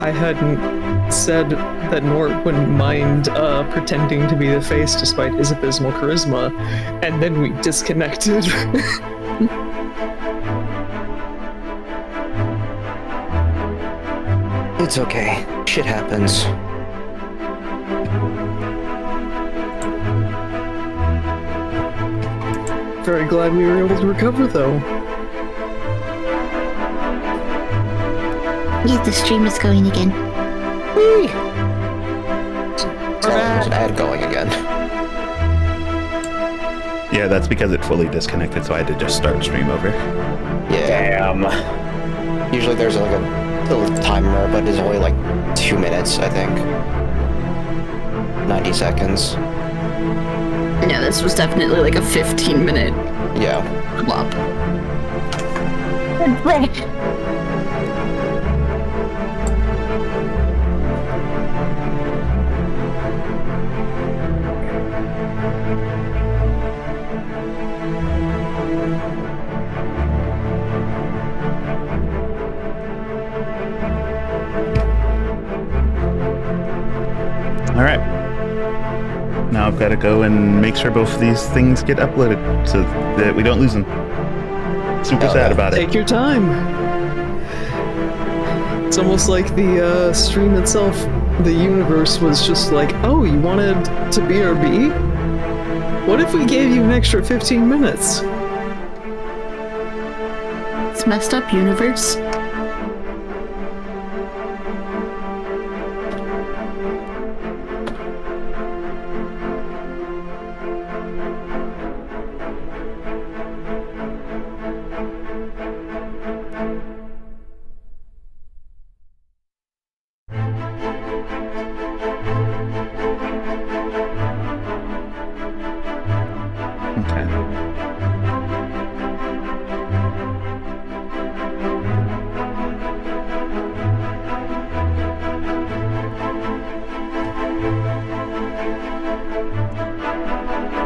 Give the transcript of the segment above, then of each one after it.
I hadn't said that Nort wouldn't mind pretending to be the face despite his abysmal charisma, and then we disconnected. It's okay. Shit happens. Very glad we were able to recover, though. Yeah, the stream is going again. Whee! There's an ad going again. Yeah, that's because it fully disconnected, so I had to just start stream over. Yeah. Damn. Usually there's like a little timer, but it's only like 2 minutes, I think. 90 seconds. Yeah, this was definitely like a 15-minute Yeah. flop. All right. Now I've got to go and make sure both of these things get uploaded so that we don't lose them. Super sad about it. Take your time. It's almost like the stream itself, the universe was just like, oh, you wanted to BRB? What if we gave you an extra 15 minutes? It's messed up, universe. Okay.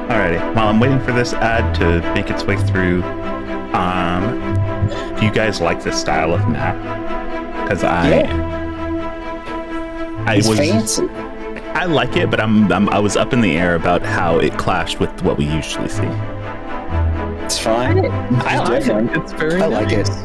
Alrighty. While I'm waiting for this ad to make its way through, do you guys like this style of map? Because It's fancy. I like it, but I was up in the air about how it clashed with what we usually see. It's fine. I like it. It's very I like nice. it.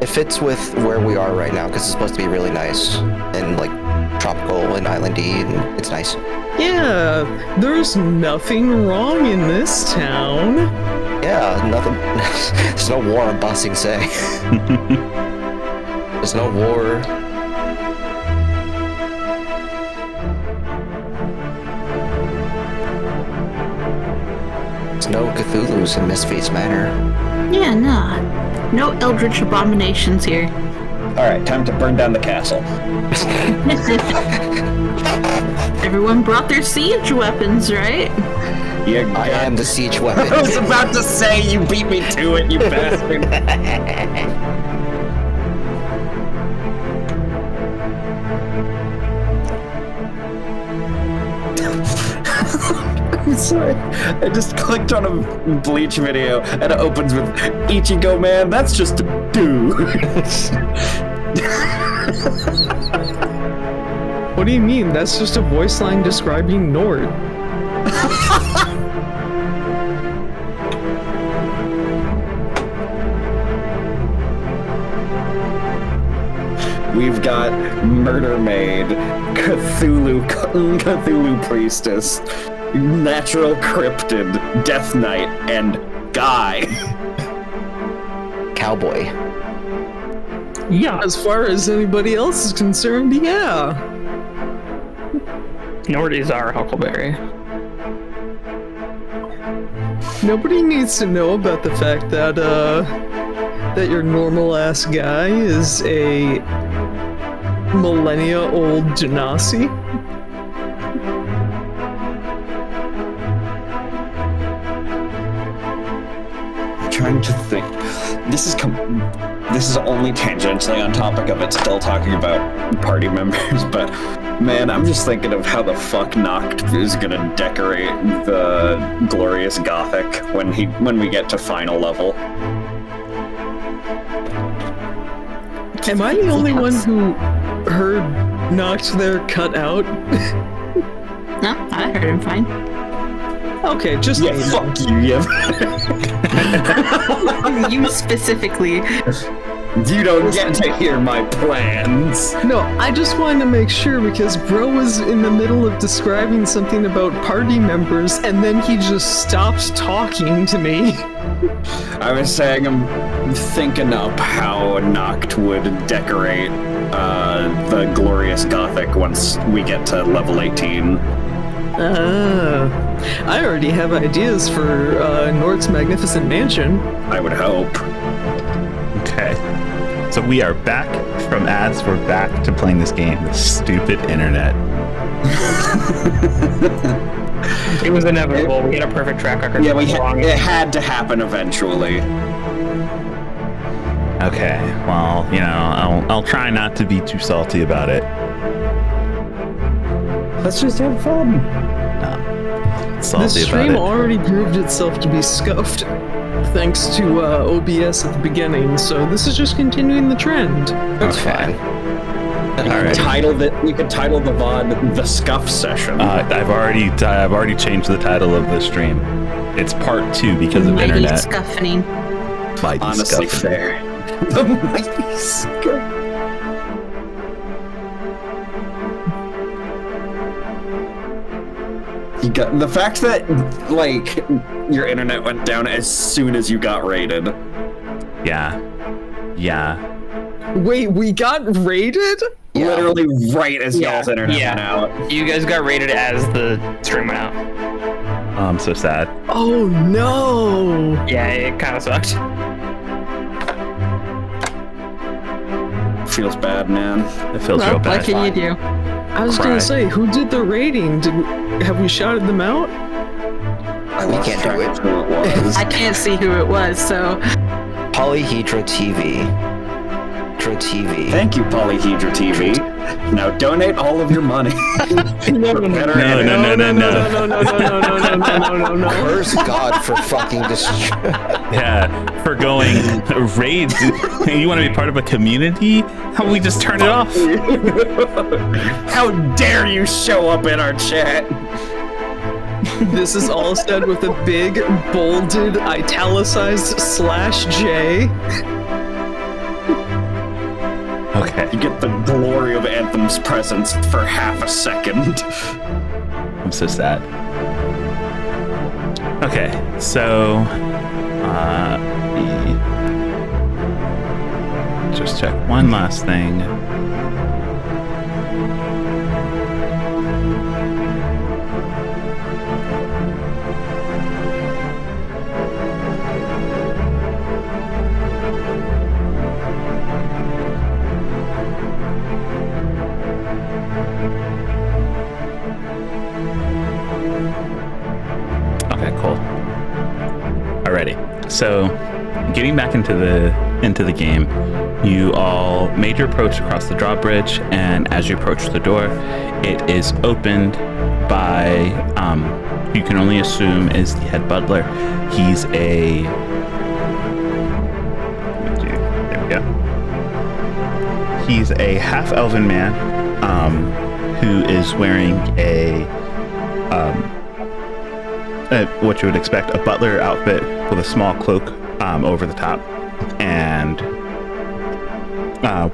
It fits with where we are right now, because it's supposed to be really nice. And like tropical and islandy, and it's nice. Yeah, there's nothing wrong in this town. Yeah, nothing. There's no war on Ba Sing Se. There's no war. There's no Cthulhu's in Misfeast Manor. Yeah, nah. No eldritch abominations here. All right, time to burn down the castle. Everyone brought their siege weapons, right? Yeah, I am the siege weapon. I was about to say you beat me to it, you bastard. I'm sorry. I just clicked on a Bleach video and it opens with Ichigo man, that's just a dude. What do you mean? That's just a voice line describing Nord. We've got Murder Maid, Cthulhu Priestess, Natural Cryptid, Death Knight, and Guy. Cowboy. Yeah, as far as anybody else is concerned, yeah. Nordy's our Huckleberry. Nobody needs to know about the fact that that your normal ass guy is a millennia old Genasi. I'm trying to think. This is only tangentially on topic of it, still talking about party members, but man, I'm just thinking of how the fuck Noct is gonna decorate the glorious Gothic when we get to final level. Am I the only one who heard knocked there cut out? No, I heard him fine. Okay, just Yeah, fuck you, yeah. You specifically. You don't get to hear my plans. No, I just wanted to make sure because bro was in the middle of describing something about party members and then he just stopped talking to me. I was saying I'm thinking up how Noct would decorate the glorious Gothic once we get to level 18. I already have ideas for Nort's magnificent mansion. I would hope. Okay. So we are back from ads. We're back to playing this game. The stupid internet. It was inevitable. We had a perfect track record. Yeah, it had to happen eventually. Okay. Well, you know, I'll try not to be too salty about it. Let's just have fun. Salty This about stream it. already proved itself to be scuffed, thanks to OBS at the beginning, so this is just continuing the trend. That's Okay. fine. Alright. You could title the VOD the Scuff Session. I've already changed the title of the stream. It's part 2 because of Mighty internet. scuffing. Mighty Honestly, scuffing. fair. The mighty scuff. You got the fact that like your internet went down as soon as you got raided. Yeah. Wait, we got raided? Yeah. Literally right as Yeah, y'all's internet yeah. went out. You guys got rated as the stream went out. Oh, I'm so sad. Oh no! Yeah, it kind of sucked. Feels bad, man. It feels Well, real what bad. can you do? I was Cry. gonna say, who did the raiding? Have we shouted them out? We can't do it. Who it was. I can't see who it was, so Polyhedra TV. Thank you, Polyhedra TV. Now donate all of your money. No, For better No, internet. no. No. Curse God for fucking Yeah, for going raids. You want to be part of a community? How about we just turn it off? How dare you show up in our chat? This is all said with a big, bolded, italicized /J. Okay. You get the glory of Anthem's presence for half a second. I'm so sad. Okay, so just check one last thing. Okay, cool. Alrighty. So, getting back into the game, you all made your approach across the drawbridge, and as you approach the door, it is opened by you can only assume is the head butler. He's a there we go. He's a half-elven man who is wearing what you would expect, a butler outfit with a small cloak over the top. And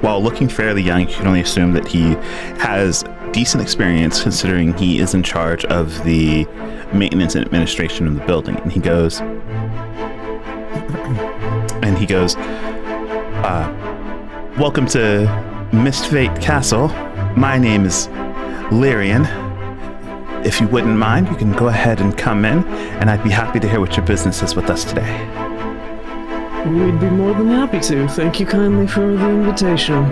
while looking fairly young, you can only assume that he has decent experience considering he is in charge of the maintenance and administration of the building. And he goes, welcome to Mistfate Castle. My name is Lyrian. If you wouldn't mind, you can go ahead and come in, and I'd be happy to hear what your business is with us today. We'd be more than happy to. Thank you kindly for the invitation.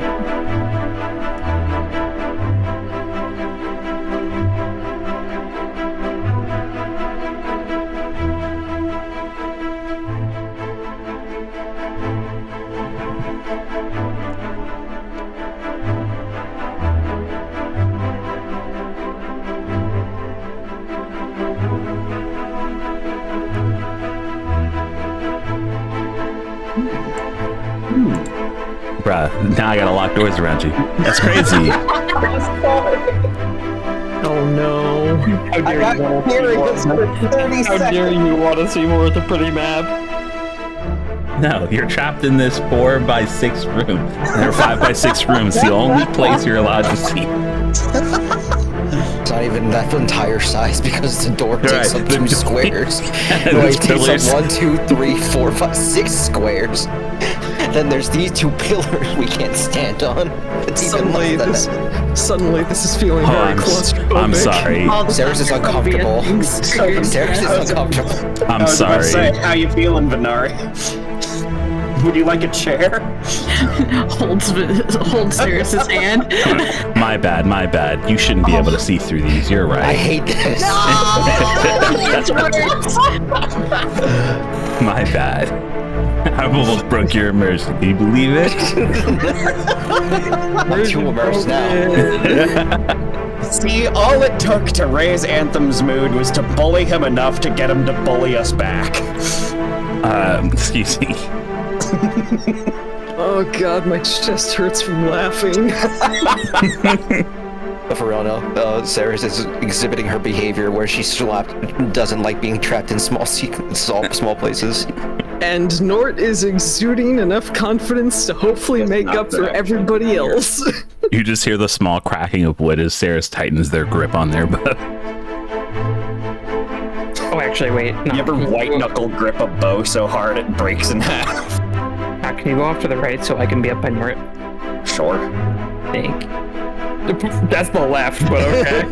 Bruh, now I gotta lock doors around you. That's crazy. Oh no. How dare I you got want to see curious more? for 30 How dare seconds. you want to see more of the pretty map? No, you're trapped in this 4x6 room. Or 5x6 room. It's the only place you're allowed to see. It's not even that entire size because the door takes right. up 2 squares. And No, there's it takes pillars. up 1, 2, 3, 4, 5, 6 squares. Then there's these 2 pillars we can't stand on. It's even Suddenly less than that. suddenly this is feeling Oh, very claustrophobic. I'm sorry. All the Sarah's is claustrophobia uncomfortable. things. Sarah's is uncomfortable. I'm I was about to say, sorry. how you feeling, Venari? Would you like a chair? holds Cyrus's hand. My bad. You shouldn't be able to see through these. You're I right. hate this. It's worse. My bad. I almost broke your immersion. Can you believe it? I'm too immersed now. See, all it took to raise Anthem's mood was to bully him enough to get him to bully us back. Excuse me. Oh god, my chest hurts from laughing. But for real, no. Sarah's is exhibiting her behavior where she doesn't like being trapped in small places. And Nort is exuding enough confidence to hopefully make not up for that everybody else. You just hear the small cracking of wood as Sarah's tightens their grip on their bow. Oh, actually, wait. No. You ever white knuckle grip a bow so hard it breaks in half? Can you go off to the right so I can be up by Nort? Sure. Think. That's the left, but okay.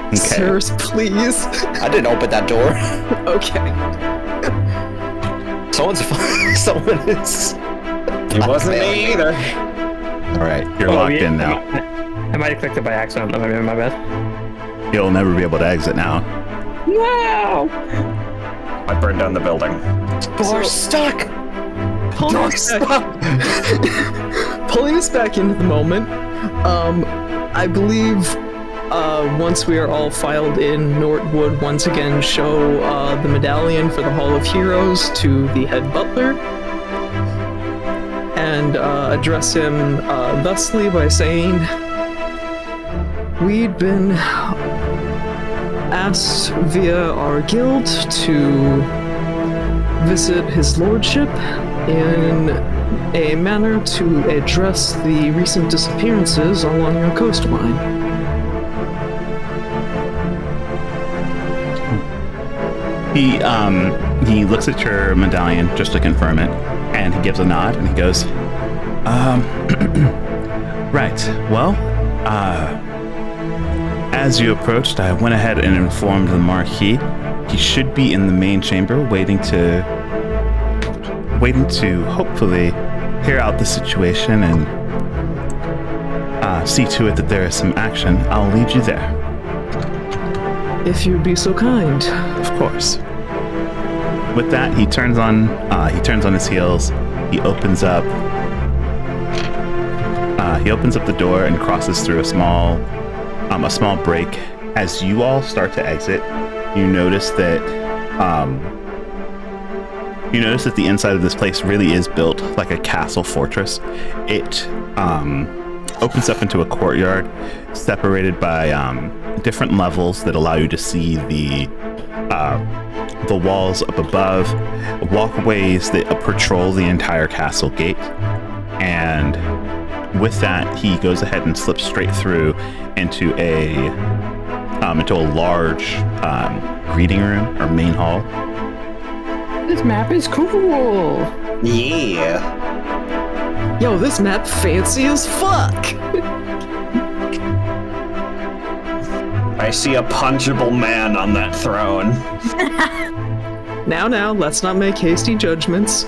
Okay. Sirs, please. I didn't open that door. Okay. Someone is. It wasn't me either. All right. You're locked in now. I might have clicked it by accident. That might be my bad. You'll never be able to exit now. No! I burned down the building. We're stuck. Pulling us back into the moment. I believe once we are all filed in, Nort would once again show the medallion for the Hall of Heroes to the head butler and address him thusly by saying, "We'd been asked via our guild to visit his lordship in a manner to address the recent disappearances along your coastline." He looks at your medallion just to confirm it, and he gives a nod and he goes, right, well, as you approached, I went ahead and informed the Marquis. He should be in the main chamber waiting to hopefully hear out the situation and see to it that there is some action. I'll lead you there. If you'd be so kind. Of course. With that, he turns on his heels. He opens up the door and crosses through a small break. As you all start to exit, you notice that the inside of this place really is built like a castle fortress. It opens up into a courtyard separated by different levels that allow you to see the walls up above, walkways that patrol the entire castle gate, and with that he goes ahead and slips straight through into a large reading room or main hall. This map is cool! Yeah. Yo, this map fancy as fuck! I see a punchable man on that throne. Now, let's not make hasty judgments.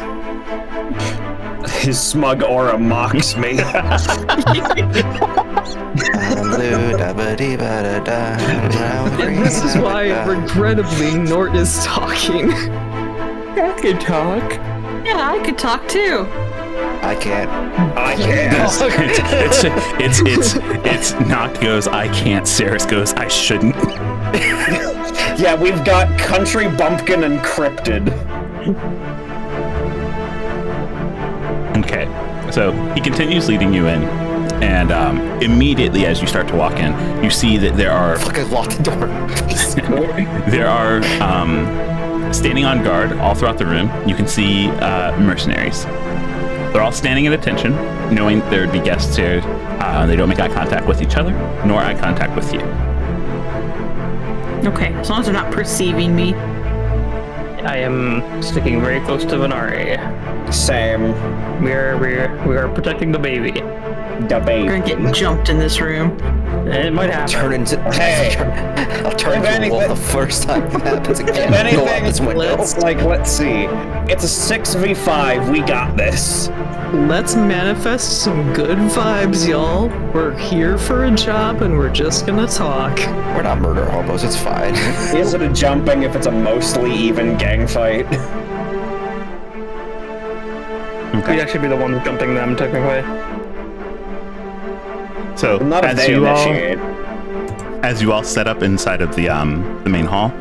His smug aura mocks me. And this is why, regrettably, Nort is talking. I can talk. Yeah, I could talk too. I can't. I can't. It's Noct goes, I can't. Saris goes, I shouldn't. Yeah, we've got Country Bumpkin and Cryptid. Okay, So he continues leading you in, and immediately as you start to walk in, you see that there are Fucking lock the door. there are standing on guard all throughout the room. You can see mercenaries. They're all standing at attention, knowing there would be guests here. They don't make eye contact with each other, nor eye contact with you. Okay, as long as they're not perceiving me. I am sticking very close to Venari. Same. We are protecting the baby. The We're baby. gonna get jumped in this room. It might happen. Turn into. Hey. I'll turn If into a wolf anything- the first time it happens again. If anything, Go out this window. let's see. It's a 6v5. We got this. Let's manifest some good vibes, y'all. We're here for a job and we're just gonna talk. We're not murder hobos. It's fine. Is it a jumping if it's a mostly even gang fight? We'd actually be the ones jumping them, technically. So Not if as they you all initiate. as you all set up inside of the main hall,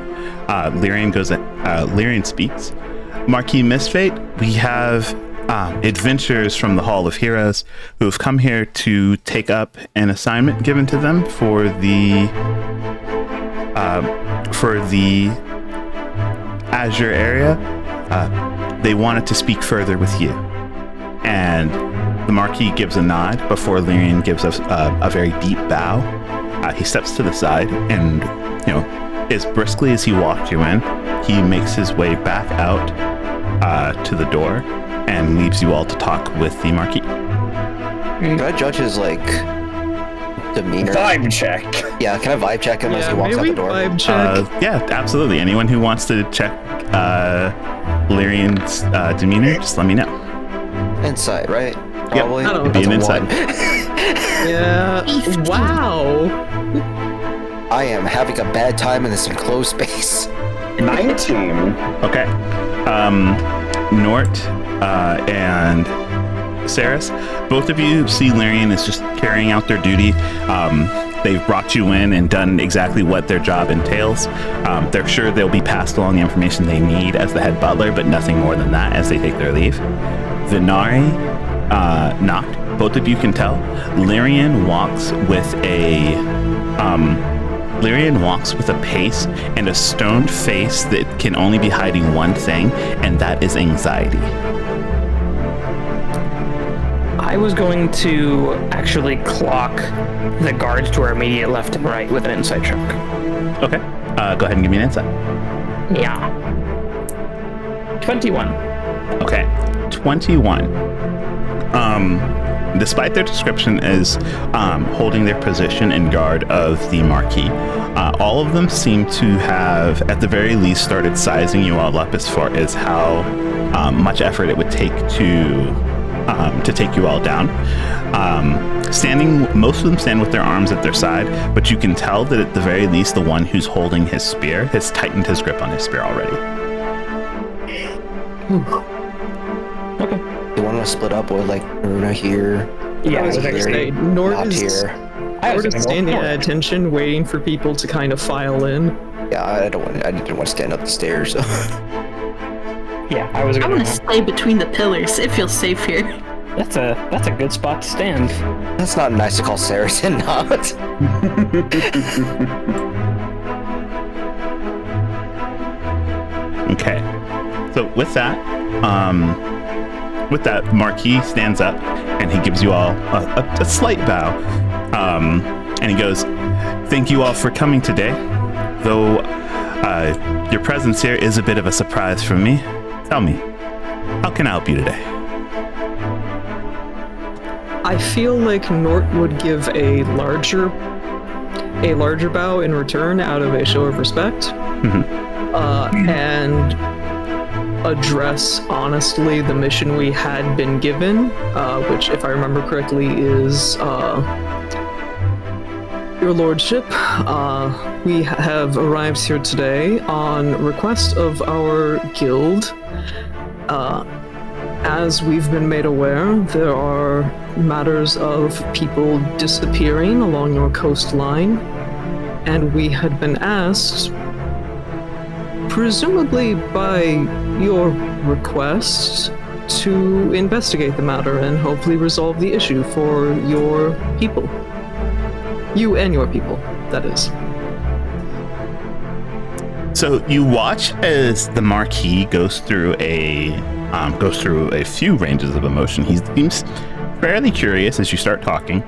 Lyrian speaks. Marquis Misfate, we have adventurers from the Hall of Heroes who have come here to take up an assignment given to them for the Azure area. They wanted to speak further with you, and the Marquis gives a nod before Lyrian gives a very deep bow. He steps to the side and, as briskly as he walked you in, he makes his way back out to the door and leaves you all to talk with the Marquis. Can I judge his demeanor? Vibe check. Yeah, can I vibe check him as he Yeah, walks out maybe the door? vibe check. Yeah, absolutely. Anyone who wants to check Lyrian's demeanor, just let me know. Insight, right? Probably. I don't- Be That's an a insight. 1. Yeah. Wow. I am having a bad time in this enclosed space. 19. Okay. Nort and Saris, both of you see Lyrian is just carrying out their duty. They've brought you in and done exactly what their job entails. They're sure they'll be passed along the information they need as the head butler, but nothing more than that as they take their leave. Venari, Noct, both of you can tell, Lyrian walks with a pace and a stoned face that can only be hiding one thing, and that is anxiety. I was going to actually clock the guards to our immediate left and right with an insight check. Okay. Go ahead and give me an insight. Yeah. 21. Okay. 21. Despite their description as holding their position in guard of the Marquis, all of them seem to have, at the very least, started sizing you all up as far as how much effort it would take to take you all down. Most of them stand with their arms at their side, but you can tell that at the very least, the one who's holding his spear has tightened his grip on his spear already. Okay. You want to split up with Runa here? Yeah, I was here, Say, Nord not is here. Nord is standing at attention, waiting for people to kind of file in. Yeah, I didn't want to stand up the stairs. Yeah, I was I gonna. want to stay between the pillars. It feels safe here. That's a good spot to stand. That's not nice to call Saracen not. Okay. So with that, Marquis stands up and he gives you all a slight bow. And he goes, "Thank you all for coming today. Though your presence here is a bit of a surprise for me. Tell me, how can I help you today?" I feel like Nort would give a larger bow in return out of a show of respect, and address honestly the mission we had been given, which, if I remember correctly, is Your Lordship. We have arrived here today on request of our guild. As we've been made aware, there are matters of people disappearing along your coastline, and we had been asked, presumably by your request, to investigate the matter and hopefully resolve the issue for your people. You and your people, that is. So you watch as the Marquis goes through a few ranges of emotion. He seems fairly curious as you start talking,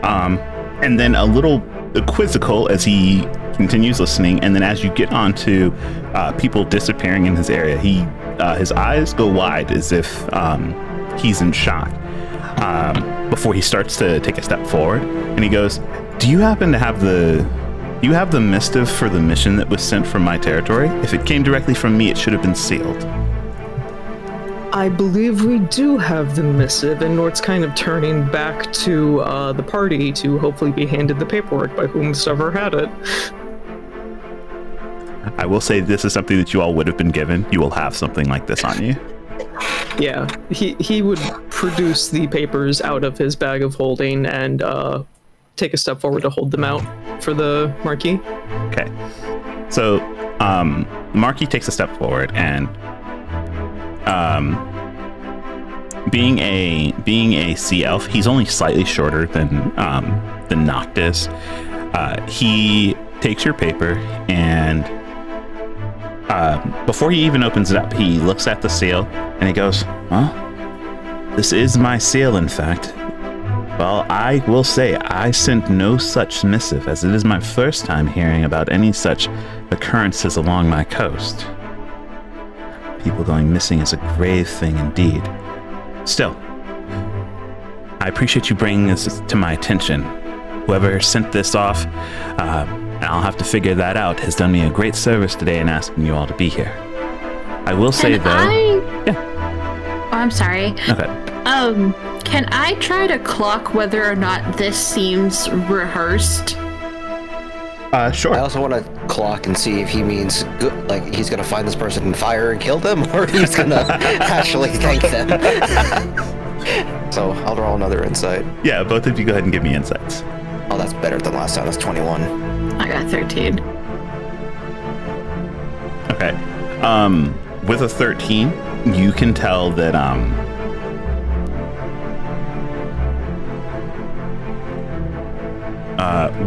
and then a little quizzical as he continues listening. And then as you get onto people disappearing in his area, his eyes go wide as if he's in shock. Before he starts to take a step forward, and he goes, "Do you happen to have the missive for the mission that was sent from my territory? If it came directly from me, it should have been sealed." I believe we do have the missive, and Nort's kind of turning back to the party to hopefully be handed the paperwork by whomsoever had it. I will say this is something that you all would have been given. You will have something like this on you. Yeah, he would produce the papers out of his bag of holding and take a step forward to hold them out for the Marquis. Okay. So, the Marquis takes a step forward, and being a sea elf, he's only slightly shorter than Noctis. He takes your paper, and before he even opens it up, he looks at the seal and he goes, "Well, this is my seal, in fact. Well, I will say I sent no such missive, as it is my first time hearing about any such occurrences along my coast. People going missing is a grave thing indeed. Still, I appreciate you bringing this to my attention. Whoever sent this off, and I'll have to figure that out, has done me a great service today in asking you all to be here. I will say, though..." Yeah. Oh, I'm sorry. Okay. Can I try to clock whether or not this seems rehearsed? Sure. I also want to clock and see if he means good, like he's gonna find this person and fire and kill them, or he's gonna actually thank them. So I'll roll another insight. Yeah, both of you go ahead and give me insights. Oh, that's better than last time. That's 21. I got 13. Okay. With a 13, you can tell that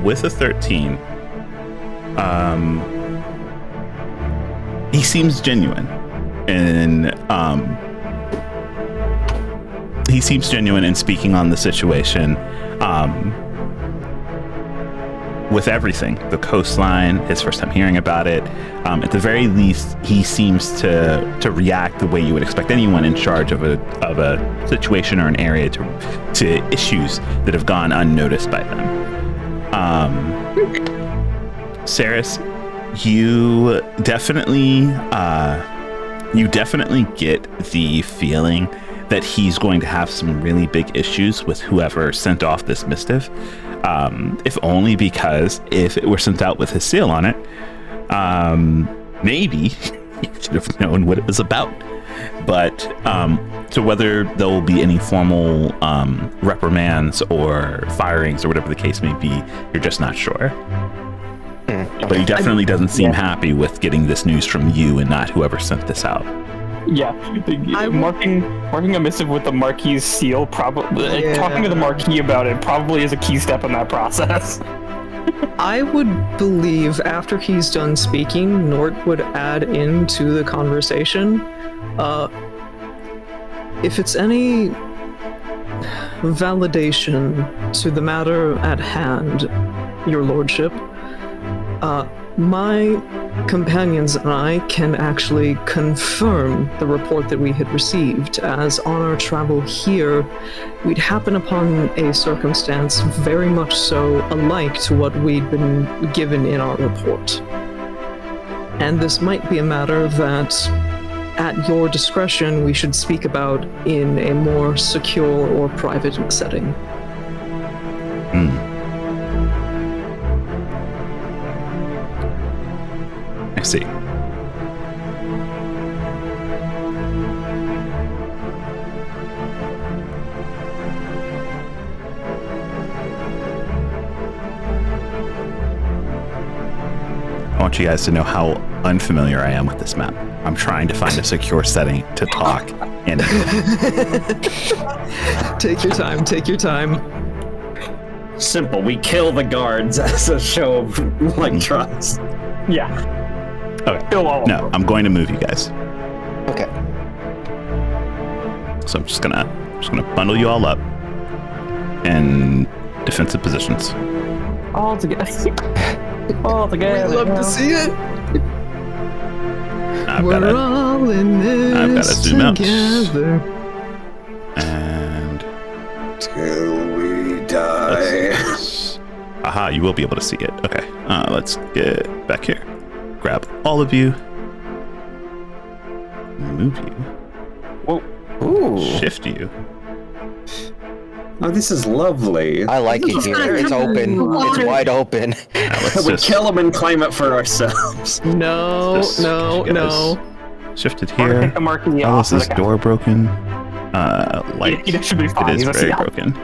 with a 13, he seems genuine, and he seems genuine in speaking on the situation. With everything, the coastline, his first time hearing about it. At the very least, he seems to react the way you would expect anyone in charge of a situation or an area to issues that have gone unnoticed by them. Saris, you definitely get the feeling that he's going to have some really big issues with whoever sent off this missive. If only because if it were sent out with his seal on it, maybe he should have known what it was about. But so whether there will be any formal reprimands or firings or whatever the case may be, you're just not sure. But he definitely doesn't seem happy with getting this news from you and not whoever sent this out. Yeah, marking a missive with the Marquis' seal, probably talking to the Marquis about it probably is a key step in that process. I would believe after he's done speaking, Nort would add into the conversation. If it's any validation to the matter at hand, Your Lordship, my companions and I can actually confirm the report that we had received, as on our travel here, we'd happen upon a circumstance very much so alike to what we'd been given in our report. And this might be a matter that, at your discretion, we should speak about in a more secure or private setting. I see. I want you guys to know how unfamiliar I am with this map. I'm trying to find a secure setting to talk And Take your time. Take your time. Simple. We kill the guards as a show of like trust. Yeah. okay. Kill all of No, them. I'm going to move you guys. Okay. So I'm just gonna bundle you all up in defensive positions. All together. All together. Love to see it. I've We're got all in I've gotta this zoom out. together. and Till we die. aha, you will be able to see it. Okay, let's get back here. Grab all of you. Move you. Whoa. Ooh. Shift you. Oh, this is lovely. I like it here. It's open. It's wide open. Now let's We just kill them and claim it for ourselves. No, Just no, you guys no. shift it We're gonna here. take the marquee How off is of this the door broken? Light. It should be fine. It is He's a very Seattle. broken.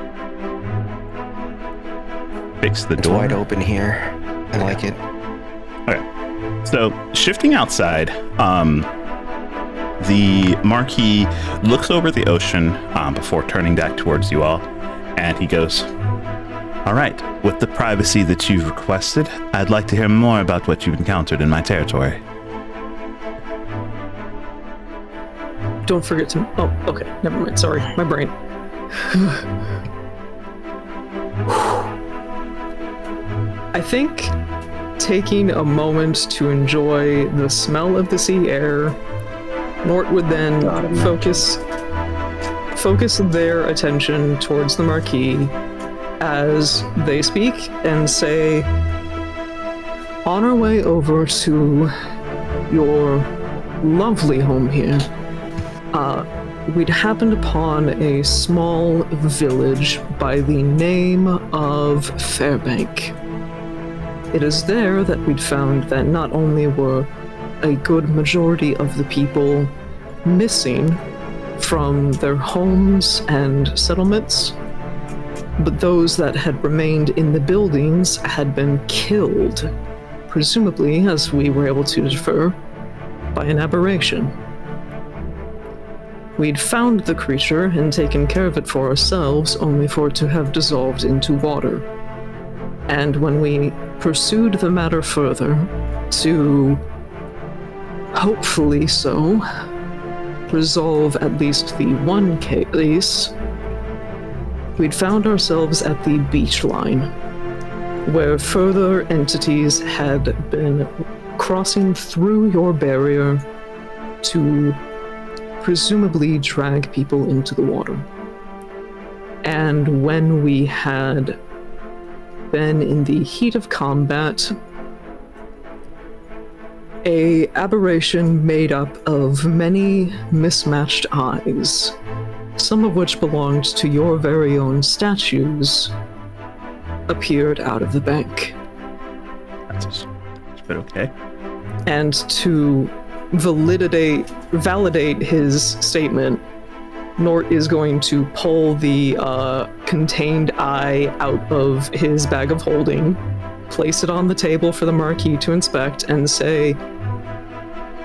Fix the It's door. wide open here. I like it. Okay. So shifting outside, the Marquis looks over the ocean before turning back towards you all, and he goes, "All right, with the privacy that you've requested, I'd like to hear more about what you've encountered in my territory." Don't forget to. Oh, okay. Never mind. Sorry, my brain. I think taking a moment to enjoy the smell of the sea air, Nort would then focus their attention towards the Marquis as they speak and say, "On our way over to your lovely home here, we'd happened upon a small village by the name of Fairbank. It is there that we'd found that not only were a good majority of the people missing from their homes and settlements, but those that had remained in the buildings had been killed, presumably, as we were able to infer, by an aberration. We'd found the creature and taken care of it for ourselves, only for it to have dissolved into water. And when we pursued the matter further, to hopefully so resolve at least the one case, we'd found ourselves at the beach line, where further entities had been crossing through your barrier to presumably drag people into the water. And when we had been in the heat of combat, a aberration made up of many mismatched eyes, some of which belonged to your very own statues, appeared out of the bank. That's but okay. And to validate his statement, Nort is going to pull the contained eye out of his bag of holding, place it on the table for the Marquis to inspect, and say,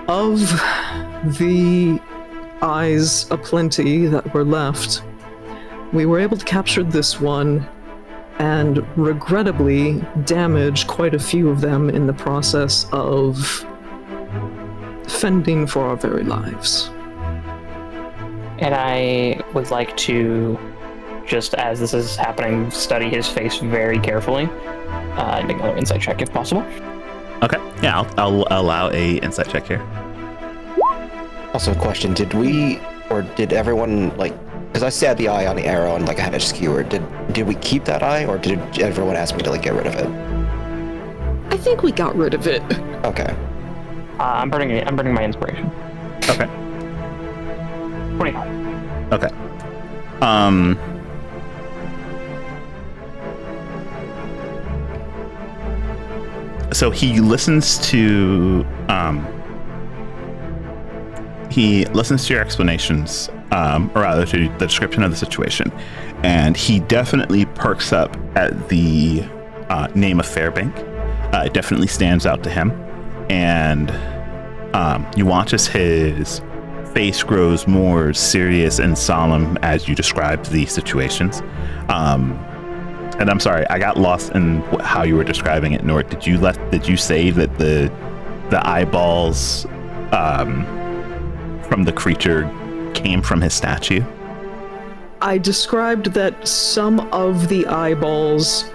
"Of the eyes aplenty that were left, we were able to capture this one and regrettably damage quite a few of them in the process of fending for our very lives." And I would like to, just as this is happening, study his face very carefully. Make another insight check if possible. Okay. Yeah, I'll allow a insight check here. Also, a question: did we, or did everyone like? Because I stabbed the eye on the arrow and like I had it skewered. Did we keep that eye, or did everyone ask me to like get rid of it? I think we got rid of it. Okay. I'm burning my inspiration. Okay. 25. Okay. So he listens to your explanations, or rather to the description of the situation, and he definitely perks up at the name of Fairbank. It definitely stands out to him, and you watch as his face grows more serious and solemn as you described the situations. And I'm sorry, I got lost in how you were describing it, Nort. Did you say that the eyeballs from the creature came from his statue? I described that some of the eyeballs,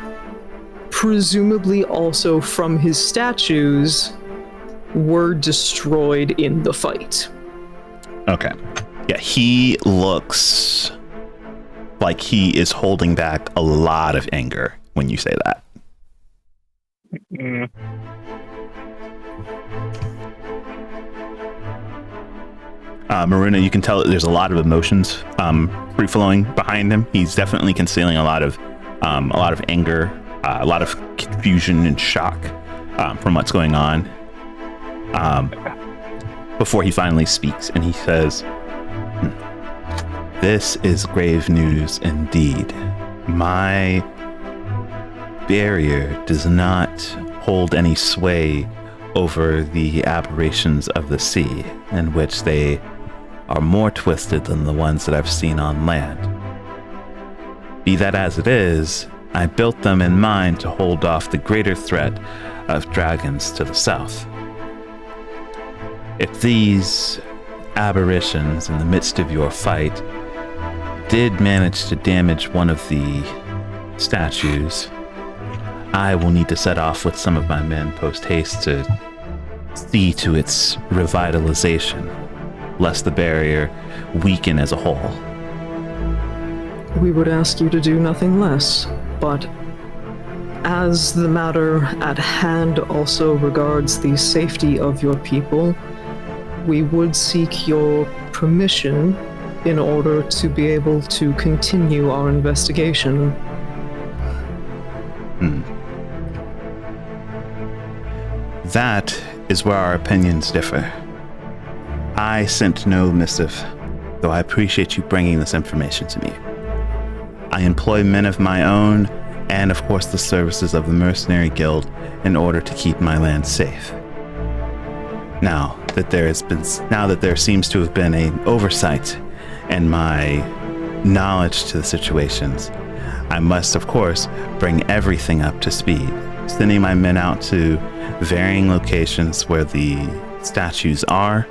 presumably also from his statues, were destroyed in the fight. Okay. Yeah, he looks like he is holding back a lot of anger when you say that. Maruna, you can tell that there's a lot of emotions free-flowing behind him. He's definitely concealing a lot of anger, a lot of confusion and shock from what's going on. Before he finally speaks, and he says, "This is grave news indeed. My barrier does not hold any sway over the aberrations of the sea, in which they are more twisted than the ones that I've seen on land. Be that as it is, I built them in mind to hold off the greater threat of dragons to the south. If these aberrations in the midst of your fight did manage to damage one of the statues, I will need to set off with some of my men post-haste to see to its revitalization, lest the barrier weaken as a whole." We would ask you to do nothing less, but as the matter at hand also regards the safety of your people, we would seek your permission in order to be able to continue our investigation. That is where our opinions differ. I sent no missive, though I appreciate you bringing this information to me. I employ men of my own, and of course the services of the Mercenary Guild, in order to keep my land safe. Now that there seems to have been an oversight in my knowledge to the situations, I must, of course, bring everything up to speed, sending my men out to varying locations where the statues are,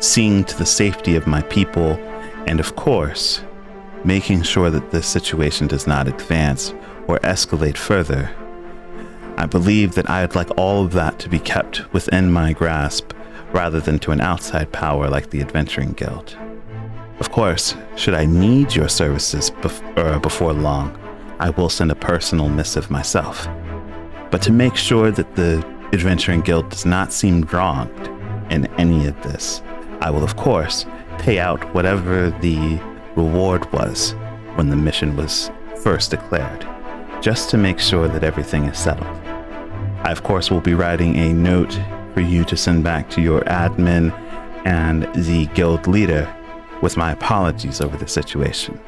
seeing to the safety of my people, and of course, making sure that this situation does not advance or escalate further. I believe that I'd like all of that to be kept within my grasp, rather than to an outside power like the Adventuring Guild. Of course, should I need your services before long, I will send a personal missive myself. But to make sure that the Adventuring Guild does not seem wronged in any of this, I will of course pay out whatever the reward was when the mission was first declared, just to make sure that everything is settled. I of course will be writing a note for you to send back to your admin and the guild leader with my apologies over the situation."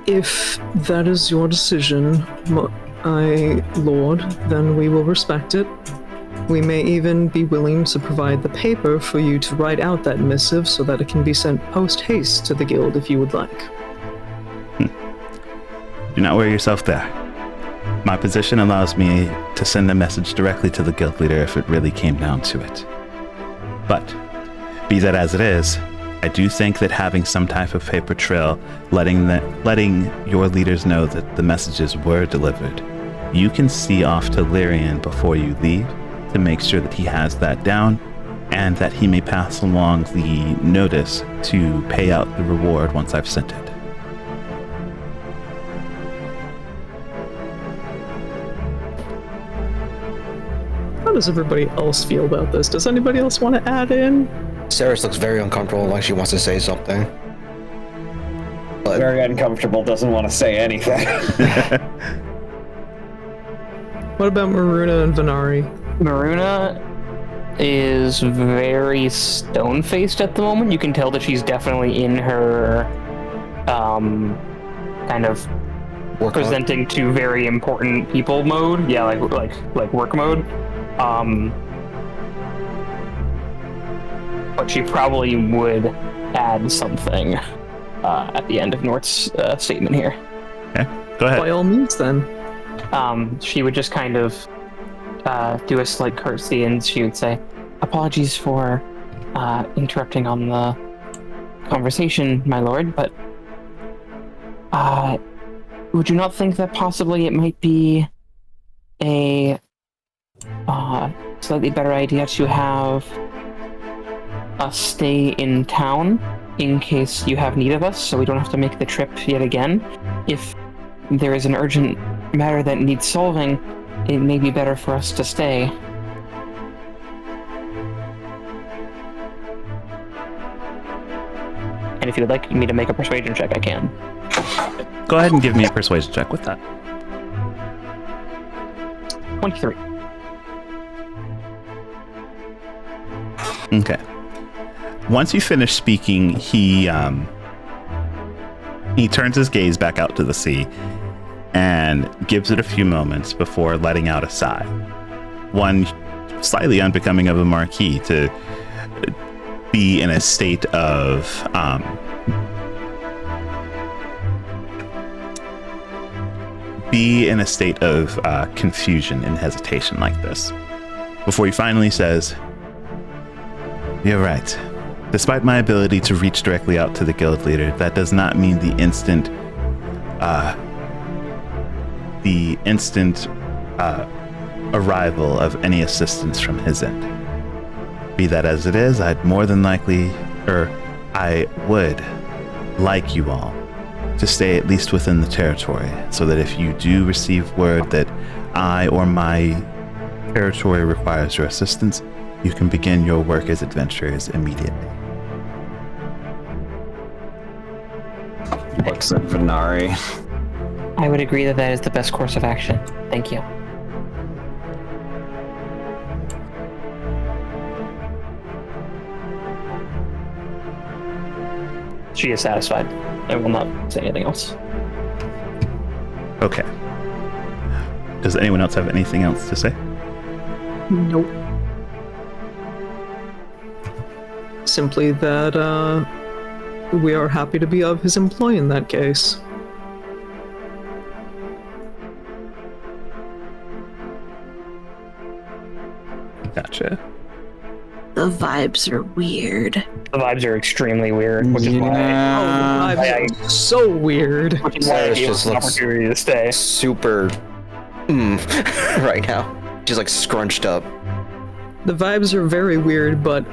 If that is your decision, my lord, then we will respect it. We may even be willing to provide the paper for you to write out that missive so that it can be sent post-haste to the guild if you would like. Do not worry yourself there. My position allows me to send a message directly to the guild leader if it really came down to it. But, be that as it is, I do think that having some type of paper trail, letting your leaders know that the messages were delivered, you can see off to Lyrian before you leave to make sure that he has that down, and that he may pass along the notice to pay out the reward once I've sent it. How does everybody else feel about this? Does anybody else want to add in? Ceres looks very uncomfortable, like she wants to say something. But Very uncomfortable, doesn't want to say anything. What about Maruna and Venari? Maruna is very stone-faced at the moment. You can tell that she's definitely in her kind of work on- presenting to very important people mode. Yeah, like work mode. but she probably would add something at the end of Nort's statement here. Okay, go ahead. By all means, then. She would just kind of do a slight curtsy, and she would say, "Apologies for interrupting on the conversation, my lord, but would you not think that possibly it might be a slightly better idea to have us stay in town in case you have need of us, so we don't have to make the trip yet again? If there is an urgent matter that needs solving, it may be better for us to stay." And if you would like me to make a persuasion check, I can. Go ahead and give me a persuasion check with that. 23. Okay. Once you finish speaking, he turns his gaze back out to the sea and gives it a few moments before letting out a sigh. One slightly unbecoming of a marquis to be in a state of confusion and hesitation like this. Before he finally says, "You're right. Despite my ability to reach directly out to the guild leader, that does not mean the instant arrival of any assistance from his end. Be that as it is, I would like you all to stay at least within the territory, so that if you do receive word that I or my territory requires your assistance, you can begin your work as adventurers immediately." Looks at Venari. I would agree that that is the best course of action. Thank you. She is satisfied. I will not say anything else. Okay. Does anyone else have anything else to say? Nope. Simply that we are happy to be of his employ in that case. Gotcha. The vibes are weird. The vibes are extremely weird, which is why Oh, the vibes are so weird. I Cyrus gave just us an looks opportunity to stay. super right now. Just like scrunched up. The vibes are very weird, but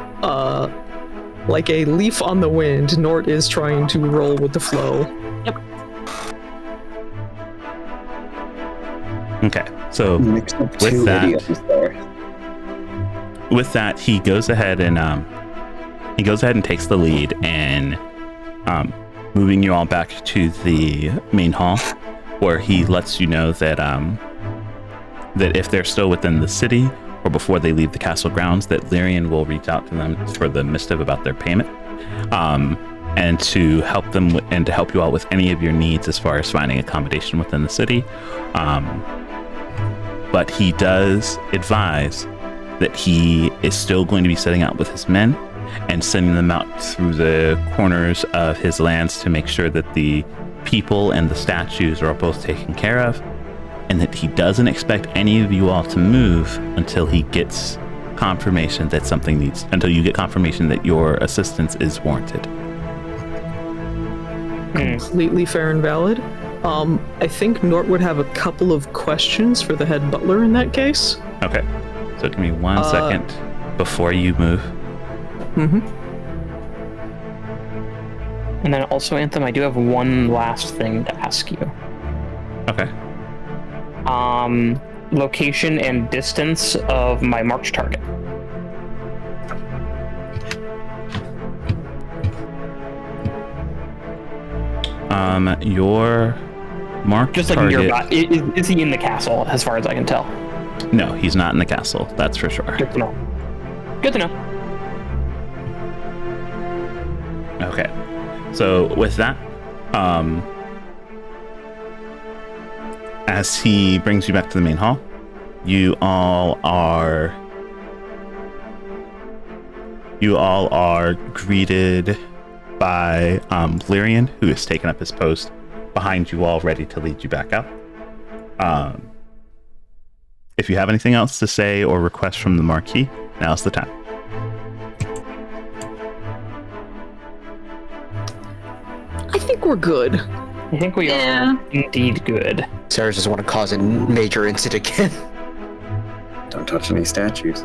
like a leaf on the wind, Nort is trying to roll with the flow. Okay, so with that, he goes ahead and takes the lead and moving you all back to the main hall, where he lets you know that that if they're still within the city or before they leave the castle grounds, that Lyrian will reach out to them for the missive about their payment, and to help them and to help you out with any of your needs as far as finding accommodation within the city. But he does advise that he is still going to be setting out with his men and sending them out through the corners of his lands to make sure that the people and the statues are both taken care of, and that he doesn't expect any of you all to move until he gets confirmation that until you get confirmation that your assistance is warranted. Completely fair and valid. I think Nort would have a couple of questions for the head butler in that case. Okay, so give me 1 second before you move. Mm-hmm. And then also, Anthem, I do have one last thing to ask you. Okay. Location and distance of my march target. Your mark Just like target. nearby. Is he in the castle, as far as I can tell? No, he's not in the castle. That's for sure. Good to know. Good to know. Okay. So with that, as he brings you back to the main hall, you all are you all are greeted by Lyrian, who has taken up his post behind you all, ready to lead you back out. If you have anything else to say or request from the Marquis, now's the time. I think we're good. I think we are indeed good. Sarah just want to cause a major incident again. Don't touch any statues.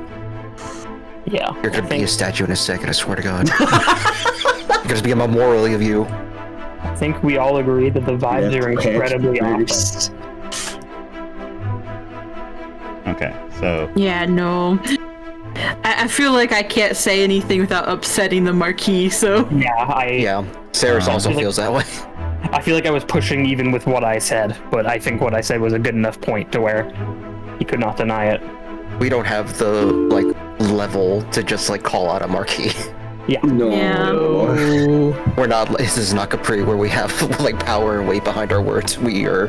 Yeah. You're going to be a statue in a second, I swear to God. You're going to be a memorial of you. I think we all agree that the vibes are incredibly off. Okay, so Yeah, no. I feel like I can't say anything without upsetting the Marquis, so... Yeah, Sarah's also like- feels that way. I feel like I was pushing even with what I said, but I think what I said was a good enough point to where he could not deny it. We don't have the, level to just, call out a marquee. No. Yeah. We're not, this is not Capri where we have, power and weight behind our words. We are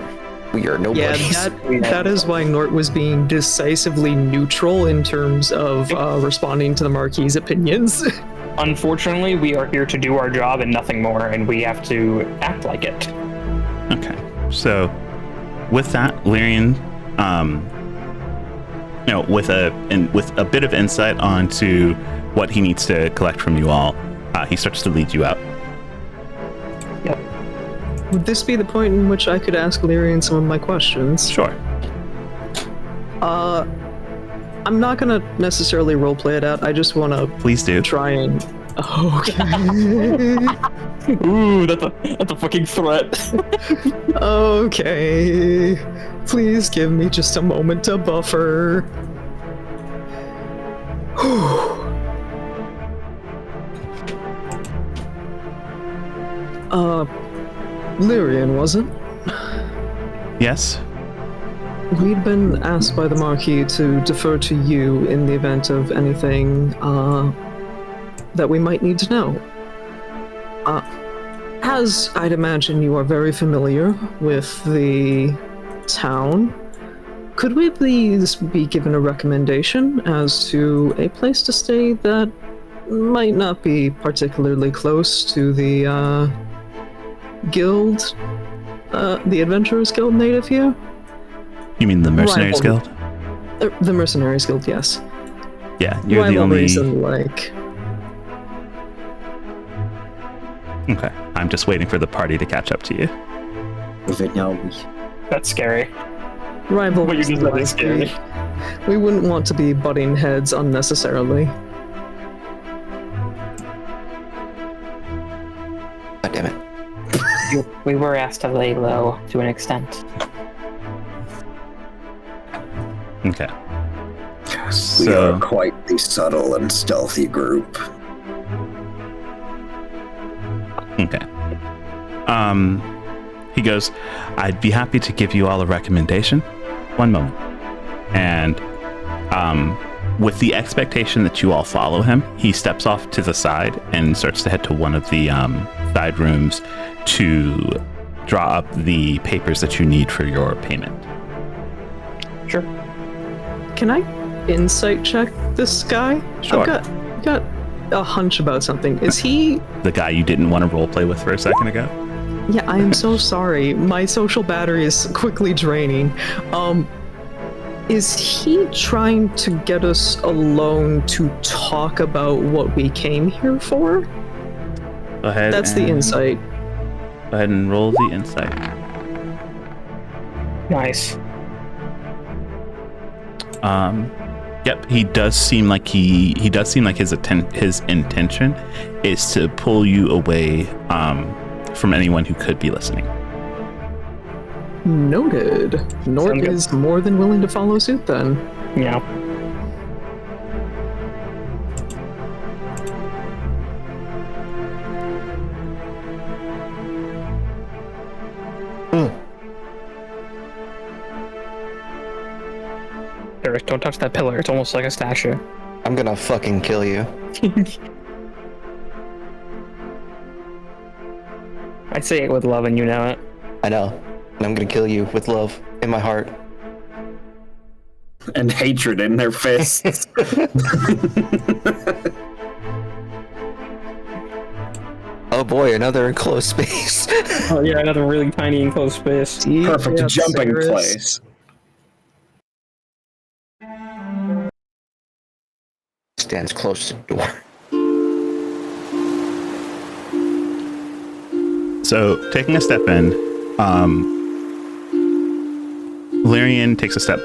nobodies. Yeah, that is why Nort was being decisively neutral in terms of responding to the Marquis's opinions. Unfortunately, we are here to do our job and nothing more, and we have to act like it. okay, so with that, Lyrian, with a bit of insight onto what he needs to collect from you all, he starts to lead you out. Yep. Would this be the point in which I could ask Lyrian some of my questions? Sure. I'm not gonna necessarily roleplay it out. I just want to Please do. try and. Okay. Ooh, that's a fucking threat. Okay. Please give me just a moment to buffer. Lyrian, was it? Yes? We'd been asked by the Marquis to defer to you in the event of anything that we might need to know. As I'd imagine you are very familiar with the town, could we please be given a recommendation as to a place to stay that might not be particularly close to the guild, the Adventurers Guild native here? You mean the Mercenaries Rival. Guild? The Mercenaries Guild, yes. Yeah, you're the only... Rivalries and like... Okay, I'm just waiting for the party to catch up to you. That's scary. Rivalries What you just and said is like, scary. we wouldn't want to be butting heads unnecessarily. God damn it. We were asked to lay low to an extent. Okay. We are quite the subtle and stealthy group. Okay. He goes, I'd be happy to give you all a recommendation. One moment. And with the expectation that you all follow him, he steps off to the side and starts to head to one of the side rooms to draw up the papers that you need for your payment. Sure. Can I insight check this guy? Sure. I've got a hunch about something. Is he... The guy you didn't want to roleplay with for a second ago? Yeah, I am so sorry. My social battery is quickly draining. Is he trying to get us alone to talk about what we came here for? Go ahead. That's the insight. Go ahead and roll the insight. Nice. Yep, he does seem like his intention is to pull you away from anyone who could be listening. Noted. Nort Sound good. is more than willing to follow suit then. Yeah. Eric, don't touch that pillar. It's almost like a statue. I'm gonna fucking kill you. I say it with love and you know it. I know. And I'm gonna kill you with love in my heart. And hatred in their fists. Oh boy, another enclosed space. Oh yeah, another really tiny enclosed space. Perfect Yeah, jumping Cyrus. place. Stands close to the door. So, taking a step in, Valerian takes a step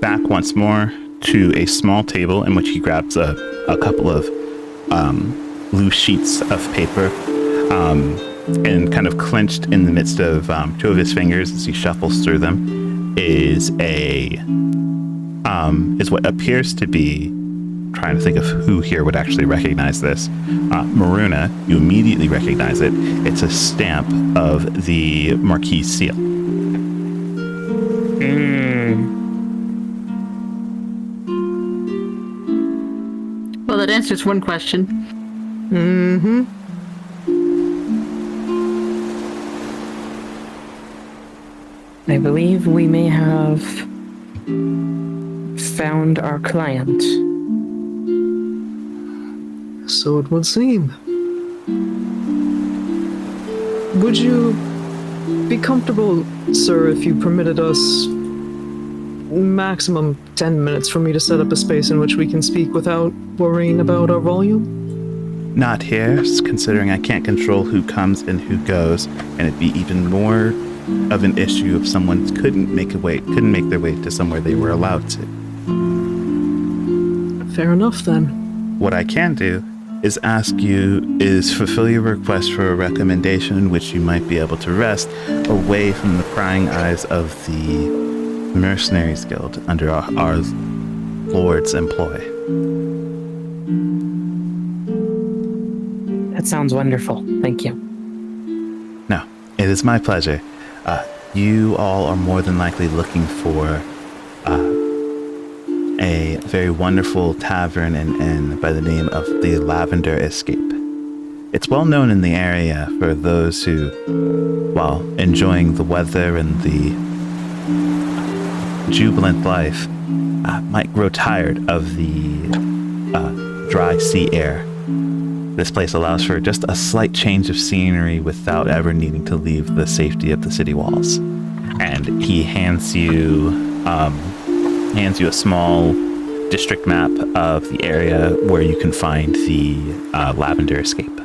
back once more to a small table in which he grabs a couple of loose sheets of paper and kind of clenched in the midst of two of his fingers as he shuffles through them is what appears to be, trying to think of who here would actually recognize this. Maruna, you immediately recognize it. It's a stamp of the Marquis seal. Well, that answers one question. Mm-hmm. I believe we may have found our client. So it would seem. Would you be comfortable, sir, if you permitted us maximum 10 minutes for me to set up a space in which we can speak without worrying about our volume? Not here, considering I can't control who comes and who goes, and it'd be even more of an issue if someone couldn't make their way to somewhere they were allowed to. Fair enough, then. What I can do is fulfill your request for a recommendation in which you might be able to rest away from the prying eyes of the Mercenaries Guild under our Lord's employ. That sounds wonderful. Thank you. No, it is my pleasure. You all are more than likely looking for a very wonderful tavern and inn by the name of the Lavender Escape. It's well known in the area for those who, while enjoying the weather and the jubilant life, might grow tired of the dry sea air. This place allows for just a slight change of scenery without ever needing to leave the safety of the city walls. And he hands you a small district map of the area where you can find the Lavender Escape.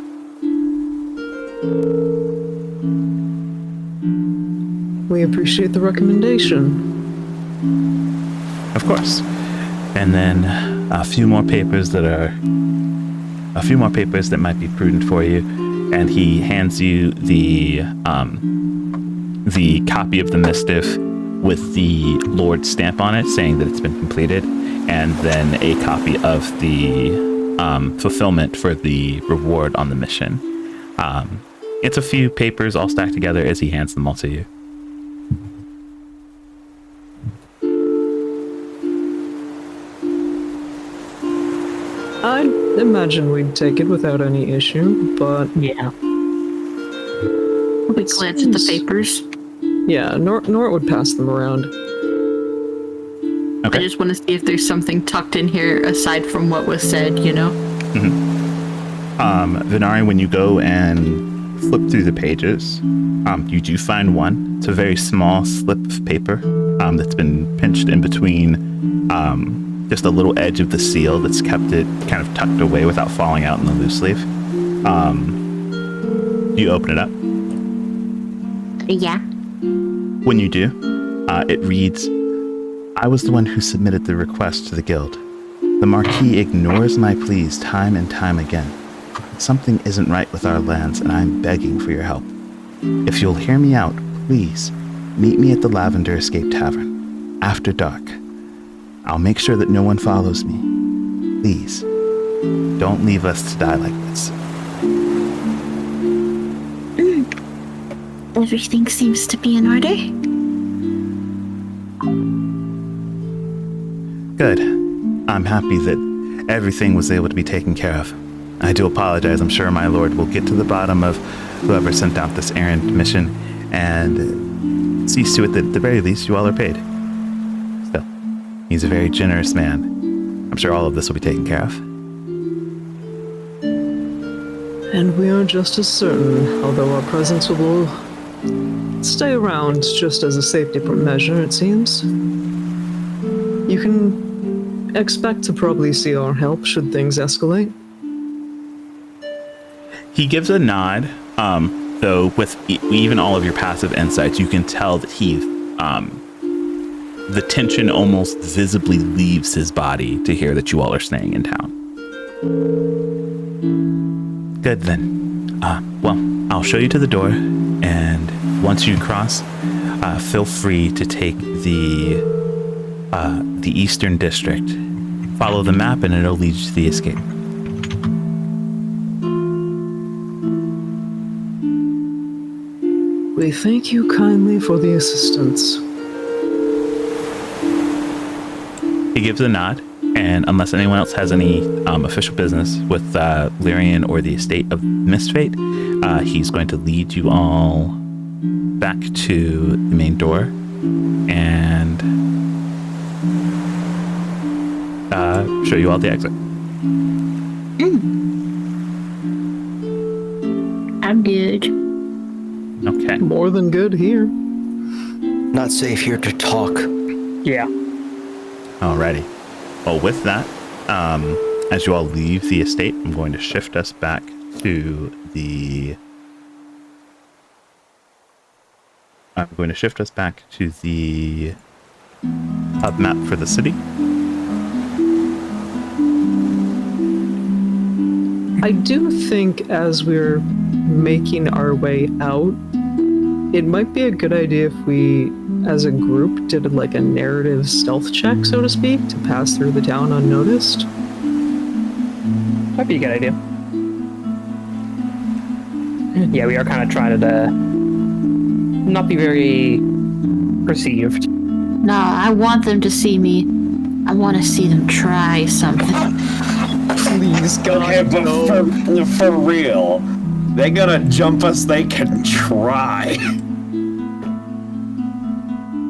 We appreciate the recommendation. Of course. And then a few more papers that might be prudent for you. And he hands you the copy of the missive with the Lord's stamp on it, saying that it's been completed, and then a copy of the fulfillment for the reward on the mission. It's a few papers all stacked together as he hands them all to you. I imagine we'd take it without any issue, but Yeah. We glance at the papers. yeah, Nort would pass them around. Okay. I just want to see if there's something tucked in here aside from what was said, you know? Venari, when you go and flip through the pages, you do find one. It's a very small slip of paper that's been pinched in between just a little edge of the seal that's kept it kind of tucked away without falling out in the loose leaf. You open it up. Yeah. When you do, it reads, "I was the one who submitted the request to the guild. The Marquis ignores my pleas time and time again. Something isn't right with our lands, and I'm begging for your help. If you'll hear me out, please meet me at the Lavender Escape Tavern after dark. I'll make sure that no one follows me. Please, don't leave us to die like this." Everything seems to be in order. Good. I'm happy that everything was able to be taken care of. I do apologize. I'm sure my lord will get to the bottom of whoever sent out this errant mission and sees to it that at the very least you all are paid. Still, he's a very generous man. I'm sure all of this will be taken care of. And we are just as certain, although our presence will stay around just as a safety measure, it seems. You can expect to probably see our help should things escalate. He gives a nod, though with even all of your passive insights, you can tell that the tension almost visibly leaves his body to hear that you all are staying in town. Good then. Well, I'll show you to the door, and once you cross, feel free to take the Eastern District. Follow the map, and it'll lead you to the escape. We thank you kindly for the assistance. He gives a nod, and unless anyone else has any official business with Lyrian or the estate of Mistfate, he's going to lead you all back to the main door and show you all the exit. I'm good. Okay. More than good here. Not safe here to talk. Yeah. Alrighty. Well, with that, as you all leave the estate, I'm going to shift us back to the hub map for the city. I do think as we're making our way out, it might be a good idea if we, as a group, did like a narrative stealth check, so to speak, to pass through the town unnoticed. That'd be a good idea. Yeah, we are kind of trying to not be very perceived. No, I want them to see me. I want to see them try something. Please, God, Okay, but no. for real, they gonna jump us, they can try.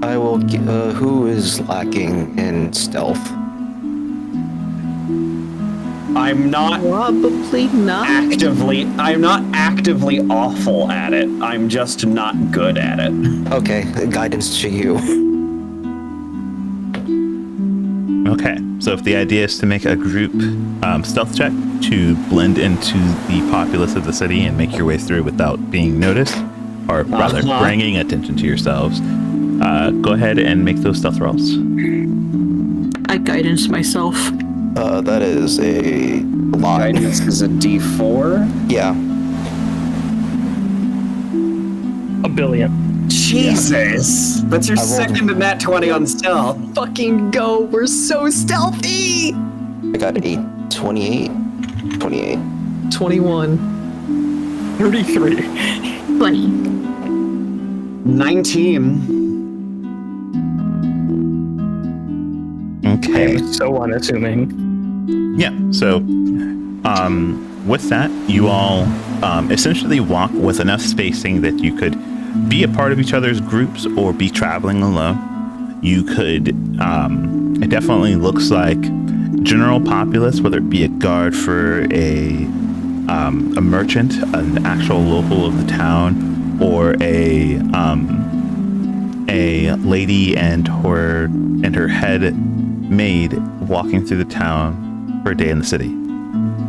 I will. Who is lacking in stealth? I'm not Probably not. I'm not actively awful at it. I'm just not good at it. Okay, guidance to you. Okay, so if the idea is to make a group stealth check to blend into the populace of the city and make your way through without being noticed, or rather bringing attention to yourselves, go ahead and make those stealth rolls. I guidance myself. That is a lot. Guidance is a D4. Yeah. A billion. Jesus, that's your I rolled- second to nat 20 on stealth. Fucking go. We're so stealthy. I got a 28. 28. 21. 33. 20. 19. Okay. I'm so unassuming. Yeah, so with that, you all essentially walk with enough spacing that you could be a part of each other's groups or be traveling alone. You could, it definitely looks like general populace, whether it be a guard for a merchant, an actual local of the town, or a lady and her head maid walking through the town for a day in the city.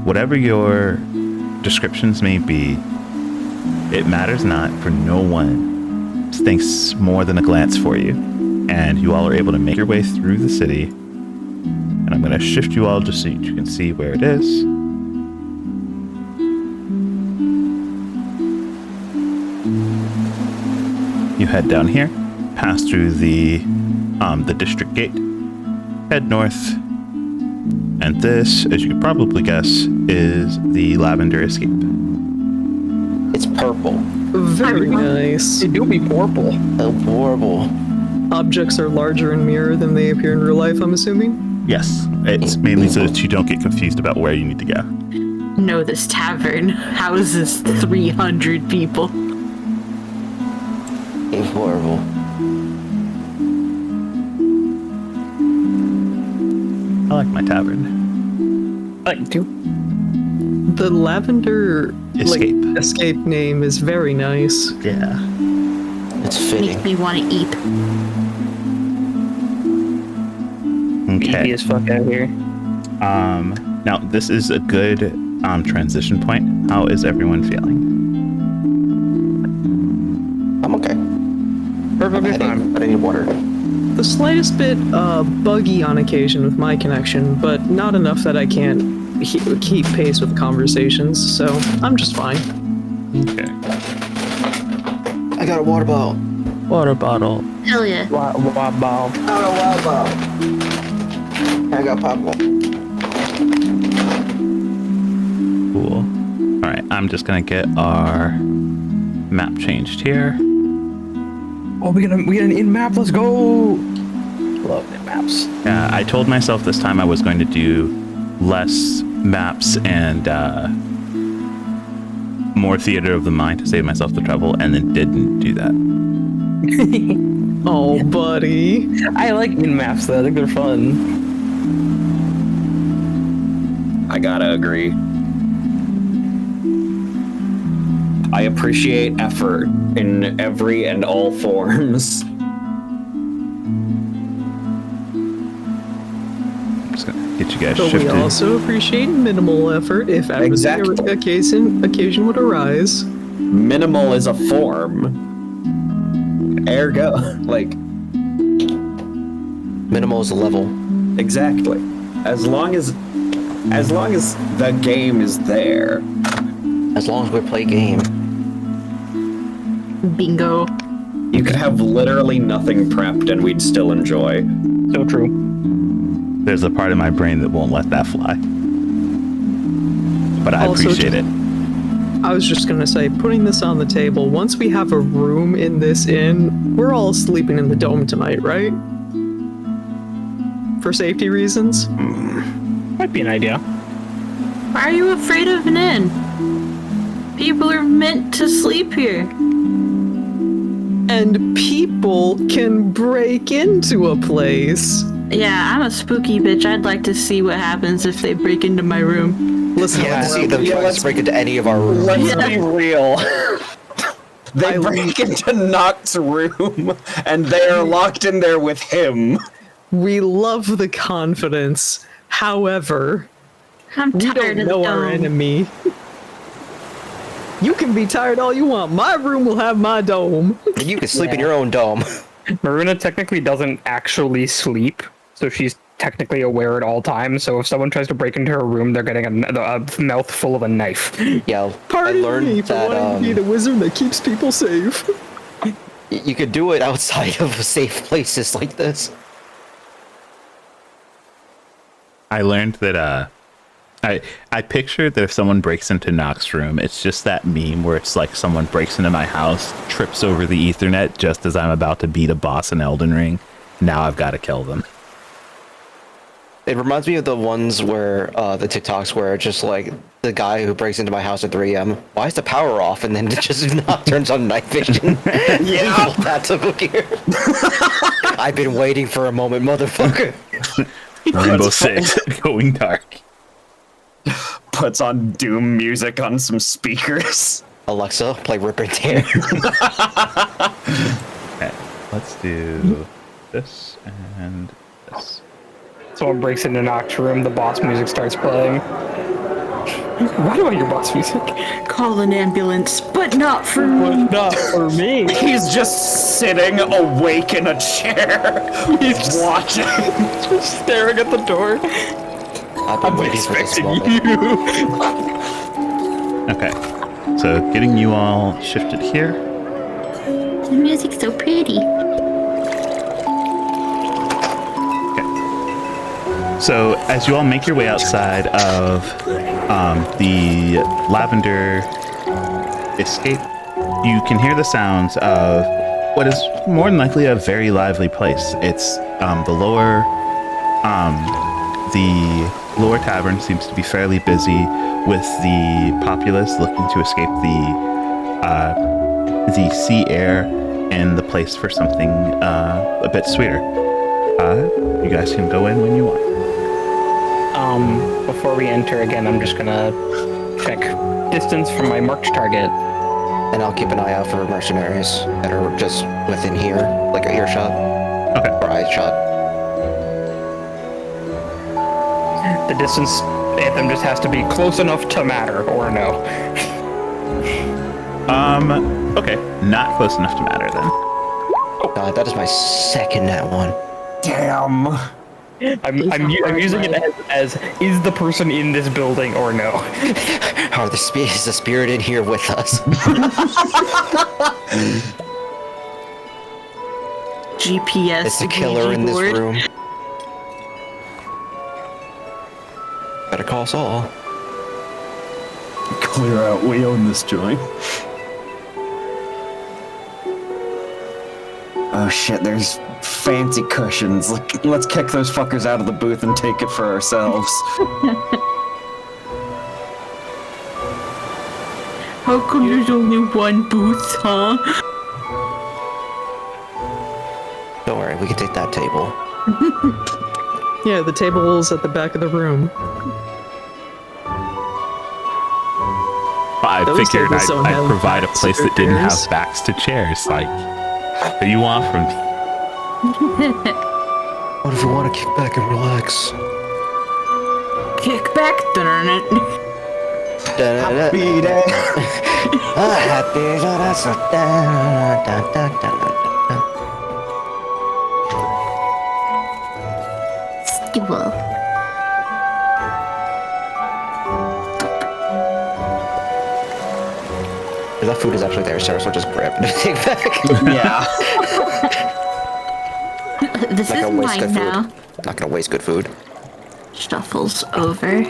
Whatever your descriptions may be, it matters not, for no one thinks more than a glance for you. And you all are able to make your way through the city. And I'm going to shift you all just so you can see where it is. You head down here, pass through the district gate, head north, and this, as you could probably guess, is the Lavender Escape. It's purple. Very nice. It do be purple. Horrible. Objects are larger in mirror than they appear in real life, I'm assuming. Yes, it's mainly so that you don't get confused about where you need to go. No, this tavern houses 300 people. It's horrible. I like my tavern. I like to. The Lavender Escape. Like, escape name is very nice. Yeah. It's Makes fitting. me want to eat. Easy Okay. as fuck out here. Now this is a good transition point. How is everyone feeling? I'm okay. Perfectly fine. I need water. The slightest bit buggy on occasion with my connection, but not enough that I can't keep pace with conversations, so I'm just fine. Okay. I got a water bottle. Water bottle. Hell yeah. Wow. I got a water bottle. I got popcorn. Cool. All right. I'm just gonna get our map changed here. Oh, we got an in map. Let's go. Love the maps. I told myself this time I was going to do less maps and more theater of the mind to save myself the trouble, and then didn't do that. Oh, buddy. I like in maps though. I think they're fun. I gotta agree. I appreciate effort in every and all forms. Just gonna get you guys But we shifted. also appreciate minimal effort if ever Exactly. the occasion would arise. Minimal is a form. Ergo, like, Minimal is a level. exactly. As long as the game is there. As long as we play game. Bingo. You could have literally nothing prepped and we'd still enjoy. So true. There's a part of my brain that won't let that fly. But I Also, appreciate it. I was just gonna say, putting this on the table, once we have a room in this inn, we're all sleeping in the dome tonight, right? For safety reasons? Might be an idea. Why are you afraid of an inn? People are meant to sleep here. And people can break into a place. Yeah, I'm a spooky bitch. I'd like to see what happens if they break into my room. Listen, I want to see them try to break into any of our rooms. Let's Yeah. be real. They I break into Noct's room and they are locked in there with him. we love the confidence. However, I'm we tired don't of know the our dome. enemy. You can be tired all you want. My room will have my dome. You can sleep in your own dome. Maruna technically doesn't actually sleep, so she's technically aware at all times. So if someone tries to break into her room, they're getting a mouth full of a knife. Yeah, Pardon I learned me for that wanting to be the wizard that keeps people safe. you could do it outside of safe places like this. I learned that I pictured that if someone breaks into Nox's room, it's just that meme where it's like someone breaks into my house, trips over the Ethernet just as I'm about to beat a boss in Elden Ring. Now I've got to kill them. It reminds me of the ones where, the TikToks where it's just like the guy who breaks into my house at 3 a.m. Why is the power off? And then it just not turns on night vision. Yeah, that's a book here. I've been waiting for a moment, motherfucker. Rainbow Six going dark. Puts on Doom music on some speakers. Alexa, play Rip and Tear. Okay, let's do this and this. Someone breaks into Noct's room, the boss music starts playing. Why do I hear boss music? Call an ambulance, but not for me. Not for me. He's just sitting awake in a chair. He's watching. Just staring at the door. I've been waiting for this moment. Okay, so getting you all shifted here. The music's so pretty. So as you all make your way outside of the Lavender Escape, you can hear the sounds of what is more than likely a very lively place. It's the lower tavern seems to be fairly busy with the populace looking to escape the sea air and the place for something a bit sweeter. You guys can go in when you want. Before we enter again, I'm just gonna check distance from my marked target. And I'll keep an eye out for mercenaries that are just within here, like a earshot. Okay. Or eye shot. The distance, Anthem just has to be close enough to matter, or no. Okay. Not close enough to matter then. God, that is my second nat one. Damn. I'm using it as is the person in this building or no? Is the spirit in here with us? GPS. It's the killer in this room. Better call Saul. Clear out. We own this joint. Oh shit, there's fancy cushions. Let's kick those fuckers out of the booth and take it for ourselves. How come there's only one booth, huh? Don't worry, we can take that table. Yeah, the table's at the back of the room. I Those figured tables don't I'd have provide a backs place to that didn't have chairs. backs to chairs. Like, what do you want from me? What if we want to kick back and relax? Kick back. Happy day. Well, That food is actually there, Sarah, so just grab it and take back. Yeah. this Not is gonna waste mine good now. food. Not gonna waste good food. Shuffles over.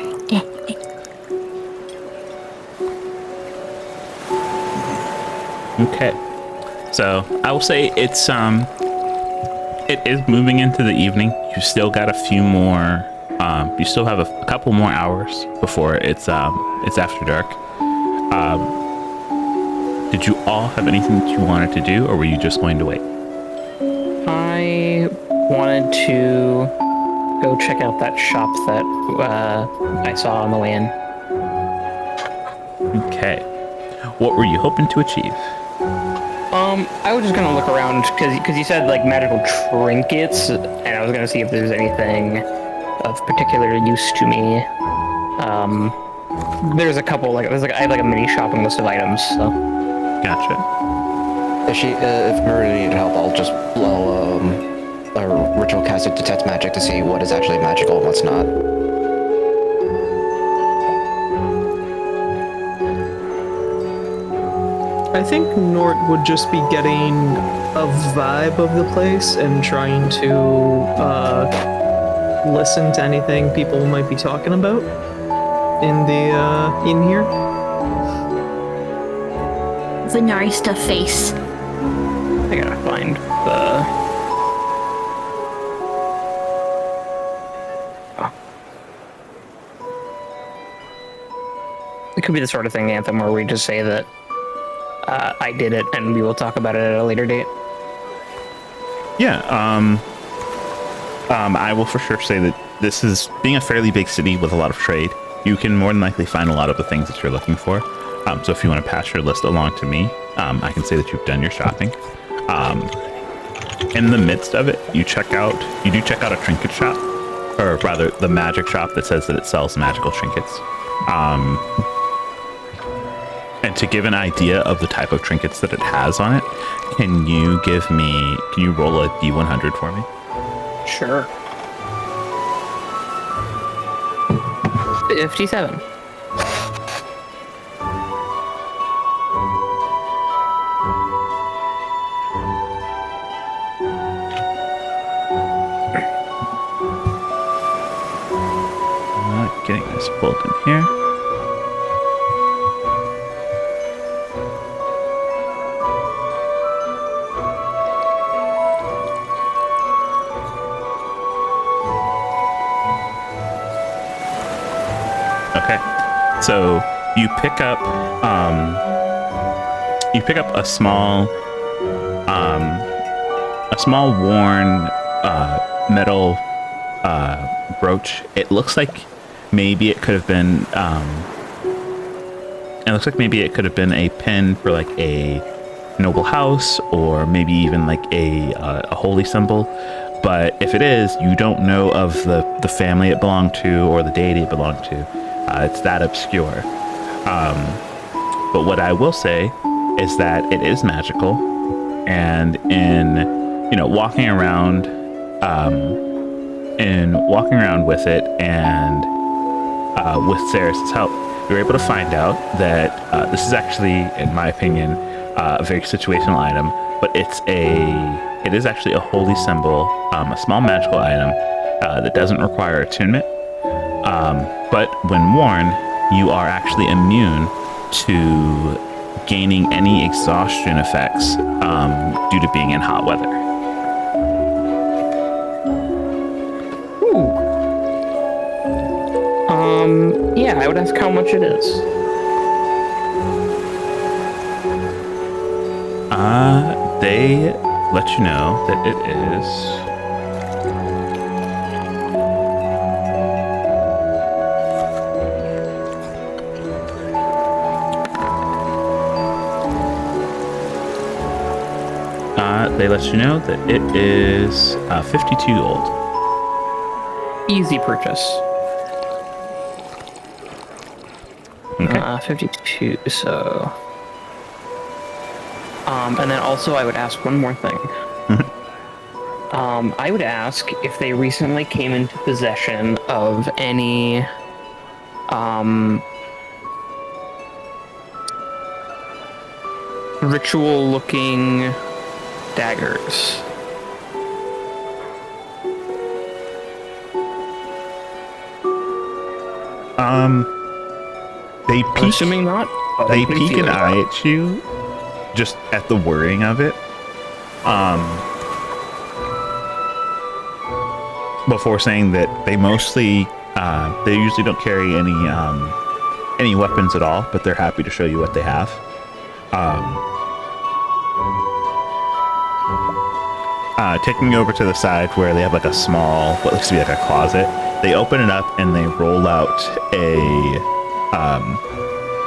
Okay. So I will say it is moving into the evening. You still got a few more. You still have a couple more hours before it's after dark. Did you all have anything that you wanted to do, or were you just going to wait? I wanted to go check out that shop that I saw on the way in. Okay. What were you hoping to achieve? I was just gonna look around because you said like magical trinkets, and I was gonna see if there's anything of particular use to me. There's a couple I have like a mini shopping list of items. So Gotcha. If Murray needed help, I'll just blow a ritual cast it detect magic to see what is actually magical and what's not. I think Nort would just be getting a vibe of the place and trying to listen to anything people might be talking about in here. Venarista face. I gotta find the. Oh. It could be the sort of thing, Anthem, where we just say that I did it, and we will talk about it at a later date. Yeah. I will for sure say that this is being a fairly big city with a lot of trade. You can more than likely find a lot of the things that you're looking for. So if you want to pass your list along to me, I can say that you've done your shopping. In the midst of it, you do check out a trinket shop, or rather the magic shop that says that it sells magical trinkets. And to give an idea of the type of trinkets that it has on it, can you roll a D100 for me? Sure. 57. Getting this pulled in here. Okay, so you pick up a small worn metal brooch. It looks like maybe it could have been it looks like maybe it could have been a pin for like a noble house, or maybe even like a holy symbol. But if it is, you don't know of the family it belonged to or the deity it belonged to. It's that obscure. But what I will say is that it is magical, and in walking around with it, and with Ceres' help, we were able to find out that this is actually, in my opinion, a very situational item, but it is actually a holy symbol, a small magical item that doesn't require attunement. But when worn, you are actually immune to gaining any exhaustion effects due to being in hot weather. Ooh. Yeah, I would ask how much it is. They let you know that it is they let you know that it is 52 gold. Easy purchase. Okay. 52, so... and then also I would ask one more thing. I would ask if they recently came into possession of any, ritual-looking daggers. They I'm peek. assuming not. but They I'm putting peek an feelers eye out. at you, just at the wording of it. Before saying that they mostly, they usually don't carry any weapons at all, but they're happy to show you what they have. Taking you over to the side where they have like a small, what looks to be like a closet, they open it up and they roll out a,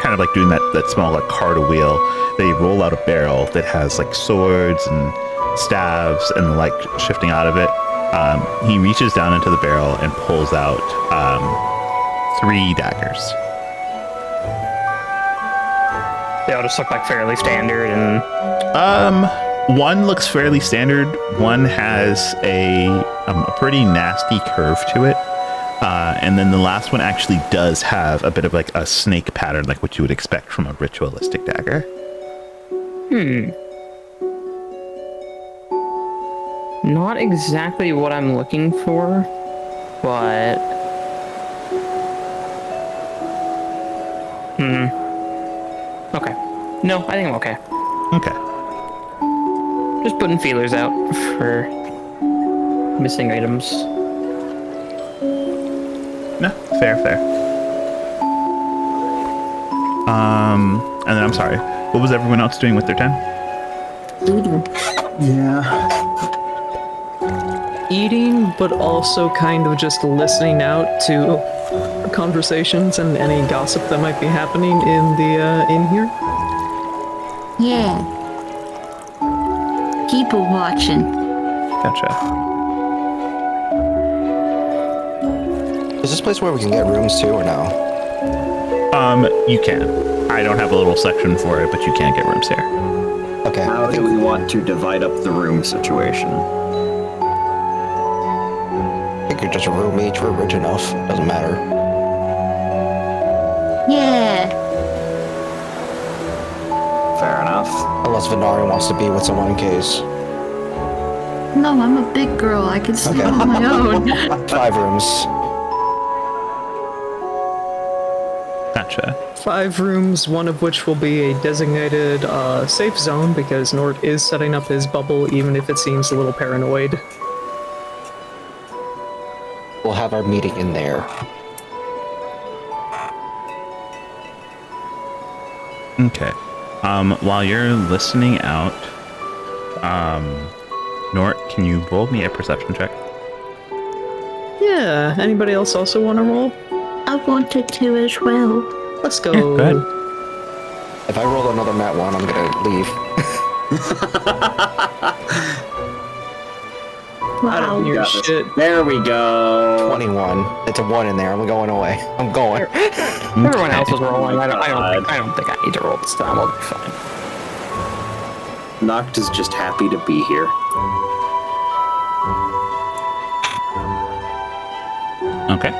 kind of like doing that small like cart wheel. They roll out a barrel that has like swords and staves and like shifting out of it. He reaches down into the barrel and pulls out 3 daggers. They all just look like fairly standard and... One looks fairly standard. One has a pretty nasty curve to it. And then the last one actually does have a bit of like a snake pattern, like what you would expect from a ritualistic dagger. Not exactly what I'm looking for, but... Okay. No, I think I'm okay. Okay. Just putting feelers out for missing items. No, fair. And then I'm sorry. What was everyone else doing with their 10? Yeah. Eating, but also kind of just listening out to conversations and any gossip that might be happening in the in here. Yeah. People watching. Gotcha. Is this place where we can get rooms too, or no? You can. I don't have a little section for it, but you can get rooms here. Okay. How do we want to divide up the room situation? I think you're just a room each. We're rich enough. Doesn't matter. Yeah. Fair enough. Unless Venari wants to be with someone in case. No, I'm a big girl. I can sleep Okay. on my own. 5 rooms. Gotcha. 5 rooms, one of which will be a designated safe zone because Nort is setting up his bubble, even if it seems a little paranoid. We'll have our meeting in there. Okay. While you're listening out, Nort, can you roll me a perception check? Yeah, anybody else also want to roll? I wanted to as well. Let's go. Yeah, go ahead. If I roll another Nat 1, I'm gonna leave. Wow. Your Got this. shit. There we go. 21. It's a 1 in there. I'm going away. I'm going. Everyone else is rolling. I don't think I need to roll this time. I'll be fine. Noct is just happy to be here. Okay.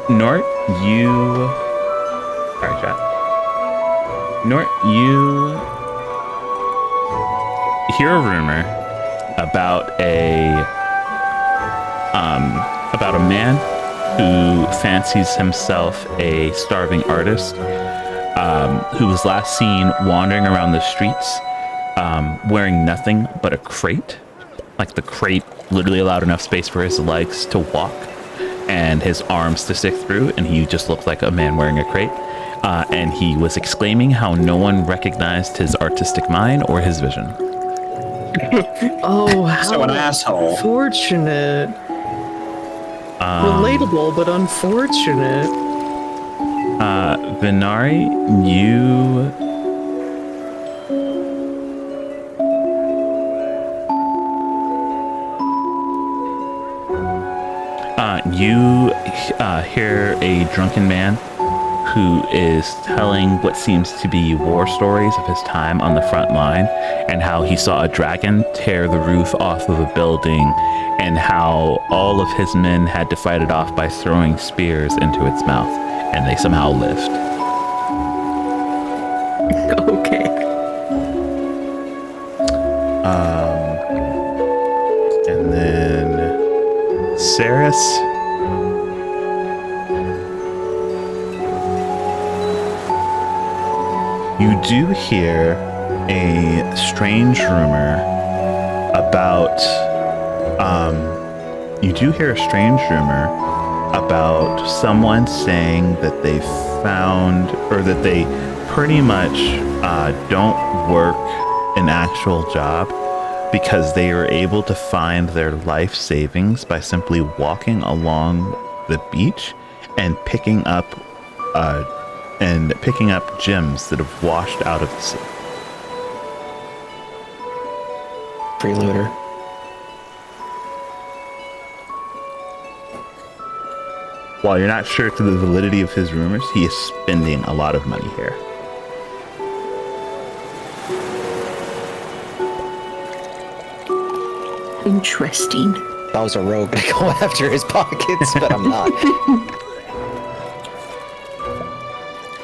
Nort, you... Sorry, chat. Nort, you hear a rumor about a man who fancies himself a starving artist, who was last seen wandering around the streets, wearing nothing but a crate. Like the crate literally allowed enough space for his legs to walk and his arms to stick through, and he just looked like a man wearing a crate. And he was exclaiming how no one recognized his artistic mind or his vision. Oh, how So an asshole. unfortunate. Relatable, but unfortunate. Venari, you... You hear a drunken man who is telling what seems to be war stories of his time on the front line, and how he saw a dragon tear the roof off of a building, and how all of his men had to fight it off by throwing spears into its mouth, and they somehow lived. Okay. And then Saris. You do hear a strange rumor about, someone saying that they found, or that they pretty much don't work an actual job because they are able to find their life savings by simply walking along the beach and picking up gems that have washed out of the sea. Free looter. While you're not sure to the validity of his rumors, he is spending a lot of money here. Interesting. If I was a rogue, I'd go after his pockets, but I'm not.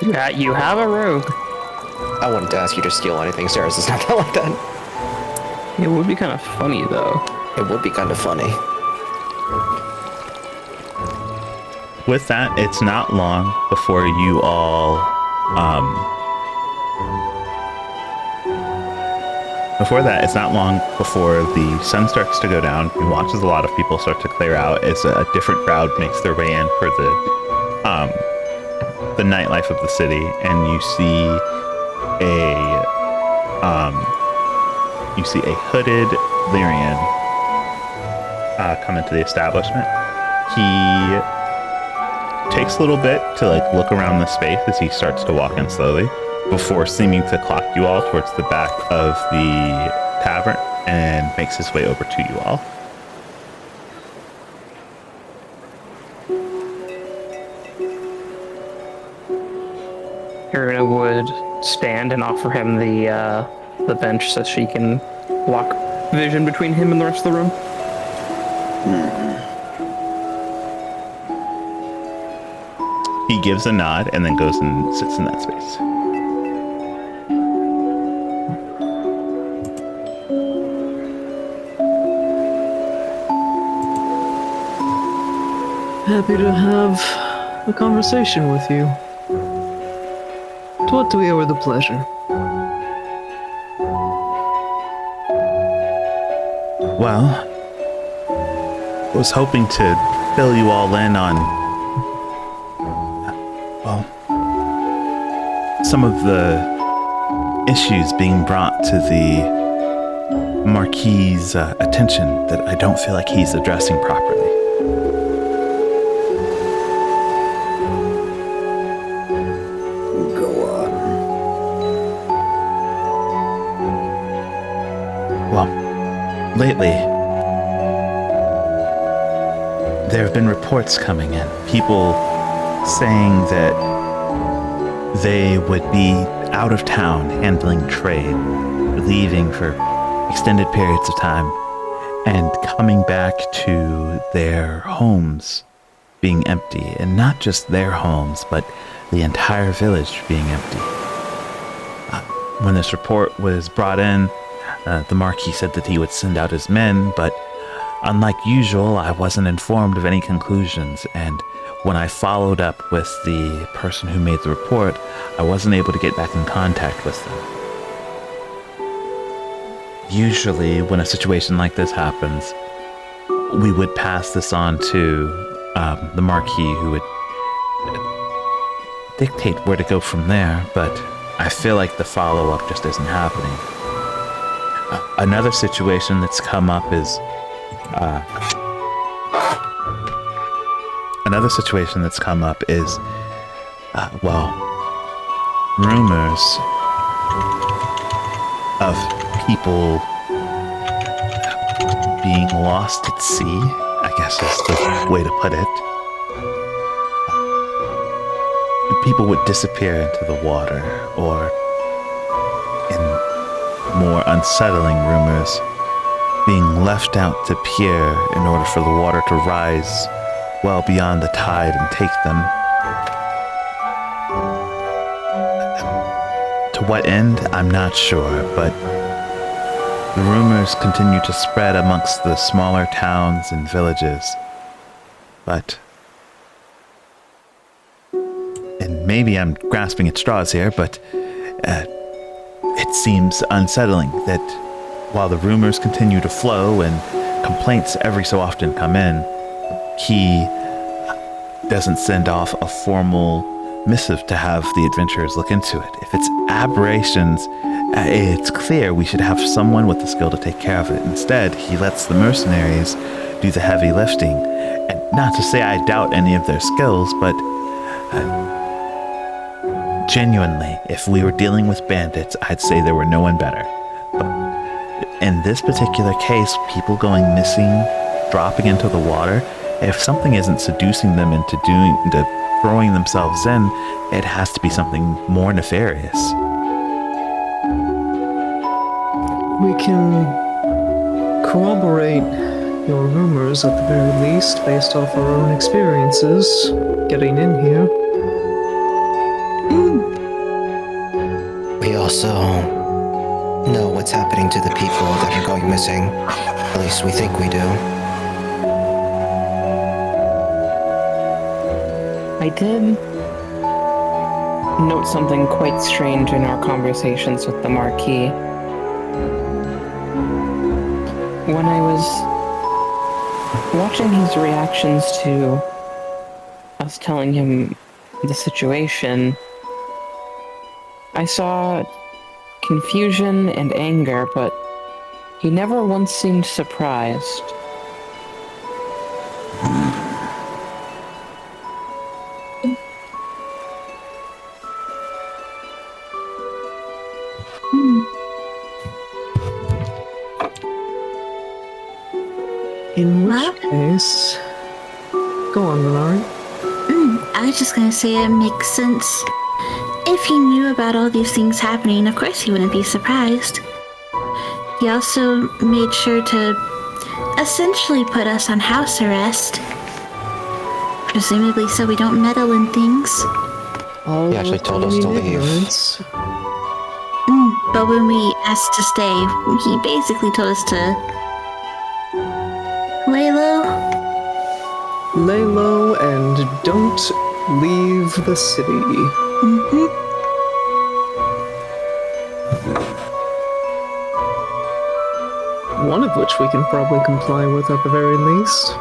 Yeah, you have a rogue. I wanted to ask you to steal anything, Sarah's is not like that. It would be kind of funny, though. It would be kind of funny. With that, it's not long before you all, before the sun starts to go down. You watch as a lot of people start to clear out as a different crowd makes their way in for the nightlife of the city, and you see a hooded Lyrian come into the establishment. He takes a little bit to look around the space as he starts to walk in slowly before seeming to clock you all towards the back of the tavern and makes his way over to you all. Irina would stand and offer him the bench so she can block vision between him and the rest of the room. He gives a nod and then goes and sits in that space. Happy to have a conversation with you. To what do we owe the pleasure? Well, I was hoping to fill you all in on, some of the issues being brought to the Marquis's attention that I don't feel like he's addressing properly. Go on. Well, lately, there have been reports coming in. People saying that they would be out of town handling trade, leaving for extended periods of time, and coming back to their homes being empty. And not just their homes, but the entire village being empty. When this report was brought in, the Marquis said that he would send out his men, but unlike usual, I wasn't informed of any conclusions, and when I followed up with the person who made the report, I wasn't able to get back in contact with them. Usually, when a situation like this happens, we would pass this on to the Marquis, who would dictate where to go from there, but I feel like the follow-up just isn't happening. Another situation that's come up is rumors of people being lost at sea, I guess is the way to put it. People would disappear into the water, or in more unsettling rumors, being left out to pier in order for the water to rise well beyond the tide and take them. To what end, I'm not sure, but the rumors continue to spread amongst the smaller towns and villages. And maybe I'm grasping at straws here, but it seems unsettling that while the rumors continue to flow and complaints every so often come in, he doesn't send off a formal missive to have the adventurers look into it. If it's aberrations, it's clear we should have someone with the skill to take care of it. Instead, he lets the mercenaries do the heavy lifting. And not to say I doubt any of their skills, but genuinely, if we were dealing with bandits, I'd say there were no one better. But in this particular case, people going missing, dropping into the water, if something isn't seducing them into throwing themselves in, it has to be something more nefarious. We can corroborate your rumors at the very least based off our own experiences getting in here. We also know what's happening to the people that are going missing. At least we think we do. I did note something quite strange in our conversations with the Marquis. When I was watching his reactions to us telling him the situation, I saw confusion and anger, but he never once seemed surprised. In which case... Go on, Renari. I was just gonna say it makes sense. If he knew about all these things happening, of course he wouldn't be surprised. He also made sure to essentially put us on house arrest. Presumably so we don't meddle in things. All He actually told us to leave. ignorance. But when we asked to stay, he basically told us to lay low. Lay low and don't leave the city. One of which we can probably comply with at the very least.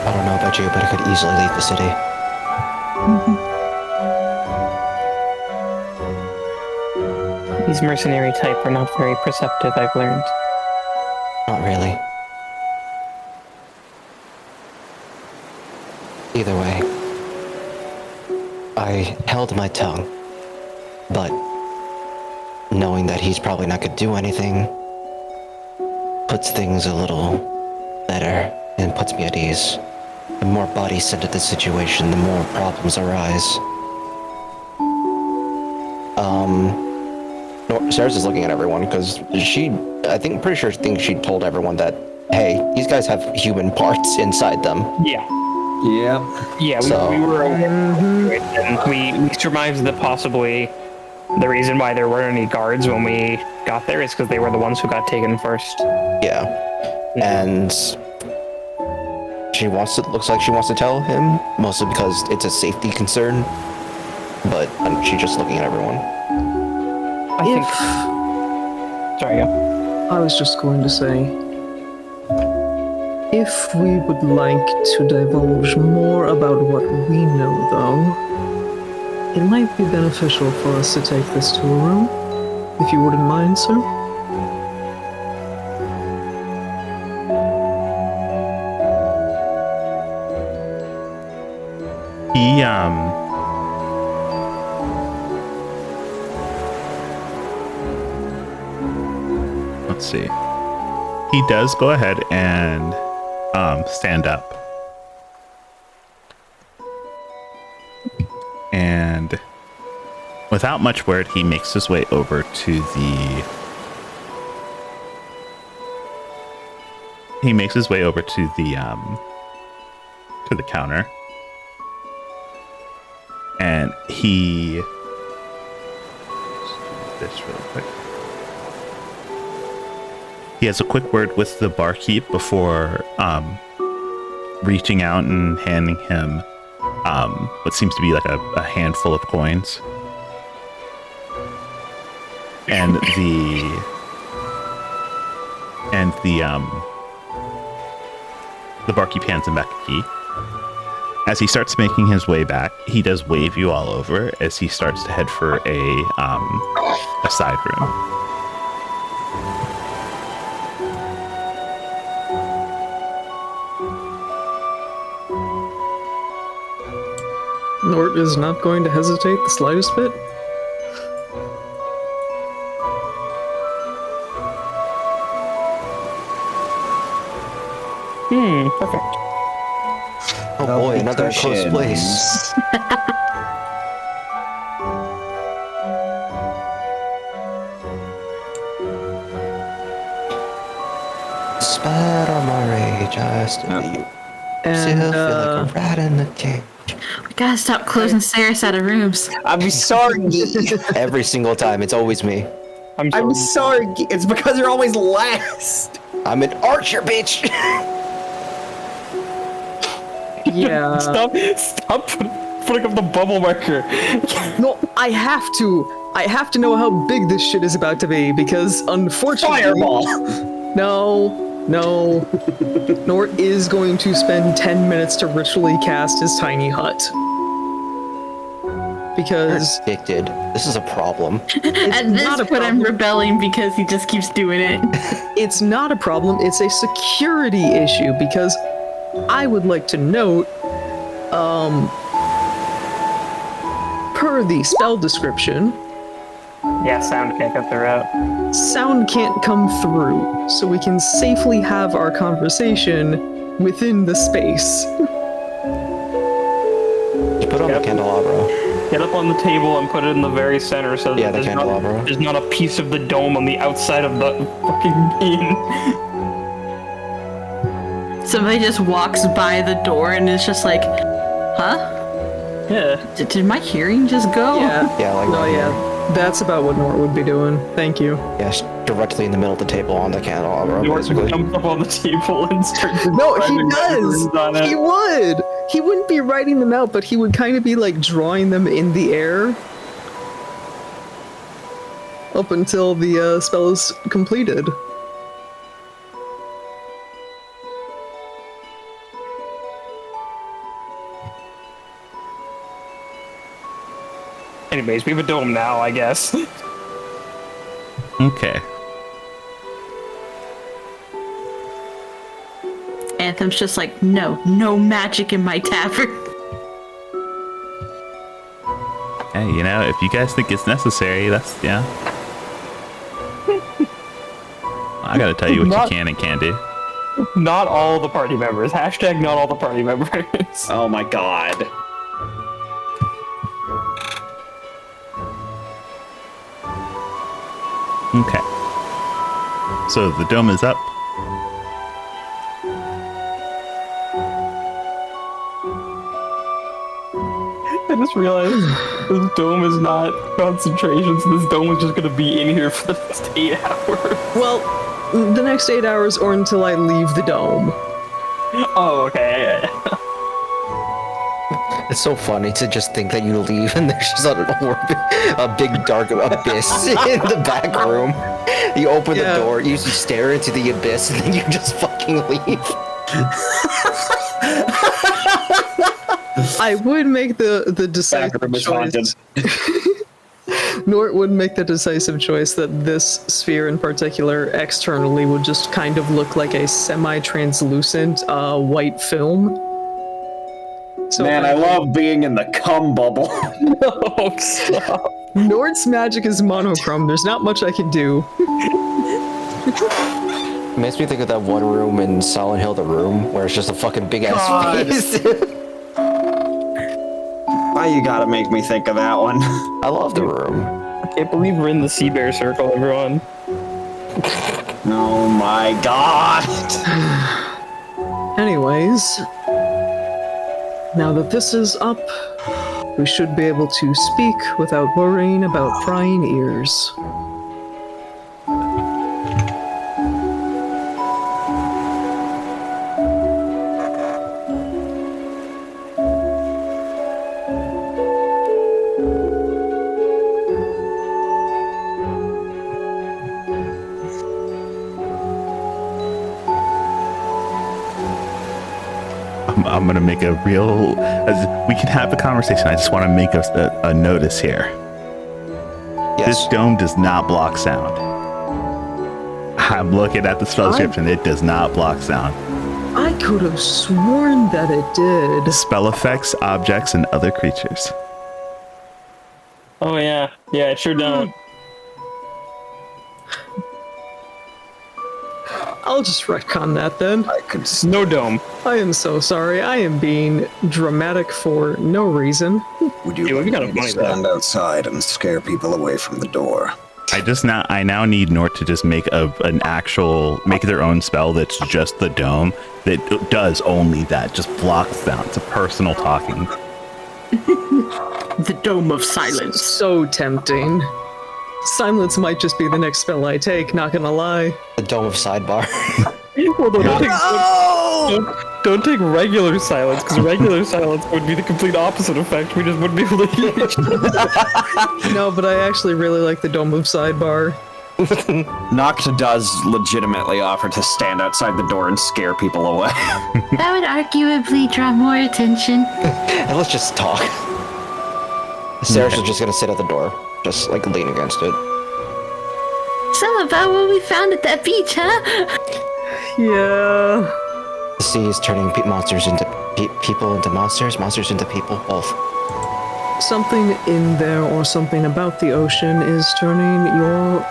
I don't know about you, but I could easily leave the city. These mercenary type are not very perceptive, I've learned. Not really. Either way, I held my tongue, but knowing that he's probably not going to do anything puts things a little better and puts me at ease. The more bodies sent to this situation, the more problems arise. Sarah's is looking at everyone because pretty sure she told everyone that, hey, these guys have human parts inside them. Yeah. Yeah. Yeah, So- we were aware. And we surmised that possibly the reason why there weren't any guards when we got there is because they were the ones who got taken first. Yeah. And looks like she wants to tell him, mostly because it's a safety concern. But she's just looking at everyone. I think. If Sorry, yeah. I was just going to say, if we would like to divulge more about what we know, though, it might be beneficial for us to take this to a room, if you wouldn't mind, sir. He let's see. He does go ahead and stand up. And without much word, he makes his way over to the counter. And he this really quick. He has a quick word with the barkeep before reaching out and handing him what seems to be like a handful of coins. And the barkeep hands him back a key. As he starts making his way back, he does wave you all over as he starts to head for a side room. Nort is not going to hesitate the slightest bit. Perfect. Oh boy, another close place. Spare on my rage, I still feel And, like a rat in the cage. We gotta stop closing Saris out of rooms. I'm sorry. Every single time, it's always me. I'm sorry. It's because you're always last. I'm an archer, bitch! yeah. Stop putting up the bubble marker. No, I have to. I have to know how big this shit is about to be because, unfortunately, Fireball. No. Nort is going to spend 10 minutes to ritually cast his tiny hut. Because Addicted. This is a problem. At this not a point, I'm problem. rebelling because he just keeps doing it. it's not a problem, it's a security issue because I would like to note, per the spell description, Yeah, sound can't get the route. sound can't come through, so we can safely have our conversation within the space. You put on the candelabra. Get up on the table and put it in the very center so that Yeah, the candelabra. there's not a piece of the dome on the outside of the fucking beam. Somebody just walks by the door and it's just like, huh? Yeah. Did my hearing just go? Yeah. Yeah, like No, right yeah. That's about what Nort would be doing. Thank you. Yes, directly in the middle of the table on the candelabra, Norton basically. jumps up on the table and starts. No, he writing does. letters on it. He would. He wouldn't be writing them out, but he would kind of be like drawing them in the air up until the spell is completed. Anyways, we have a dome now, I guess. Okay. Anthem's just like, no magic in my tavern. Hey, if you guys think it's necessary, that's, yeah. I gotta tell you what you can and can't do. Not all the party members. Hashtag not all the party members. Oh my god. Okay. So the dome is up. I just realized this dome is not concentration, so this dome is just gonna be in here for the next 8 hours. Well, the next 8 hours or until I leave the dome. Oh, okay. It's so funny to just think that you leave and there's just a big dark abyss in the back room. You open the door, you stare into the abyss, and then you just fucking leave. I would make the decisive choice. Nort would make the decisive choice that this sphere in particular externally would just kind of look like a semi-translucent white film. So Man, I love being in the cum bubble. No, stop. Nort's magic is monochrome. There's not much I can do. It makes me think of that one room in Silent Hill, The Room, where it's just a fucking big ass face. Why you gotta make me think of that one? I love The Room. I can't believe we're in the sea bear circle, everyone. Oh my god. Anyways, now that this is up, we should be able to speak without worrying about prying ears. I'm gonna make a real. We can have a conversation. I just want to make a notice here. Yes. This dome does not block sound. I'm looking at the spell description. It does not block sound. I could have sworn that it did. Spell effects, objects, and other creatures. Oh yeah, it sure don't. I'll just retcon that then. I could No dome. I am so sorry. I am being dramatic for no reason. Would you Yeah, we gotta like me to find stand outside and scare people away from the door? I now need Nort to just make make their own spell that's just the dome that does only that, just blocks sound. It's a personal talking. The Dome of Silence. So tempting. Silence might just be the next spell I take, not gonna lie. The Dome of Sidebar. Well, don't take regular silence, because regular silence would be the complete opposite effect. We just wouldn't be able to hear each other. No, but I actually really like the Dome of Sidebar. Noct does legitimately offer to stand outside the door and scare people away. That would arguably draw more attention. And let's just talk. Sarah's just gonna sit at the door, just like lean against it. So about what we found at that beach, huh? Yeah. The sea is turning monsters into people into monsters, monsters into people, both. Something in there or something about the ocean is turning your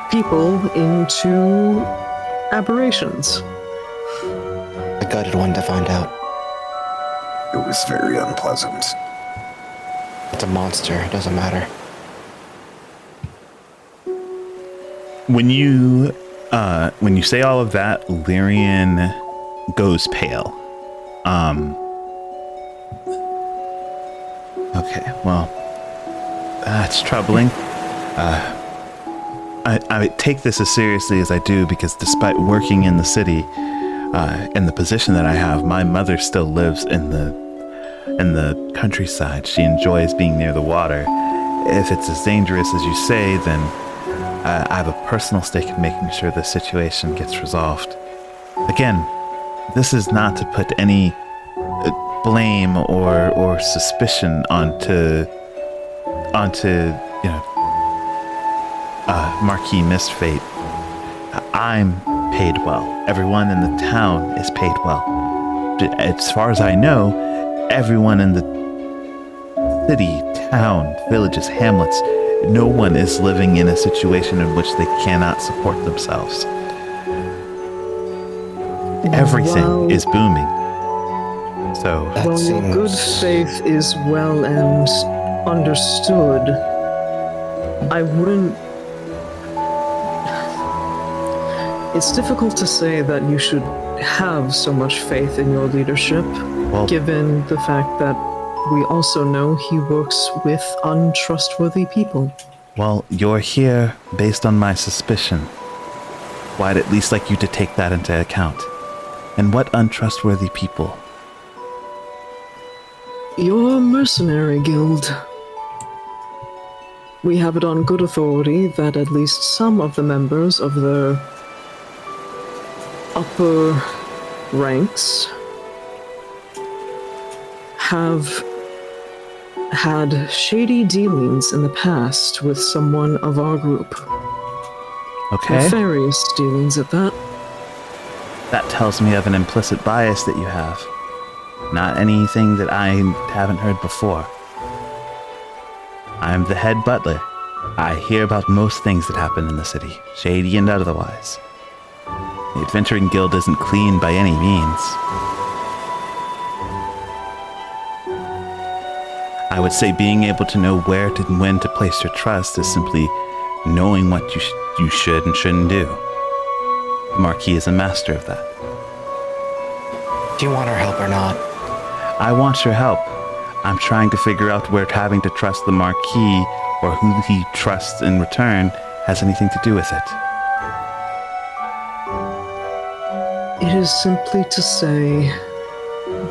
people into aberrations. The gutted one to find out. It was very unpleasant. It's a monster, it doesn't matter. When you say all of that, Lyrian goes pale. Okay, well, that's troubling. I take this as seriously as I do because despite working in the city, in the position that I have, my mother still lives in the countryside. She enjoys being near the water. If it's as dangerous as you say, then I have a personal stake in making sure the situation gets resolved. Again, this is not to put any blame or suspicion onto Marquis Mistfate, I'm paid well. Everyone in the town is paid well. As far as I know, everyone in the city, town, villages, hamlets, no one is living in a situation in which they cannot support themselves. Everything is booming. So, Well, your good faith is well and understood. I wouldn't... It's difficult to say that you should have so much faith in your leadership, given the fact that we also know he works with untrustworthy people. well, you're here based on my suspicion. Well, I'd at least like you to take that into account. And what untrustworthy people? Your mercenary guild. We have it on good authority that at least some of the members of the upper ranks have had shady dealings in the past with someone of our group. Okay. Nefarious dealings at that. That tells me of an implicit bias that you have. Not anything that I haven't heard before. I'm the head butler. I hear about most things that happen in the city, shady and otherwise. The Adventuring Guild isn't clean by any means. I would say being able to know where and when to place your trust is simply knowing what you should and shouldn't do. The Marquis is a master of that. Do you want our help or not? I want your help. I'm trying to figure out where having to trust the Marquis or who he trusts in return has anything to do with it. It is simply to say